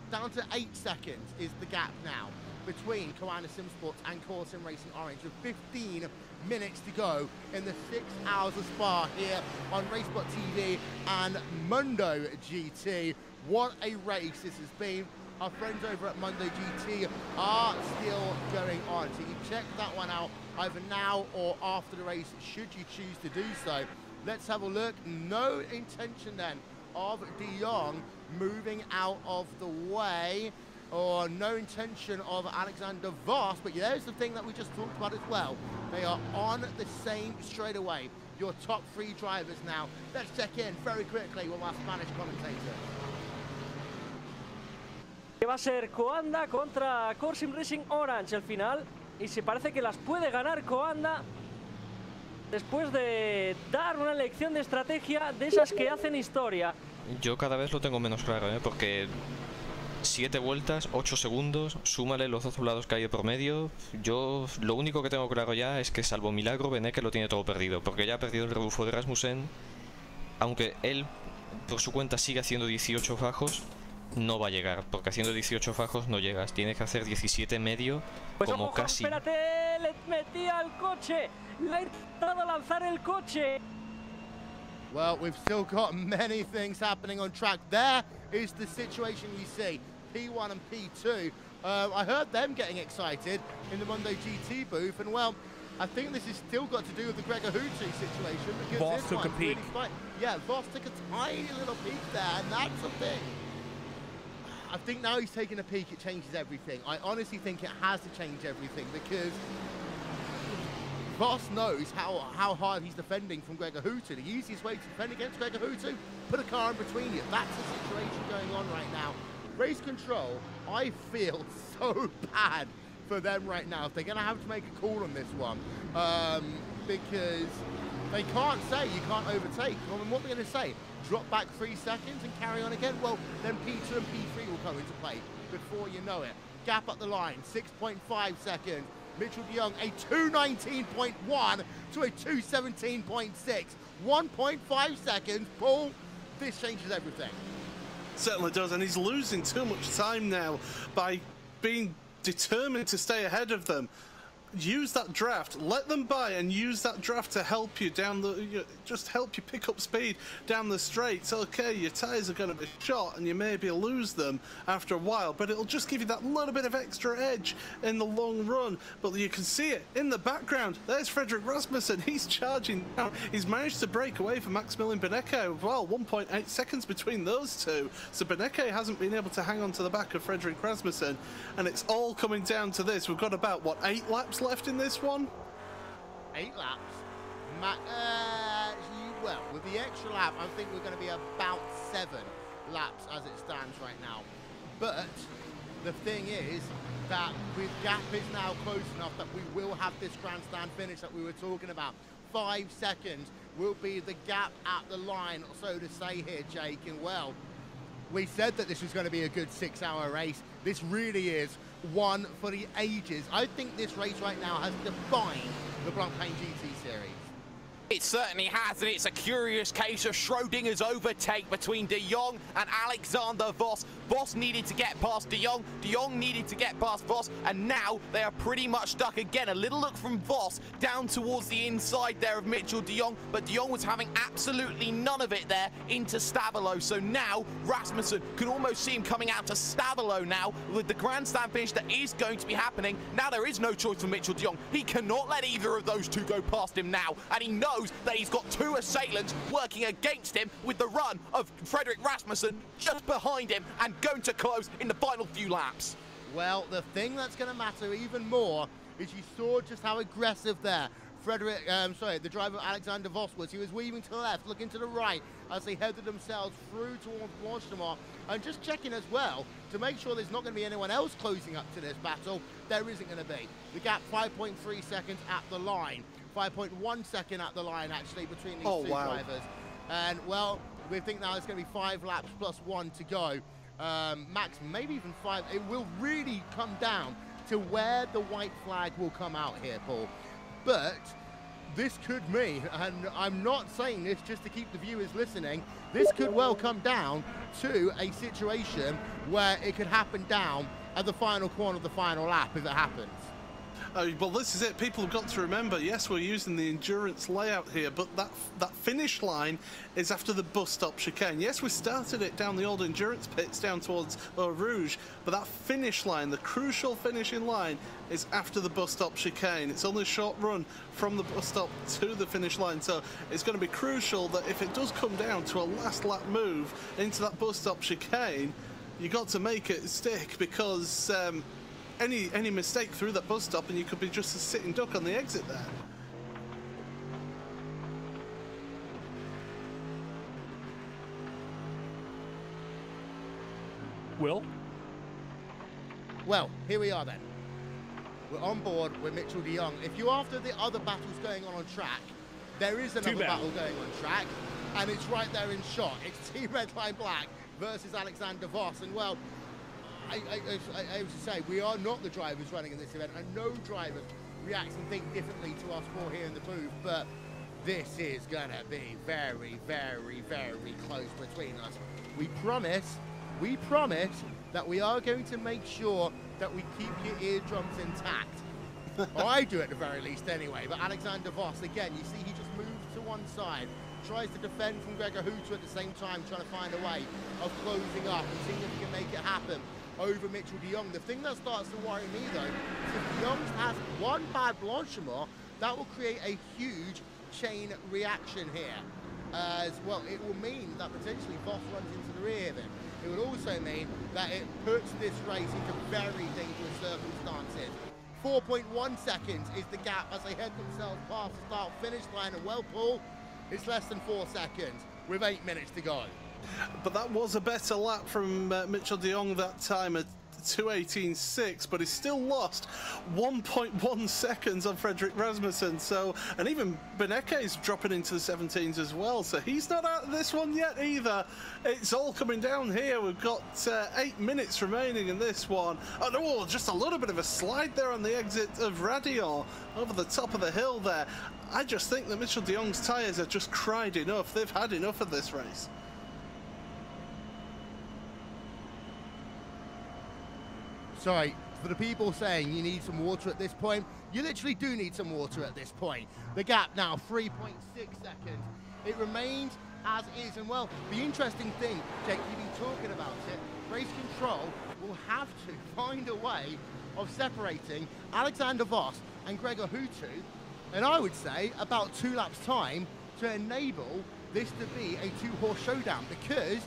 Down to 8 seconds is the gap now between Koanda SimSports and Core Sim Racing Orange with 15 minutes to go in the 6 hours of Spa here on Racebot TV and Mundo GT. What a race this has been. Our friends over at Mundo GT are still going on, so you can check that one out either now or after the race, should you choose to do so. Let's have a look. No intention then of De Jong moving out of the way, or no intention of Alexander Vos, but there's the thing that we just talked about as well. They are on the same straightaway. Your top 3 drivers now. Let's check in very quickly with our Spanish commentator. Que va a ser Koanda contra Core Sim Racing Orange al final, y se parece que las puede ganar Koanda después de dar una lección de estrategia de esas que hacen historia. Yo cada vez lo tengo menos claro, porque 7 vueltas, 8 segundos, súmale los 2 doblados que hay de por medio. Yo lo único que tengo claro ya es que, salvo milagro, Beneke lo tiene todo perdido, porque ya ha perdido el rebufo de Rasmussen. Aunque él por su cuenta sigue haciendo 18 fajos, no va a llegar, porque haciendo 18 fajos no llegas, tienes que hacer 17 medio, pues como ojo, casi. Espérate, le metía al coche, le ha intentado lanzar el coche. Well, we've still got many things happening on track. There is the situation you see, P1 and P2. I heard them getting excited in the Mundo GT booth, and well, I think this has still got to do with the Gregor Houtu situation, because Vos took a peek. Really yeah, Vos took a tiny little peek there, and that's the thing. I think now he's taking a peek, it changes everything. I honestly think it has to change everything, because Vos knows how hard he's defending from Gregor Houtu. The easiest way to defend against Gregor Houtu, put a car in between you. That's the situation going on right now. Race control, I feel so bad for them right now. If they're going to have to make a call on this one, because they can't say you can't overtake. I mean, what are they going to say? Drop back 3 seconds and carry on again? Well, then P2 and P3 will come into play before you know it. Gap up the line, 6.5 seconds. Mitchell de Jong, a 219.1 to a 217.6. 1.5 seconds. Paul, this changes everything. Certainly does, and he's losing too much time now by being determined to stay ahead of them. Use that draft, let them by, and use that draft to help you down the, just help you pick up speed down the straights. Okay, your tyres are going to be shot and you maybe lose them after a while, but it'll just give you that little bit of extra edge in the long run. But you can see it in the background. There's Frederick Rasmussen, he's charging down. He's managed to break away from Maximilian Beneke. Well, 1.8 seconds between those two. So Beneke hasn't been able to hang on to the back of Frederick Rasmussen, and it's all coming down to this. We've got about, what, 8 laps left in this one? 8 laps. Well, with the extra lap, I think we're going to be about 7 laps as it stands right now. But the thing is that with gap is now close enough that we will have this grandstand finish that we were talking about. 5 seconds will be the gap at the line, so to say here, Jake. And well, we said that this was going to be a good 6-hour race. This really is one for the ages. I think this race right now has defined the Blancpain GT series. It certainly has, and it's a curious case of Schrodinger's overtake between De Jong and Alexander Vos. Vos needed to get past De Jong needed to get past Vos, and now they are pretty much stuck again. A little look from Vos down towards the inside there of Mitchell de Jong, but de Jong was having absolutely none of it there into Stavelo. So now Rasmussen can almost see him coming out to Stavelo now with the grandstand finish that is going to be happening. Now there is no choice for Mitchell de Jong. He cannot let either of those two go past him now, and he knows that he's got 2 assailants working against him with the run of Frederick Rasmussen just behind him and going to close in the final few laps. Well, the thing that's going to matter even more is you saw just how aggressive there the driver Alexander Vos was. He was weaving to the left, looking to the right as they headed themselves through towards Blanchemont, and just checking as well to make sure there's not going to be anyone else closing up to this battle. There isn't going to be. The gap 5.3 seconds at the line. 5.1 second at the line, actually, between these two drivers. And, well, we think now it's going to be 5 laps plus 1 to go. Max, maybe even 5. It will really come down to where the white flag will come out here, Paul. But this could mean, and I'm not saying this just to keep the viewers listening, this could well come down to a situation where it could happen down at the final corner of the final lap if it happens. Well, this is it. People have got to remember, yes, we're using the endurance layout here, but that finish line is after the bus stop chicane. Yes, we started it down the old endurance pits down towards Eau Rouge, but that finish line, the crucial finishing line, is after the bus stop chicane. It's only a short run from the bus stop to the finish line, so it's going to be crucial that if it does come down to a last lap move into that bus stop chicane, you got to make it stick, because any mistake through that bus stop and you could be just a sitting duck on the exit there. Will? Well, here we are then. We're on board with Mitchell de Jong. If you're after the other battles going on track, there is another battle going on track, and it's right there in shot. It's Team Redline Black versus Alexander Voss, and well, I have to say, we are not the drivers running in this event, and no drivers react and think differently to us four here in the booth, but this is going to be very, very, very close between us. We promise that we are going to make sure that we keep your eardrums intact. Or I do at the very least anyway, but Alexander Voss, again, you see he just moves to one side, tries to defend from Gregor Huttu at the same time, trying to find a way of closing up and seeing if he can make it happen over Mitchell de Jong. The thing that starts to worry me though is if de Jong has one bad Blanchimont, that will create a huge chain reaction here. As well, it will mean that potentially Voss runs into the rear then. It would also mean that it puts this race into very dangerous circumstances. 4.1 seconds is the gap as they head themselves past the start-finish line, and well, Paul, it's less than 4 seconds with 8 minutes to go. But that was a better lap from Mitchell de Jong that time at 2:18.6, but he's still lost 1.1 seconds on Fredrik Rasmussen. So, and even Beneke is dropping into the 17s as well. So he's not out of this one yet either. It's all coming down here. We've got 8 minutes remaining in this one. Oh no, just a little bit of a slide there on the exit of Radion over the top of the hill there. I just think that Mitchell de Jong's tyres have just cried enough. They've had enough of this race. Sorry, for the people saying you need some water at this point, you literally do need some water at this point. The gap now, 3.6 seconds. It remains as is, and well, the interesting thing, Jake, you've been talking about it, race control will have to find a way of separating Alexander Voss and Gregor Huttu, and I would say about 2 laps time to enable this to be a 2-horse showdown, because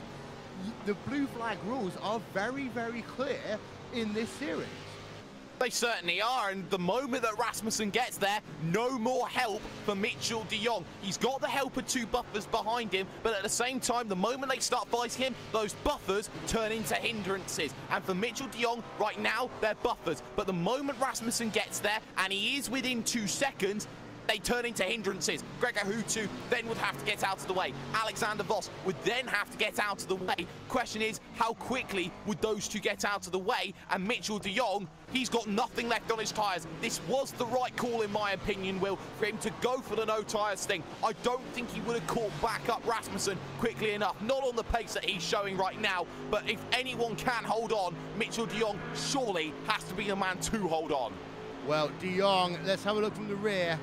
the blue flag rules are very, very clear in this series. They certainly are, and the moment that Rasmussen gets there, no more help for Mitchell de Jong. He's got the help of 2 buffers behind him, but at the same time, the moment they start fighting him, those buffers turn into hindrances. And for Mitchell de Jong, right now, they're buffers. But the moment Rasmussen gets there, and he is within 2 seconds, they turn into hindrances. Gregor Huttu then would have to get out of the way. Alexander Voss would then have to get out of the way. Question is, how quickly would those 2 get out of the way? And Mitchell de Jong, he's got nothing left on his tyres. This was the right call, in my opinion, Will, for him to go for the no tyres thing. I don't think he would have caught back up Rasmussen quickly enough. Not on the pace that he's showing right now. But if anyone can hold on, Mitchell de Jong surely has to be the man to hold on. Well, de Jong, let's have a look from the rear.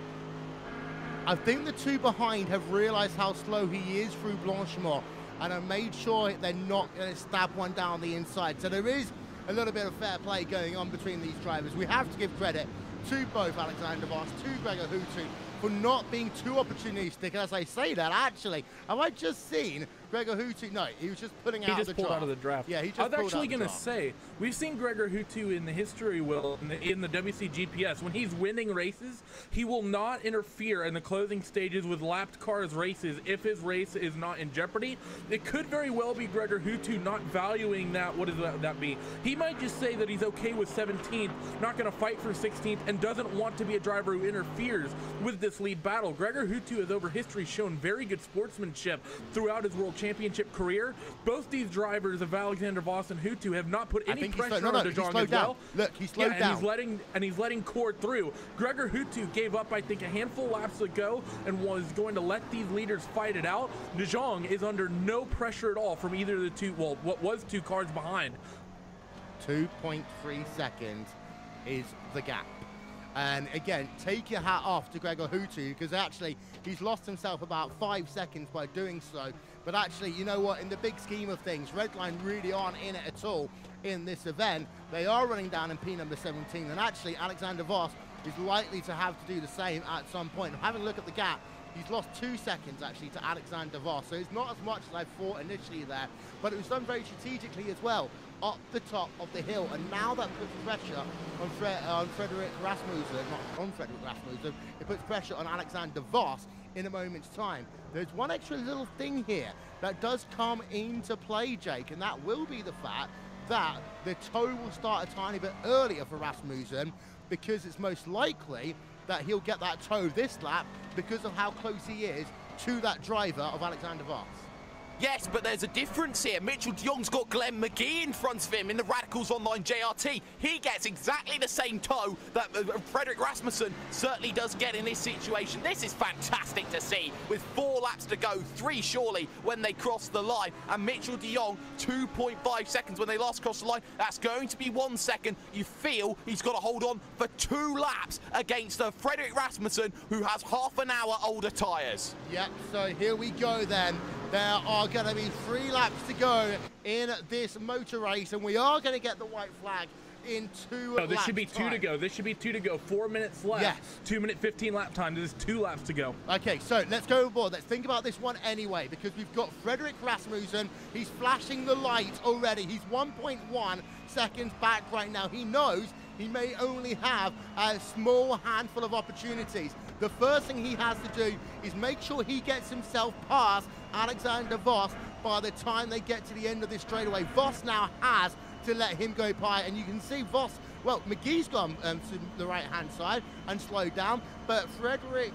I think the 2 behind have realised how slow he is through Blanchimont, and have made sure they're not going to stab one down the inside. So there is a little bit of fair play going on between these drivers. We have to give credit to both Alexander Voss, to Gregor Huttu, for not being too opportunistic. As I say that, actually, have I just seen Gregor Huttu? No, he was just pulling out of the draft. He just pulled out of the draft. Yeah, he just I was pulled actually going to say, we've seen Gregor Huttu in the history, Will, in the WCGPS. When he's winning races, he will not interfere in the closing stages with lapped cars races if his race is not in jeopardy. It could very well be Gregor Huttu not valuing that. What does that be? He might just say that he's okay with 17th, not going to fight for 16th, and doesn't want to be a driver who interferes with this lead battle. Gregor Huttu has over history shown very good sportsmanship throughout his World Championship career. Both these drivers of Alexander Voss and Huttu have not put any pressure on de Jong as well. Look, he slowed down. And he's letting Cord through. Gregor Huttu gave up, I think, a handful of laps ago and was going to let these leaders fight it out. De Jong is under no pressure at all from either of the 2, well, what was 2 cars behind. 2.3 seconds is the gap. And again, take your hat off to Gregor Huttu, because actually he's lost himself about 5 seconds by doing so. But actually, you know what, in the big scheme of things, Redline really aren't in it at all in this event. They are running down in P number 17, and actually Alexander Voss is likely to have to do the same at some point. Having a look at the gap, he's lost 2 seconds actually to Alexander Voss, so it's not as much as I thought initially there, but it was done very strategically as well, up the top of the hill, and now that puts pressure on Frederick Rasmussen, not on Frederick Rasmussen, it puts pressure on Alexander Voss in a moment's time. There's one extra little thing here that does come into play, Jake, and that will be the fact that the tow will start a tiny bit earlier for Rasmussen, because it's most likely that he'll get that tow this lap because of how close he is to that driver of Alexander Voss. Yes, but there's a difference here. Mitchell de Jong's got Glenn McGee in front of him in the Radicals Online JRT. He gets exactly the same tow that Frederick Rasmussen certainly does get in this situation. This is fantastic to see, with 4 laps to go, 3 surely when they cross the line. And Mitchell de Jong, 2.5 seconds when they last crossed the line. That's going to be 1 second. You feel he's got to hold on for 2 laps against Frederick Rasmussen, who has half an hour older tyres. Yep, so here we go then. There are going to be 3 laps to go in this motor race, and we are going to get the white flag in 2 laps. No, this should be 2 to go. This should be 2 to go. 4 minutes left. Yes. 2 minute 15 lap time. There's 2 laps to go. Okay, so let's go aboard. Let's think about this one anyway, because we've got Frederick Rasmussen. He's flashing the light already. He's 1.1 seconds back right now. He knows he may only have a small handful of opportunities. The first thing he has to do is make sure he gets himself past Alexander Voss by the time they get to the end of this straightaway. Voss now has to let him go by, and you can see Voss, well, McGee's gone to the right-hand side and slowed down, but Frederick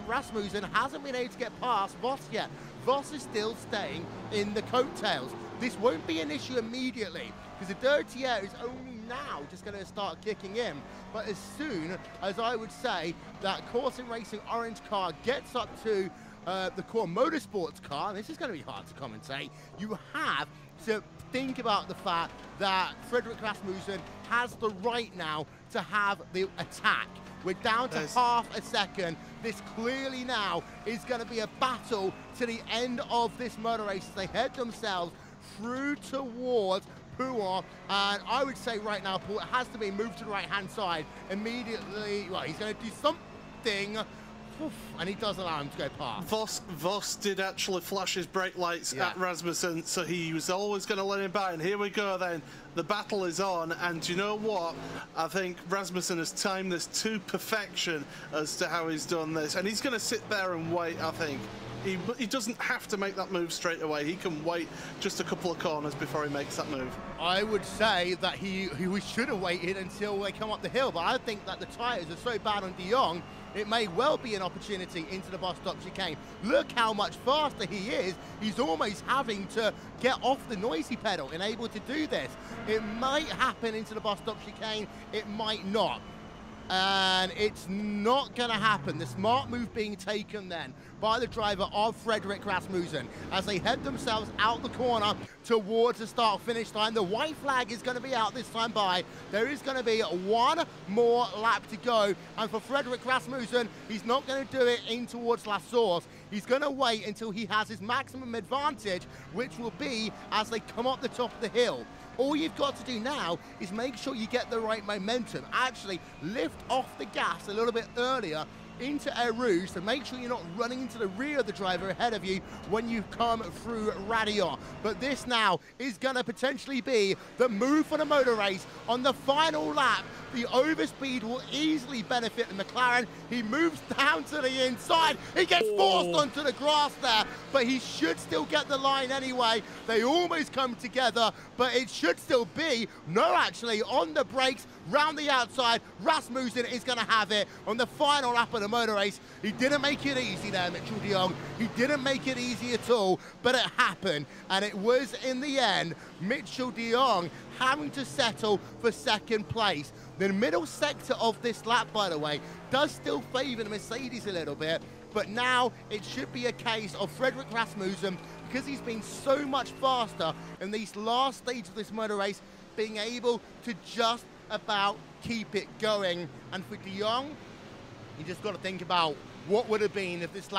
Rasmussen hasn't been able to get past Voss yet. Voss is still staying in the coattails. This won't be an issue immediately, because the dirty air is only now just going to start kicking in. But as soon as I would say that Corsim Racing orange car gets up to the Core Motorsports car, and this is going to be hard to commentate, you have to think about the fact that Frederick Rasmussen has the right now to have the attack. We're down to half a second. This clearly now is going to be a battle to the end of this motor race as they head themselves through towards Pouhon, and I would say right now, Paul, it has to be moved to the right-hand side immediately. Well, he's going to do something, and he does allow him to go past. Voss did actually flash his brake lights at Rasmussen, so he was always going to let him by, and here we go then. The battle is on, and you know what? I think Rasmussen has timed this to perfection as to how he's done this, and he's going to sit there and wait, I think. He doesn't have to make that move straight away. He can wait just a couple of corners before he makes that move. I would say that he should have waited until they come up the hill, but I think that the tyres are so bad on de Jong, it may well be an opportunity into the bus stop chicane. Look how much faster he is. He's almost having to get off the noisy pedal and able to do this. It might happen into the bus stop chicane, it might not. And it's not going to happen. The smart move being taken then by the driver of Frederick Rasmussen as they head themselves out the corner towards the start-finish line. The white flag is going to be out this time by. There is going to be 1 more lap to go. And for Frederick Rasmussen, he's not going to do it in towards La Source. He's going to wait until he has his maximum advantage, which will be as they come up the top of the hill. All you've got to do now is make sure you get the right momentum. Actually, lift off the gas a little bit earlier into Eau Rouge to make sure you're not running into the rear of the driver ahead of you when you come through Raidillon. But this now is going to potentially be the move for the motor race on the final lap. The overspeed will easily benefit the McLaren. He moves down to the inside. He gets forced onto the grass there, but he should still get the line anyway. They almost come together, but it should still be. No, actually, on the brakes, round the outside, Rasmussen is going to have it on the final lap of the motor race. He didn't make it easy there, Mitchell de Jong. He didn't make it easy at all, but it happened, and it was, in the end, Mitchell de Jong having to settle for second place. The middle sector of this lap, by the way, does still favour the Mercedes a little bit, but now it should be a case of Frederick Rasmussen, because he's been so much faster in these last stages of this motor race. being able to just about keep it going. And for De Jong, you just got to think about what would have been if this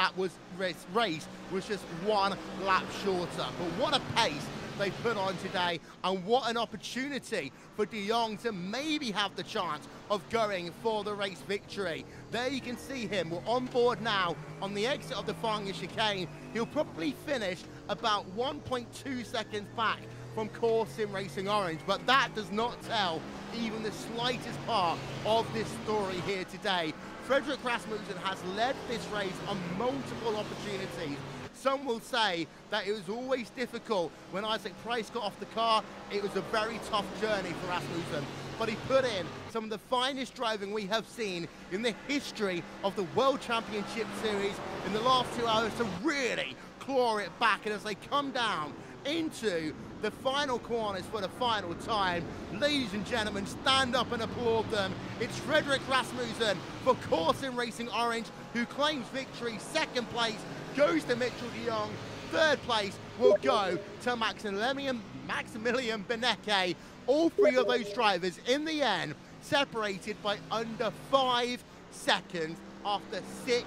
race was just one lap shorter. But what a pace they put on today, and what an opportunity for De Jong to maybe have the chance of going for the race victory. There you can see him. We're on board now on the exit of the Fangya chicane. He'll probably finish about 1.2 seconds back from Core Sim Racing Orange, but that does not tell even the slightest part of this story here today. Fredrik Rasmussen has led this race on multiple opportunities. Some will say that it was always difficult when Isaac Price got off the car. It was a very tough journey for Rasmussen, but he put in some of the finest driving we have seen in the history of the World Championship Series in the last 2 hours to really claw it back. And as they come down into the final corners for the final time, ladies and gentlemen, stand up and applaud them. It's Fredrik Rasmussen for Core Sim Racing Orange, who claims victory. Second place goes to Mitchell de Jong. Third place will go to Maximilian Benecke. All three of those drivers in the end separated by under 5 seconds after 6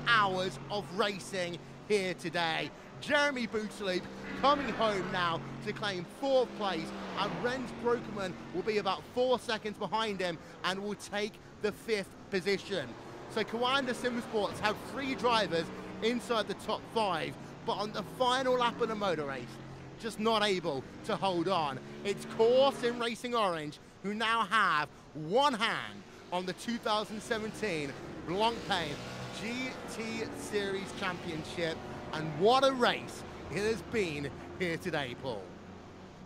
hours of racing here today. Jeremy Bootsloop coming home now to claim 4th place, and Rens Brokerman will be about 4 seconds behind him and will take the 5th position. So Coanda Simsports have 3 drivers inside the top 5, but on the final lap of the motor race, just not able to hold on. It's Core Sim Racing Orange who now have one hand on the 2017 Blancpain GT Series Championship. And what a race it has been here today, Paul.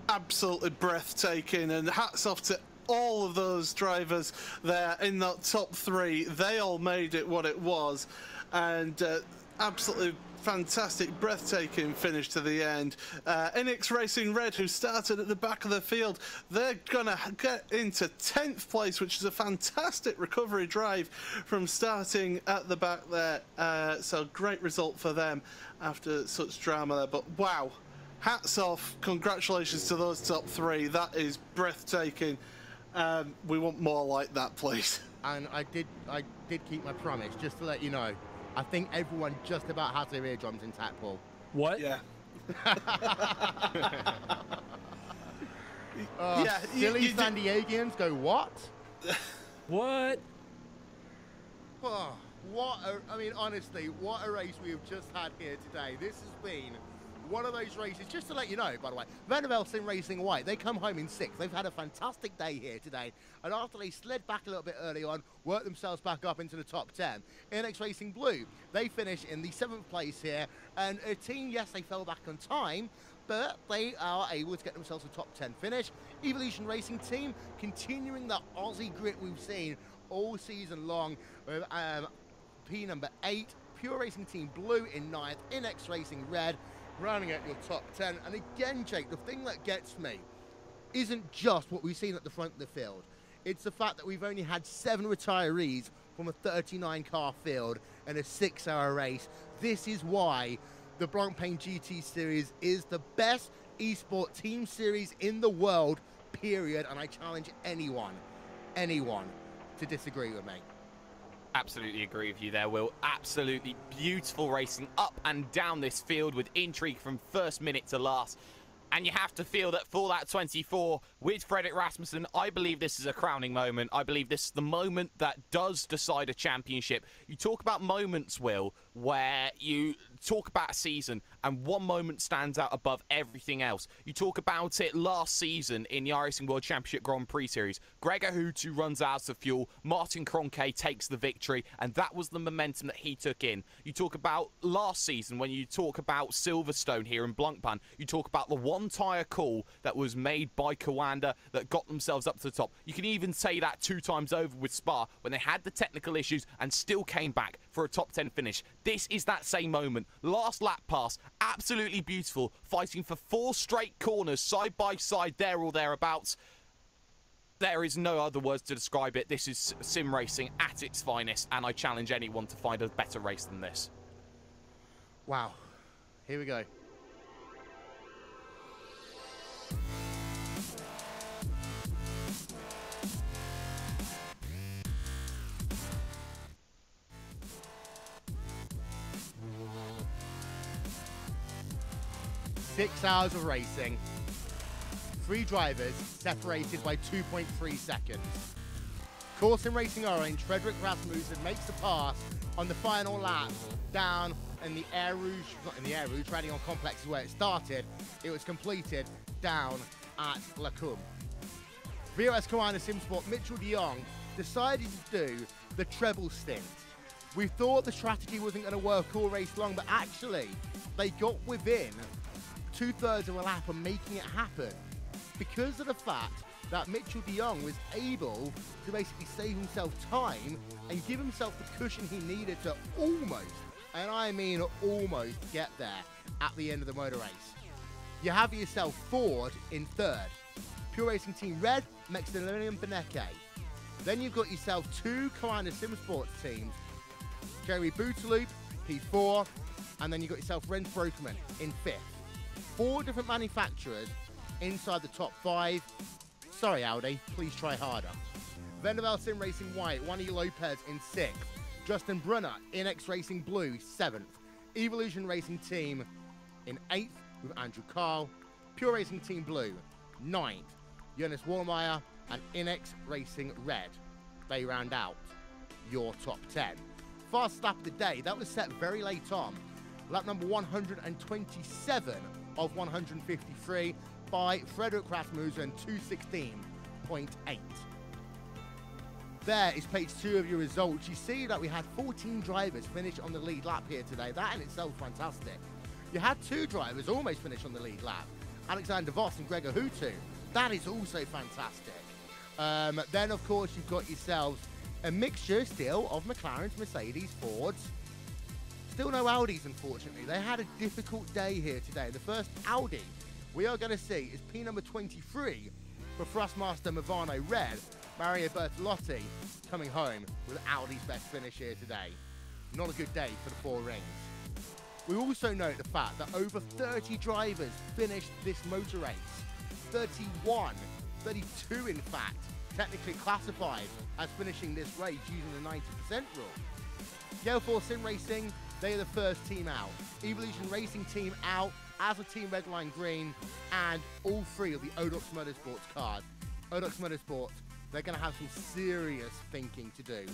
Absolutely breathtaking, and hats off to all of those drivers there in that top 3. They all made it what it was, and absolutely fantastic, breathtaking finish to the end. Inex Racing Red, who started at the back of the field, they're gonna get into 10th place, which is a fantastic recovery drive from starting at the back there. So great result for them after such drama there. But wow, hats off, congratulations to those top 3. That is breathtaking. We want more like that, please. And I did keep my promise, just to let you know. I think everyone just about has their eardrums intact, Paul. What? Yeah. Yeah, silly San Diegians go, what? What? Oh, I mean, honestly, what a race we have just had here today. This has been one of those races, just to let you know, by the way, Vanderbilt Sim Racing White, they come home in 6th. They've had a fantastic day here today. And after they slid back a little bit early on, worked themselves back up into the top 10. Inex Racing Blue, they finish in the 7th place here. And a team, yes, they fell back on time, but they are able to get themselves a top 10 finish. Evolution Racing Team, continuing the Aussie grit we've seen all season long with P number 8. Pure Racing Team Blue in 9th. Inex Racing Red, running at your top 10. And again, Jake, the thing that gets me isn't just what we've seen at the front of the field. It's the fact that we've only had 7 retirees from a 39-car field in a 6-hour race. This is why the Blancpain GT Series is the best esport team series in the world, period. And I challenge anyone to disagree with me. Absolutely agree with you there, Will. Absolutely beautiful racing up and down this field with intrigue from first minute to last. And you have to feel that for that 24 with Fredrik Rasmussen, I believe this is a crowning moment. I believe this is the moment that does decide a championship. You talk about moments, Will, where you talk about a season and one moment stands out above everything else. You talk about it last season in the iRacing World Championship Grand Prix Series. Gregor Hutu runs out of fuel, Martin Kroenke takes the victory, and that was the momentum that he took in. You talk about last season when you talk about Silverstone here in Blancpain. You talk about the one tyre call that was made by Coanda that got themselves up to the top. You can even say that 2 times over with Spa when they had the technical issues and still came back for a top 10 finish. This is that same moment. Last lap pass, absolutely beautiful, fighting for 4 straight corners side by side, there or thereabouts. There is no other words to describe it. This is sim racing at its finest, and I challenge anyone to find a better race than this. Wow. Here we go. 6 hours of racing. 3 drivers separated by 2.3 seconds. Course Sim Racing Orange, Frederick Rasmussen makes the pass on the final lap down in the Air Rouge, not in the Air Rouge, Radion Complex is where it started. It was completed down at Lacombe. VOS Commander Simsport Mitchell de Jong decided to do the treble stint. We thought the strategy wasn't going to work all race long, but actually they got within 2/3 of a lap of making it happen because of the fact that Mitchell de Jong was able to basically save himself time and give himself the cushion he needed to almost, and I mean almost, get there at the end of the motor race. You have yourself Ford in 3rd, Pure Racing Team Red, Maximilian Benecke. Then you've got yourself 2 Commander Simsports teams, Jerry Booterloop, P4, and then you've got yourself Renz Brokerman in 5th. 4 different manufacturers inside the top 5. Sorry, Audi, please try harder. Vendavel Sim Racing White, Juanny Lopez in 6th. Justin Brunner, Inex Racing Blue, 7th. Evolution Racing Team in 8th with Andrew Carl. Pure Racing Team Blue, 9th. Jonas Wallmeyer and Inex Racing Red. They round out your top 10. Fast lap of the day, that was set very late on. Lap number 127 of 153 by Frederick Rasmussen, 2:16.8. There is page 2 of your results. You see that we had 14 drivers finish on the lead lap here today. That in itself is fantastic. You had 2 drivers almost finish on the lead lap. Alexander Voss and Gregor Hutu. That is also fantastic. Then, of course, you've got yourselves a mixture still of McLarens, Mercedes, Fords. Still no Audis, unfortunately. They had a difficult day here today. The first Audi we are going to see is P number 23 for Thrustmaster Movano Red, Mario Bertolotti, coming home with Audi's best finish here today. Not a good day for the 4 rings. We also note the fact that over 30 drivers finished this motor race. 31, 32 in fact, technically classified as finishing this race using the 90% rule. Gale Force Sim Racing, they are the first team out. Evolution Racing Team out, as a team Red Line Green, and all 3 of the Odox Motorsports cars. Odox Motorsports, they're going to have some serious thinking to do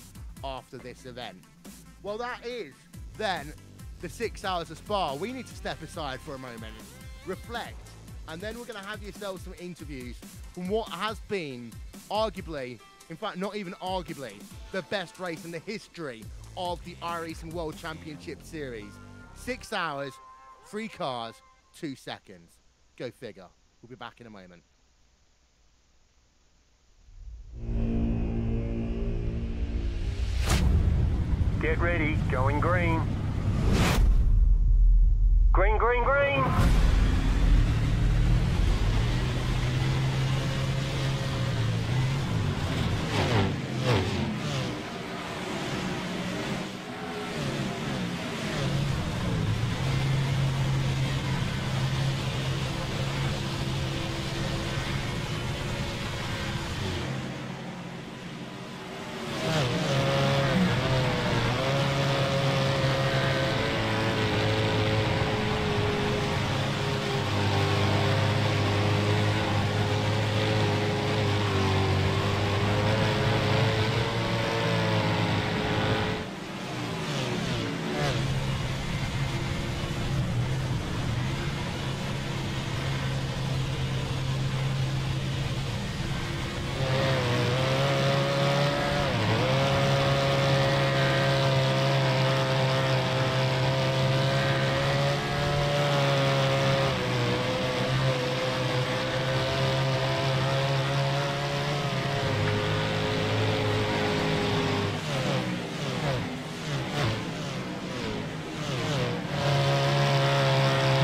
after this event. Well, that is then the 6 hours of Spa. We need to step aside for a moment, reflect, and then we're going to have yourselves some interviews from what has been arguably, in fact not even arguably, the best race in the history of the iRacing World Championship Series. 6 hours, 3 cars, 2 seconds. Go figure. We'll be back in a moment. Get ready, going green. Green, green, green.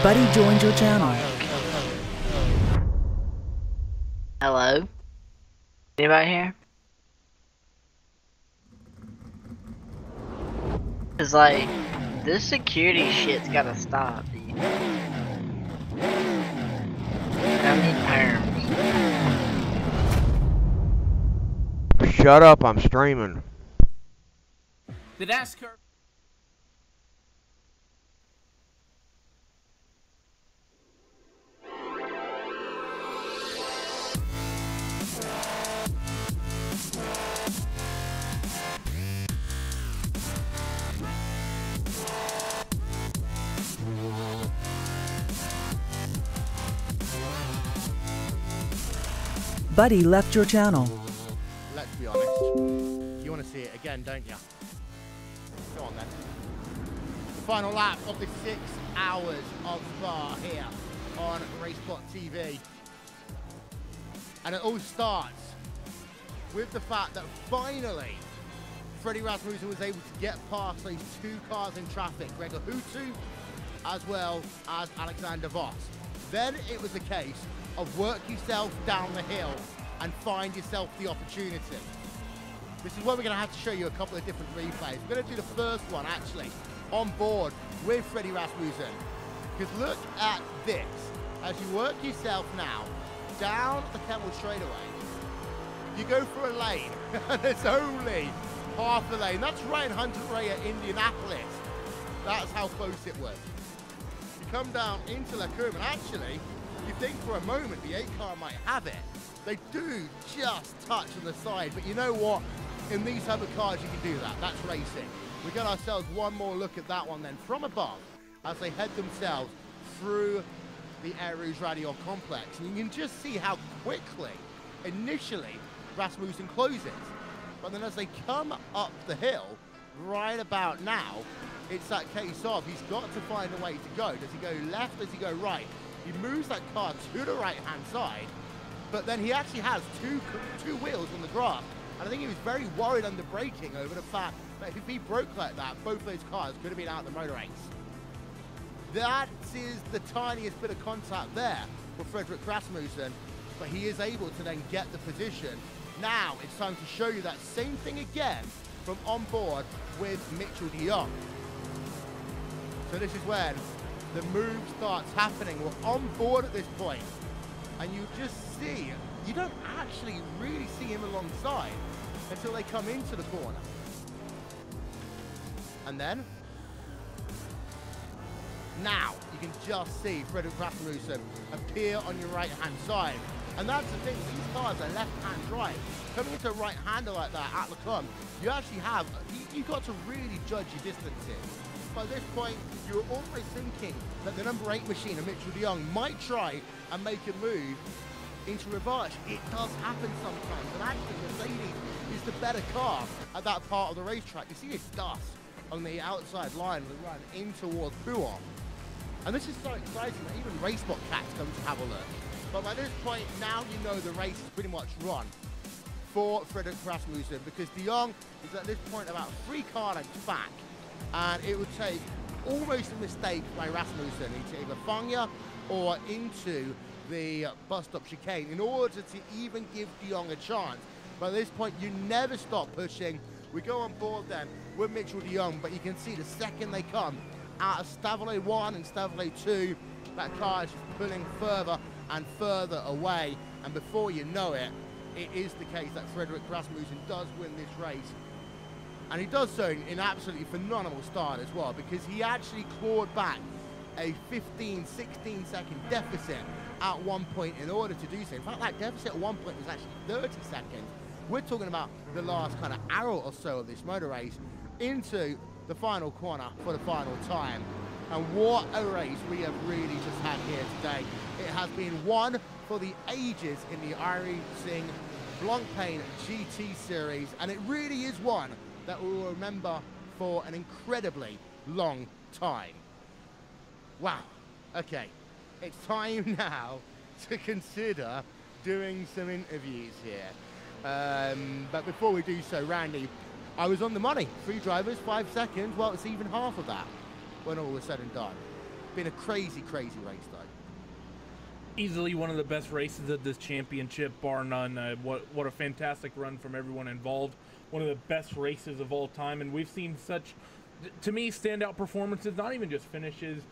Buddy joined your channel. Hello? Anybody here? Cause like, this security shit's gotta stop, dude. I need perms. Shut up, I'm streaming. The NASCAR. Buddy left your channel. Let's be honest. You want to see it again, don't you? Go on then. The final lap of the 6 hours of Spa here on RaceBot TV. And it all starts with the fact that finally Freddie Rasmussen was able to get past those 2 cars in traffic, Gregor Huttu as well as Alexander Voss. Then it was a case of work yourself down the hill and find yourself the opportunity. This is where we're going to have to show you a couple of different replays. We're going to do the first one actually on board with Freddie Rasmussen. Because look at this. As you work yourself now down the Kemmel straightaway, you go for a lane, and it's only half the lane. That's Ryan Hunter-Reay at Indianapolis. That's how close it was. You come down into La Courbe, and actually, you think for a moment the 8 car might have it. They do just touch on the side, but you know what? In these type of cars, you can do that. That's racing. We got ourselves one more look at that one then from above as they head themselves through the Air Rouge Radion complex. And you can just see how quickly, initially, Rasmussen closes. But then as they come up the hill, right about now, it's that case of he's got to find a way to go. Does he go left? Does he go right? He moves that car to the right-hand side, but then he actually has two wheels on the grass. And I think he was very worried under braking over the fact that if he broke like that, both those cars could have been out of the motor race. That is the tiniest bit of contact there for Frederick Rasmussen, but he is able to then get the position. Now it's time to show you that same thing again from on board with Mitchell de Jong. So this is when the move starts happening. We're on board at this point, and you just see, you don't actually really see him alongside until they come into the corner. And then, now you can just see Frederick Rasmussen appear on your right-hand side. And that's the thing, these cars are left-hand drive. Coming into a right-hander like that at Le Courbe, you actually have, you've got to really judge your distances. By this point, you're almost thinking that the number 8 machine of Mitchell de Jong might try and make a move into reverse. It does happen sometimes, and actually Mercedes is the better car at that part of the racetrack. You see this dust on the outside line of the run in towards Pouhon. And this is so exciting that even RaceBot Cats come to have a look. But by this point, now you know the race is pretty much run for Frederick Rasmussen, because de Jong is at this point about 3 car lengths back, and it would take almost a mistake by Rasmussen into either Fangya or into the bus stop chicane in order to even give de Jong a chance. By this point, you never stop pushing. We go on board then with Mitchell de Jong, but you can see the second they come out of Stavelot 1 and Stavelot 2, that car is just pulling further and further away, and before you know it, it is the case that Frederick Rasmussen does win this race. And he does so in an absolutely phenomenal start as well, because he actually clawed back a 15, 16 second deficit at one point in order to do so. In fact, that deficit at one point was actually 30 seconds. We're talking about the last kind of hour or so of this motor race into the final corner for the final time. And what a race we have really just had here today. It has been one for the ages in the iRacing Blancpain GT series, and it really is one that we will remember for an incredibly long time. Wow, okay, it's time now to consider doing some interviews here. But before we do so, Randy, I was on the money. 3 drivers, 5 seconds. Well, it's even half of that when all was said and done. Been a crazy, crazy race, though. Easily one of the best races of this championship, bar none. What a fantastic run from everyone involved. One of the best races of all time, and we've seen such, to me, standout performances, not even just finishes.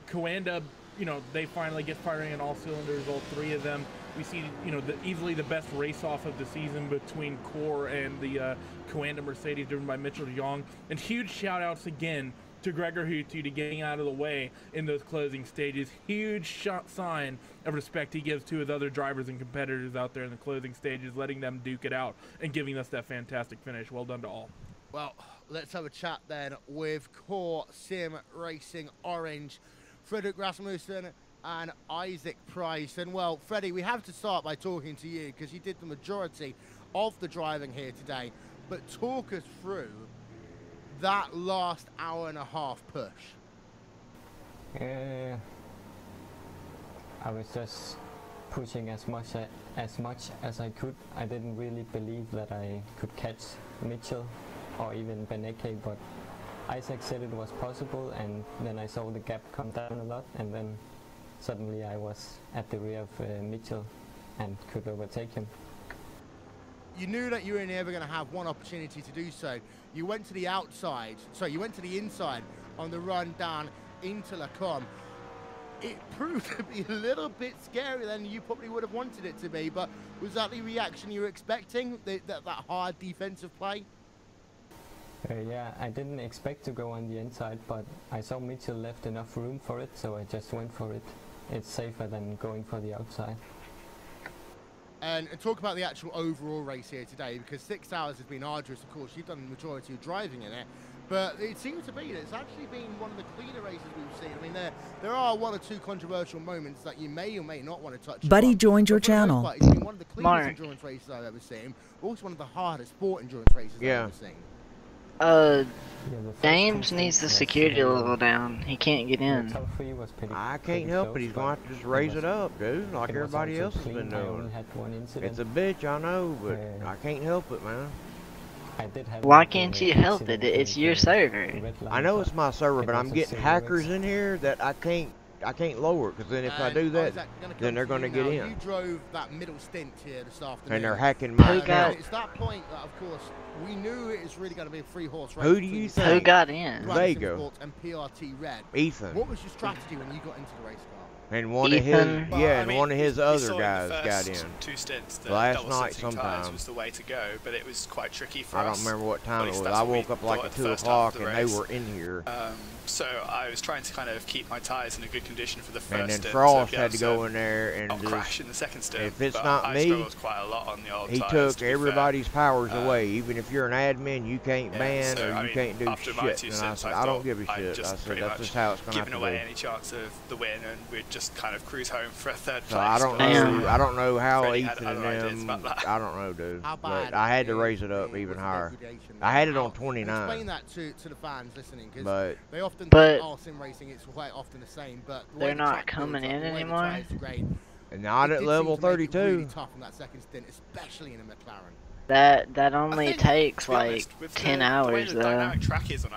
Coanda, you know, they finally get firing on all cylinders, all 3 of them. We see, you know, easily the best race-off of the season between Core and the Coanda Mercedes driven by Mitchell de Jong. And huge shout-outs again to Gregor Huttu to getting out of the way in those closing stages. Huge sign of respect he gives to his other drivers and competitors out there in the closing stages, letting them duke it out and giving us that fantastic finish. Well done to all. Well, let's have a chat then with Core Sim Racing Orange. Frederick Rasmussen, and Isaac Price. And well, Freddie, we have to start by talking to you because you did the majority of the driving here today. But talk us through that last hour and a half push. I was just pushing as much as I could. I didn't really believe that I could catch Mitchell or even Beneke, but Isaac said it was possible, and then I saw the gap come down a lot, and then suddenly I was at the rear of Mitchell and could overtake him. You knew that you were never going to have one opportunity to do so. You went to the outside, sorry, you went to the inside on the run down into Lacombe. It proved to be a little bit scarier than you probably would have wanted it to be, but was that the reaction you were expecting, that hard defensive play? Yeah, I didn't expect to go on the inside, but I saw Mitchell left enough room for it, so I just went for it. It's safer than going for the outside. And talk about the actual overall race here today, because 6 hours has been arduous. Of course, you've done the majority of driving in it, but it seems to be that it's actually been one of the cleaner races we've seen. I mean, there are one or two controversial moments that you may or may not want to touch. Buddy joined your channel. It's been one of the cleanest endurance races I've ever seen. Also one of the hardest sport endurance races I've ever seen. James needs the security level down. He can't get in. I can't help it. He's going to have to just raise it up, dude, like everybody else has been doing. It's a bitch, I know, but I can't help it, man. Why can't you help it? It's your server. I know it's my server, but I'm getting hackers in here that I can't lower it, because then if I do that, then they're going to get in. You drove that middle stint here this afternoon. And they're hacking my account. It's that point that, of course, we knew it was really going to be a three-horse race. Who do you think? Who got in? There you go. And PRT Red. Ethan. What was your strategy when you got into the race car? And one of his, and one of his other guys got in. Two stints, last night sometime. Was the way to go, but it was quite tricky for us. I don't remember what time it was. I woke up like at 2 o'clock and they were in here. So I was trying to kind of keep my tyres in a good condition for the first stint. And then Frost had to go in there and just crash in the second stint. If it's not me, quite a lot on the old he took everybody's powers away. Even if you're an admin, you can't ban or you can't do shit. And I said, I don't give a shit. I said, that's just how it's going to have to be. Giving away any chance of the win, and we'd just kind of cruise home for a third place. So I don't know how Ethan and them, I don't know, dude. But I had to raise it up even higher. I had it on 29. Explain that to the fans listening, because they often think racing, it's quite often the same, but they're not coming in anymore. And not at level 32. Really tough in that second stint, especially in a McLaren. That only takes like 10 hours though.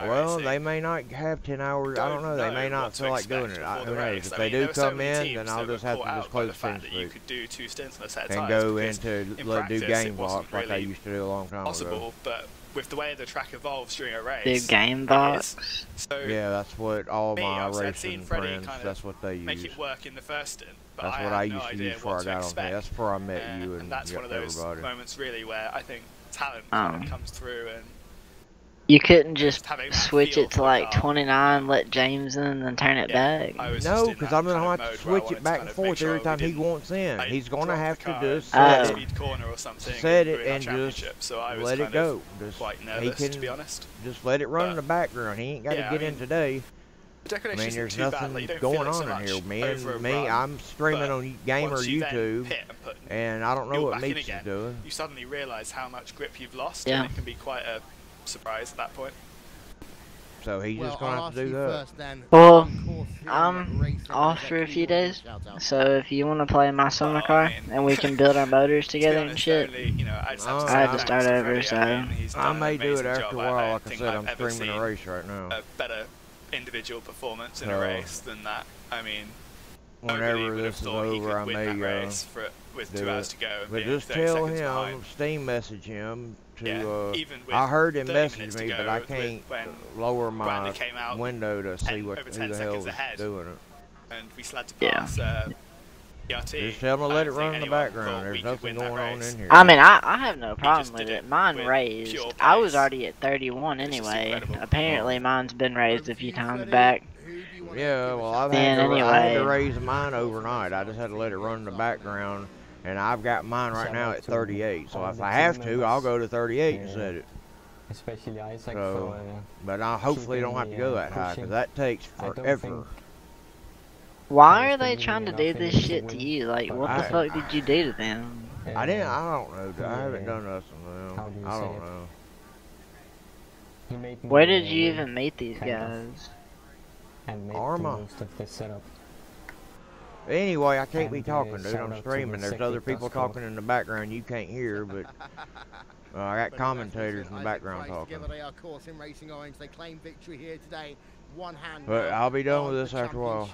Well, they may not have 10 hours. I don't know. They may not feel like doing it. Who knows? If they do come in, then I'll just have to just close the fence and go into do game blocks like I used to do a long time ago. But with the way the track evolves during a race, do game box. Yeah, that's what all my racing friends. That's what they use. Make it work in the first stint. That's what I used to use before I got on there. That's before I met you and that's one of those moments really where I think talent kind of comes through. And you couldn't just switch it to like 29, let James in, and then turn it back. No, because I'm gonna have to switch it back and forth every time he wants in. He's gonna have to just set it and just let it go. He can just let it run in the background. He ain't got to get in today. I mean, there's nothing going on in here. Me, I'm streaming on Gamer YouTube, and I don't know what Meech is doing. You suddenly realise how much grip you've lost, and it can be quite a surprise at that point. So he's just going to have to do that. Well, I'm off for a few days, so if you want to play my summer car, and we can build our motors together and shit, I had to start over, so... I may do it after a while. Like I said, I'm streaming a race right now. Individual performance in a race than that. I mean, whenever this is over, I may with 2 hours to go. But just tell him, Steam message him to. I heard him message me, but I can't lower my window to see who the hell is doing it. And we still had to pass. Just tell him to let it run in the background. There's nothing going on in here. I mean, I have no problem with it. Mine raised. I was already at 31 anyway. Apparently, mine's been raised a few times back. Yeah, well, I had to raise mine overnight. I just had to let it run in the background, and I've got mine right now at 38. So if I have to, I'll go to 38 and set it. Especially Isaac. But I hopefully don't have to go that high, because that takes forever. Why are they trying to do this shit to you? Like, what the fuck did you do to them? I don't know. I haven't done nothing to them. I don't know. Where did you even meet these guys? Arma. Most of the setup. Anyway, I can't be talking, dude. I'm streaming. There's other people talking in the background you can't hear, but I got commentators in the background talking. They are coursing Racing Orange. They claim victory here today. One hand. But I'll be done with this after a while.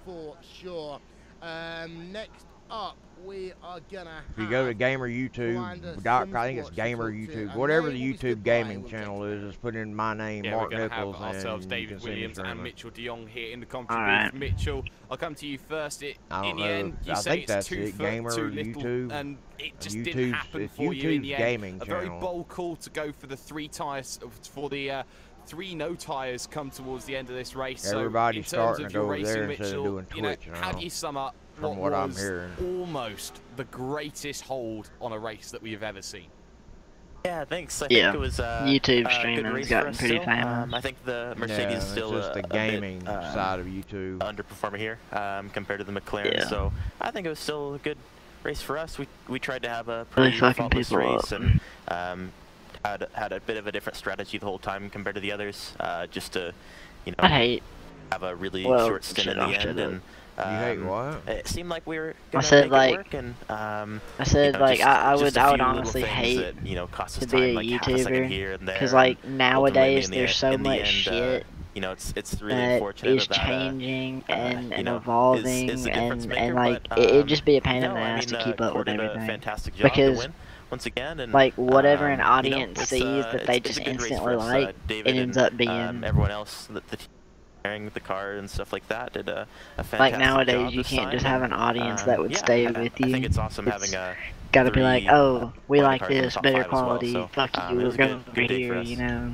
For sure. Next up, we are gonna. If you go to Gamer YouTube, I think it's Gamer YouTube, whatever the YouTube gaming channel is, just put in my name, Mark we're Nichols, have ourselves and David Williams and Mitchell de Jong here in the commentary Alright. booth. Mitchell, I'll come to you first. In the end, you I say think it's that's 2 it. foot Gamer too little, YouTube, and it just YouTube's, didn't happen it's for you in the YouTube's end. gaming A very channel. bold call to go for the 3 tires, for the 3 no tires come towards the end of this race. Everybody's so in terms starting of to go your over racing, there instead of Mitchell, doing you know, Twitch how now, do you sum up from what I'm was hearing. almost the greatest hold on a race that we've ever seen? Yeah, thanks. I Yeah. think it was YouTube a streaming's good race gotten for us pretty still. famous. I think the Mercedes is still just the a gaming bit, side of YouTube. underperformer here compared to the McLaren. Yeah. So I think it was still a good race for us. We tried to have a Really pretty fucking faultless people race up. and had a bit of a different strategy the whole time compared to the others. Just to I hate. have a really Well, short stint in shut the up, shut end. up. And You hate what? it seemed like we were I gonna said make like. it work, and I said you know, like just- I just would a I few would little honestly things hate that, cost to us be time, a like half a second here and YouTuber there, because and like ultimately nowadays in the there's so in the much end, shit it's really that unfortunate is that changing and know, evolving is a difference maker, and like but, it'd just be a pain in no, the I ass mean, to keep up Core with did a everything fantastic job to because win once again, and like whatever an you know, audience it's, sees that they it's just a good race instantly for us. like David it ends and, up being everyone else, the team with the car and stuff like that did a fantastic like nowadays job you this can't time, just have an audience and, that would yeah, stay I with you. think it's awesome It's having a gotta be like, 3 oh, we Pointy like cars in the this top better 5 as well, quality. so, Fuck it you, was we're a going good over day for here, us. you know.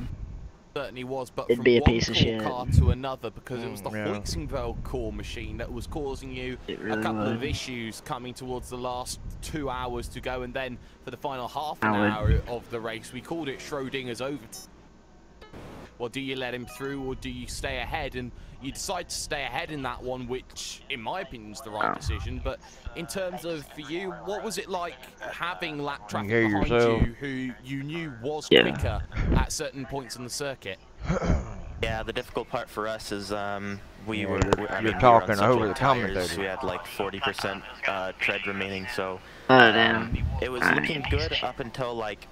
Certainly was, but It'd from be a one piece of core shit. car to another, because it was the Yeah. Heusinkveld core machine that was causing you really a couple was. of issues coming towards the last 2 hours to go, and then for the final half an I hour of the race, we called it Schrodinger's overtime. Well, do you let him through or do you stay ahead? And you decide to stay ahead in that one, which, in my opinion, is the right decision. But in terms of, for you, what was it like having lap traffic hear behind yourself. you who you knew was Yeah. quicker at certain points in the circuit? Yeah, the difficult part for us is we Yeah, were you're- I you're mean, we were on talking such over old the tires. commentator. We had like 40% tread remaining, so Oh damn. it was I looking hate good shit. up until like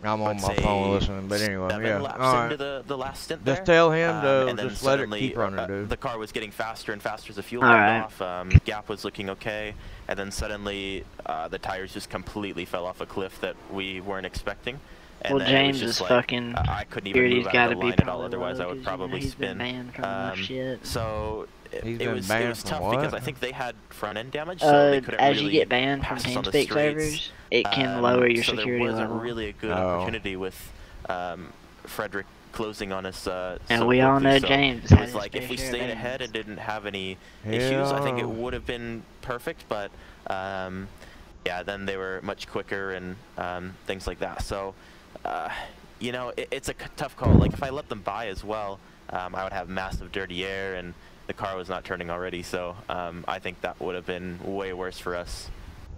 I'm on let's my say phone listening, but anyway, 7 yeah. laps All right. into the last stint Just there. tell him to and then just let it suddenly, keep running, dude. The car was getting faster and faster as the fuel All went right. off. Gap was looking okay, and then suddenly the tires just completely fell off a cliff that we weren't expecting. And Well, then it was James just is like, fucking. I couldn't even He's move out gotta of the be line at all, probably otherwise I low, would 'cause, probably he's been spin. banned from enough shit. So He's it been was banned from tough what? because I think they had front end damage, so they couldn't As really you get banned from pass us on the TeamSpeak straights. servers, it can lower your so security there wasn't level. really a good Oh. opportunity with Frederick closing on us. And so we all quickly, know so James It had was his like fair if we share of stayed bans. ahead and didn't have any issues, I think it Yeah. would have been perfect. But yeah, then they were much quicker and things like that. So you know, it's a tough call. Like if I let them by as well, I would have massive dirty air, and the car was not turning already. So I think that would have been way worse for us.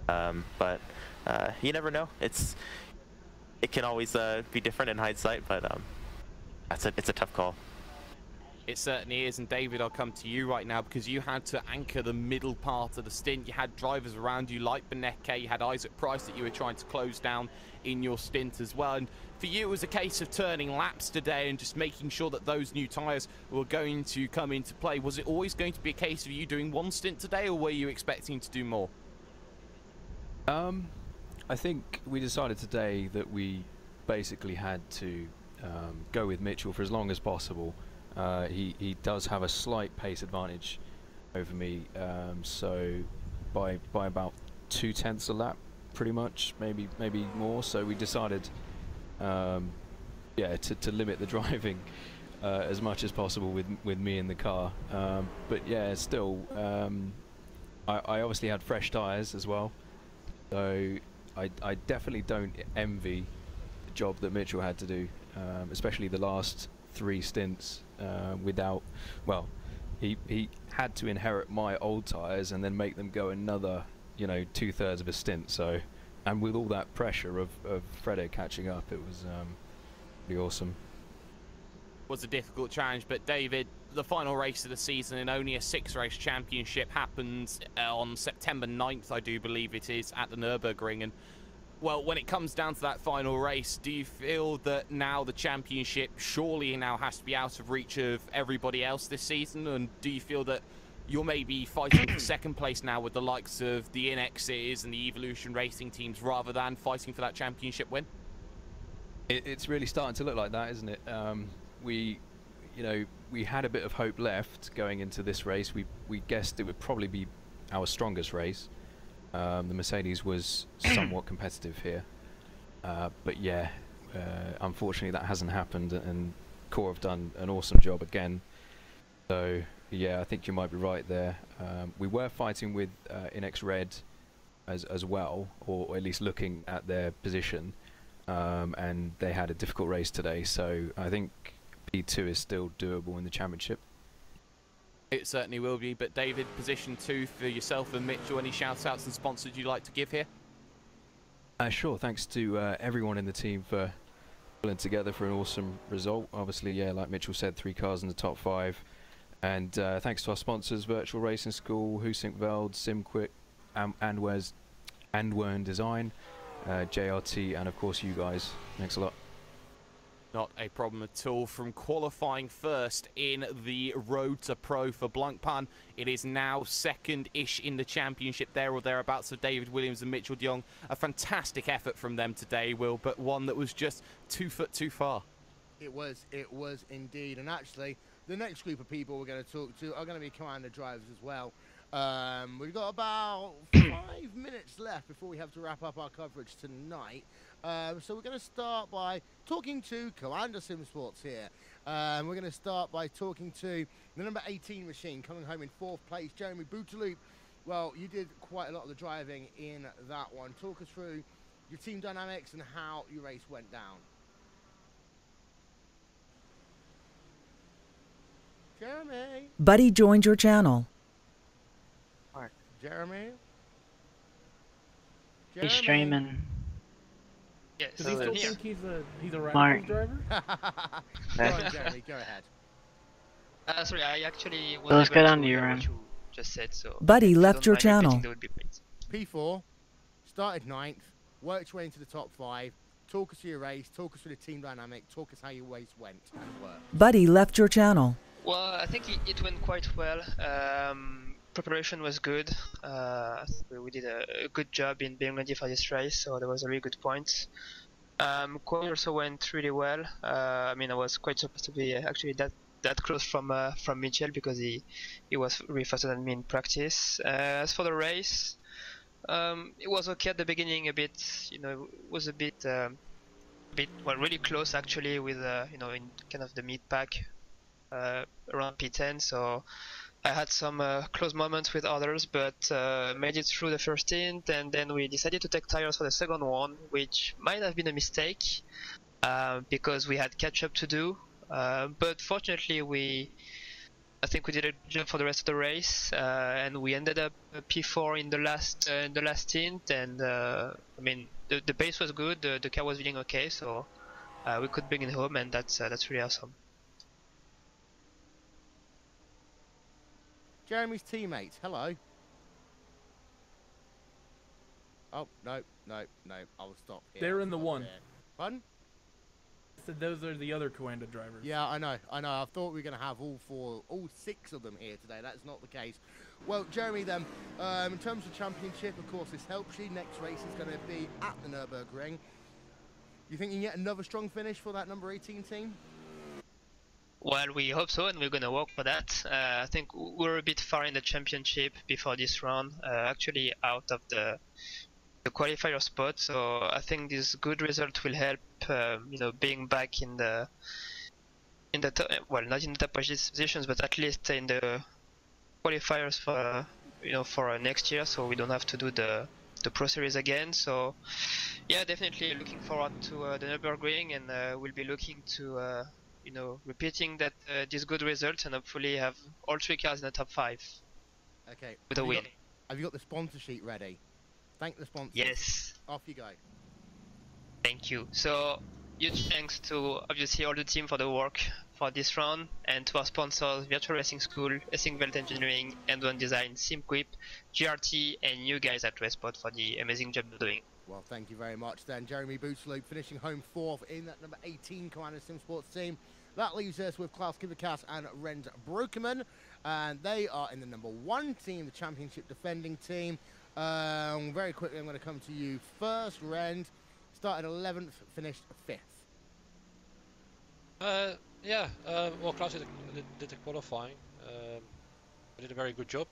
But you never know. It can always be different in hindsight, but it's a tough call. It certainly is, and David, I'll come to you right now because you had to anchor the middle part of the stint. You had drivers around you like Beneke, you had Isaac Price that you were trying to close down in your stint as well. And for you, it was a case of turning laps today and just making sure that those new tyres were going to come into play. Was it always going to be a case of you doing one stint today, or were you expecting to do more? I think we decided today that we basically had to go with Mitchell for as long as possible. He does have a slight pace advantage over me, so by about 0.2 a lap, pretty much, maybe more. So we decided, yeah, to limit the driving as much as possible with me in the car. But yeah, still, I obviously had fresh tyres as well, so I definitely don't envy the job that Mitchell had to do, especially the last 3 stints without, well, he had to inherit my old tyres and then make them go another, you know, 2/3 of a stint. So, and with all that pressure of Fredo catching up, it was pretty awesome. Was a difficult challenge, but David, the final race of the season in only a 6-race championship happens on September 9th, I do believe it is, at the Nürburgring. And well, when it comes down to that final race, do you feel that now the championship surely now has to be out of reach of everybody else this season? And do you feel that you're maybe fighting for second place now with the likes of the Inexes and the Evolution Racing teams rather than fighting for that championship win? It's really starting to look like that, isn't it? We had a bit of hope left going into this race. We guessed it would probably be our strongest race. The Mercedes was somewhat competitive here, but yeah, unfortunately that hasn't happened, and Core have done an awesome job again. So yeah, I think you might be right there. We were fighting with Inex Red as well, or at least looking at their position, and they had a difficult race today. So I think P2 is still doable in the championship. It certainly will be, but David, position 2 for yourself and Mitchell. Any shout outs and sponsors you'd like to give here? Sure, thanks to everyone in the team for pulling together for an awesome result. Obviously, yeah, like Mitchell said, 3 cars in the top 5. And thanks to our sponsors, Virtual Racing School, Husink Veld, SimQuick, Andwern Design, JRT, and of course you guys. Thanks a lot. Not a problem at all. From qualifying first in the Road to Pro for Blancpain, it is now second-ish in the championship, there or thereabouts, of David Williams and Mitchell de Jong. A fantastic effort from them today, Will, but one that was just 2 foot too far. It was indeed. And actually, the next group of people we're going to talk to are going to be Commander drivers as well. We've got about 5 minutes left before we have to wrap up our coverage tonight. So we're going to start by talking to Commander Sim Sports here. We're going to start by talking to the number 18 machine coming home in 4th place, Jeremy Bouteloup. Well, you did quite a lot of the driving in that one. Talk us through your team dynamics and how your race went down. Jeremy. Buddy joined your channel. Jeremy. He's streaming. Yeah, does he still think he's a Mark. driver? Go on, Jeremy, go ahead. Sorry, I actually So let's get on to hear your what you just said, so Buddy if you left don't your mind repeating, channel. that would be great. P4, started 9th, worked your way into the top 5. Talk us through your race, talk us through the team dynamic, talk us how your race went and worked. Buddy left your channel. Well, I think it went quite well. Preparation was good. We did a good job in being ready for this race, so that was a really good point. Quali also went really well. I mean, I was quite surprised to be actually that close from Mitchell, because he was really faster than me in practice. As for the race, it was okay at the beginning. A bit, it was a bit really close actually, with in kind of the mid pack around P10. So I had some close moments with others, but made it through the first stint, and then we decided to take tires for the second one, which might have been a mistake because we had catch up to do. But fortunately, I think we did a good job for the rest of the race, and we ended up P4 in the last stint. And I mean, the pace was good, the car was feeling okay, so we could bring it home, and that's really awesome. Jeremy's teammates, hello. Oh, no, I'll stop here. They're in the one. Pardon? So those are the other Coanda drivers. Yeah, I know. I thought we were going to have all 6 of them here today. That's not the case. Well, Jeremy, then, in terms of championship, of course, this helps you. Next race is going to be at the Nürburgring. You think you can get another strong finish for that number 18 team? Well, we hope so, and we're going to work for that. I think we're a bit far in the championship before this round, actually out of the qualifier spot. So I think this good result will help, being back in the top, well, not in the top positions, but at least in the qualifiers for for next year, so we don't have to do the Pro Series again. So yeah, definitely looking forward to the Nürburgring, and we'll be looking to you know, repeating that these good results and hopefully have all 3 cars in the top 5. Okay. With a win. Have you got the sponsor sheet ready? Thank the sponsors. Yes. Off you go. Thank you. So, huge thanks to obviously all the team for the work for this round, and to our sponsors, Virtual Racing School, Racing Belt Engineering, End-One Design, SimQuip, GRT, and you guys at Raceport for the amazing job you're doing. Well, thank you very much then. Jeremy Bootsloop finishing home 4th in that number 18 Commander Sim Sports team. That leaves us with Klaus Kivikas and Rens Brokeman, and they are in the number 1 team, the championship defending team. Very quickly, I'm going to come to you first. Rens started 11th, finished 5th. Well, Klaus did the qualifying. Did a very good job,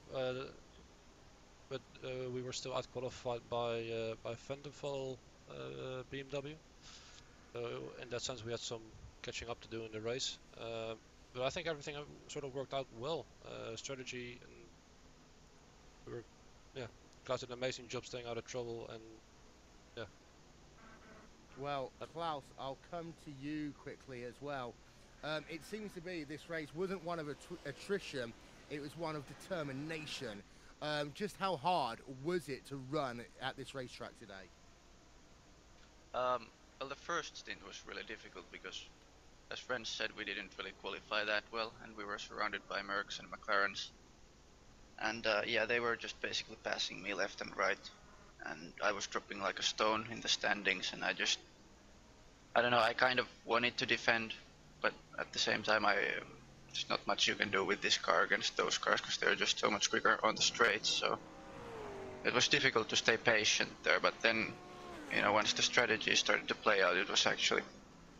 but we were still out-qualified by Vanderval BMW. So in that sense, we had some catching up to do in the race. But I think everything sort of worked out well. Strategy, and Klaus did an amazing job staying out of trouble, and yeah. Well, Klaus, I'll come to you quickly as well. It seems to be this race wasn't one of attrition, it was one of determination. Just how hard was it to run at this racetrack today? Well, the first stint was really difficult because, as Rens said, we didn't really qualify that well, and we were surrounded by Mercs and McLarens. And yeah, they were just basically passing me left and right, and I was dropping like a stone in the standings, and I don't know, I kind of wanted to defend, but at the same time, there's not much you can do with this car against those cars because they're just so much quicker on the straights. So it was difficult to stay patient there. But then, you know, once the strategy started to play out, it was actually,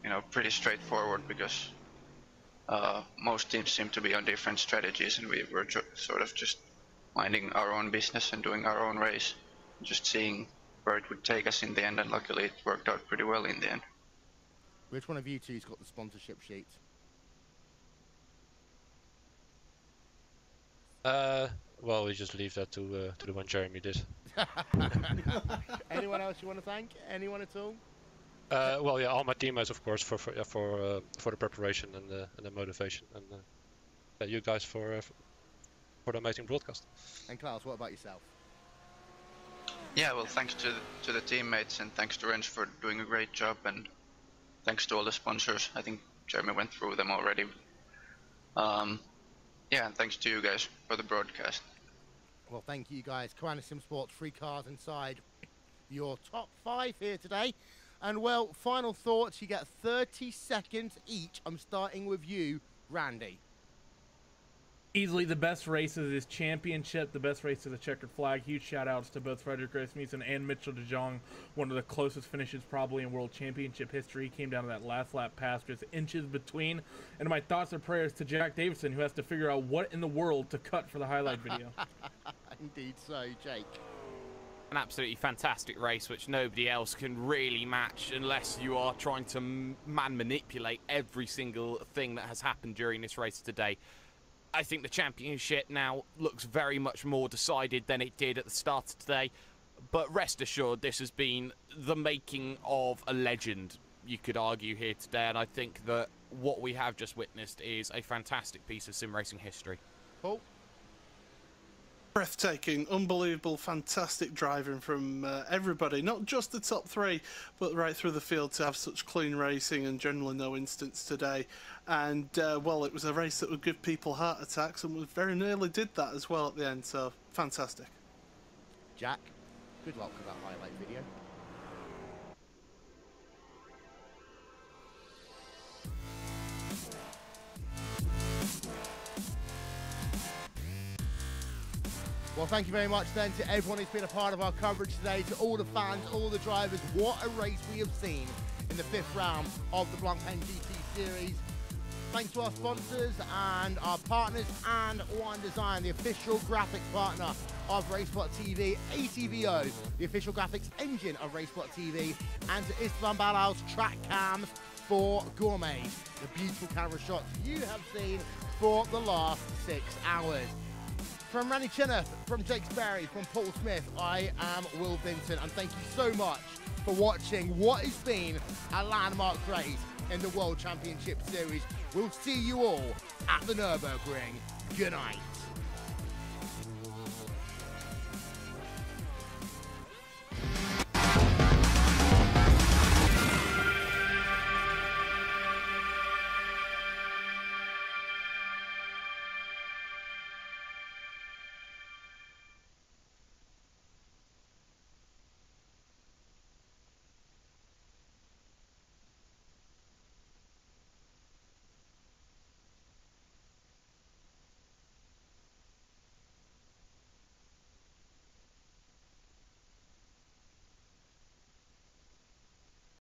you know, pretty straightforward because most teams seem to be on different strategies, and we were sort of just minding our own business and doing our own race, just seeing where it would take us in the end. And luckily, it worked out pretty well in the end. Which one of you two's got the sponsorship sheet? Well, we just leave that to the one Jeremy did. Anyone else you want to thank? Anyone at all? Well, yeah, all my teammates, of course, for the preparation and the motivation, and you guys for the amazing broadcast. And Klaus, what about yourself? Yeah, well, thanks to the teammates, and thanks to Rens for doing a great job, and thanks to all the sponsors. I think Jeremy went through them already. Yeah, and thanks to you guys for the broadcast. Well, thank you guys. Commander Sim Sports, 3 cars inside your top 5 here today. And well, final thoughts. You get 30 seconds each. I'm starting with you, Randy. Easily the best race of this championship, the best race of the checkered flag. Huge shout outs to both Frederick Rasmussen and Mitchell de Jong. One of the closest finishes probably in World Championship history. Came down to that last lap pass, just inches between. And my thoughts and prayers to Jack Davison, who has to figure out what in the world to cut for the highlight video. Indeed so, Jake. An absolutely fantastic race, which nobody else can really match unless you are trying to manipulate every single thing that has happened during this race today. I think the championship now looks very much more decided than it did at the start of today. But rest assured, this has been the making of a legend, you could argue, here today. And I think that what we have just witnessed is a fantastic piece of sim racing history. Paul? Breathtaking, unbelievable, fantastic driving from everybody, not just the top 3, but right through the field to have such clean racing and generally no incidents today. And well, it was a race that would give people heart attacks, and we very nearly did that as well at the end, so fantastic. Jack, good luck with that highlight video. Well, thank you very much then to everyone who's been a part of our coverage today, to all the fans, all the drivers. What a race we have seen in the 5th round of the Blancpain GT Series. Thanks to our sponsors and our partners, and One Design, the official graphics partner of Raceport TV, ATVO, the official graphics engine of Raceport TV, and to Istvan Balao's track cams for Gourmet, the beautiful camera shots you have seen for the last 6 hours. From Randy Cheneth, from Jake Sperry, from Paul Smith, I am Will Vinton, and thank you so much for watching what has been a landmark race in the World Championship Series. We'll see you all at the Nürburgring. Good night.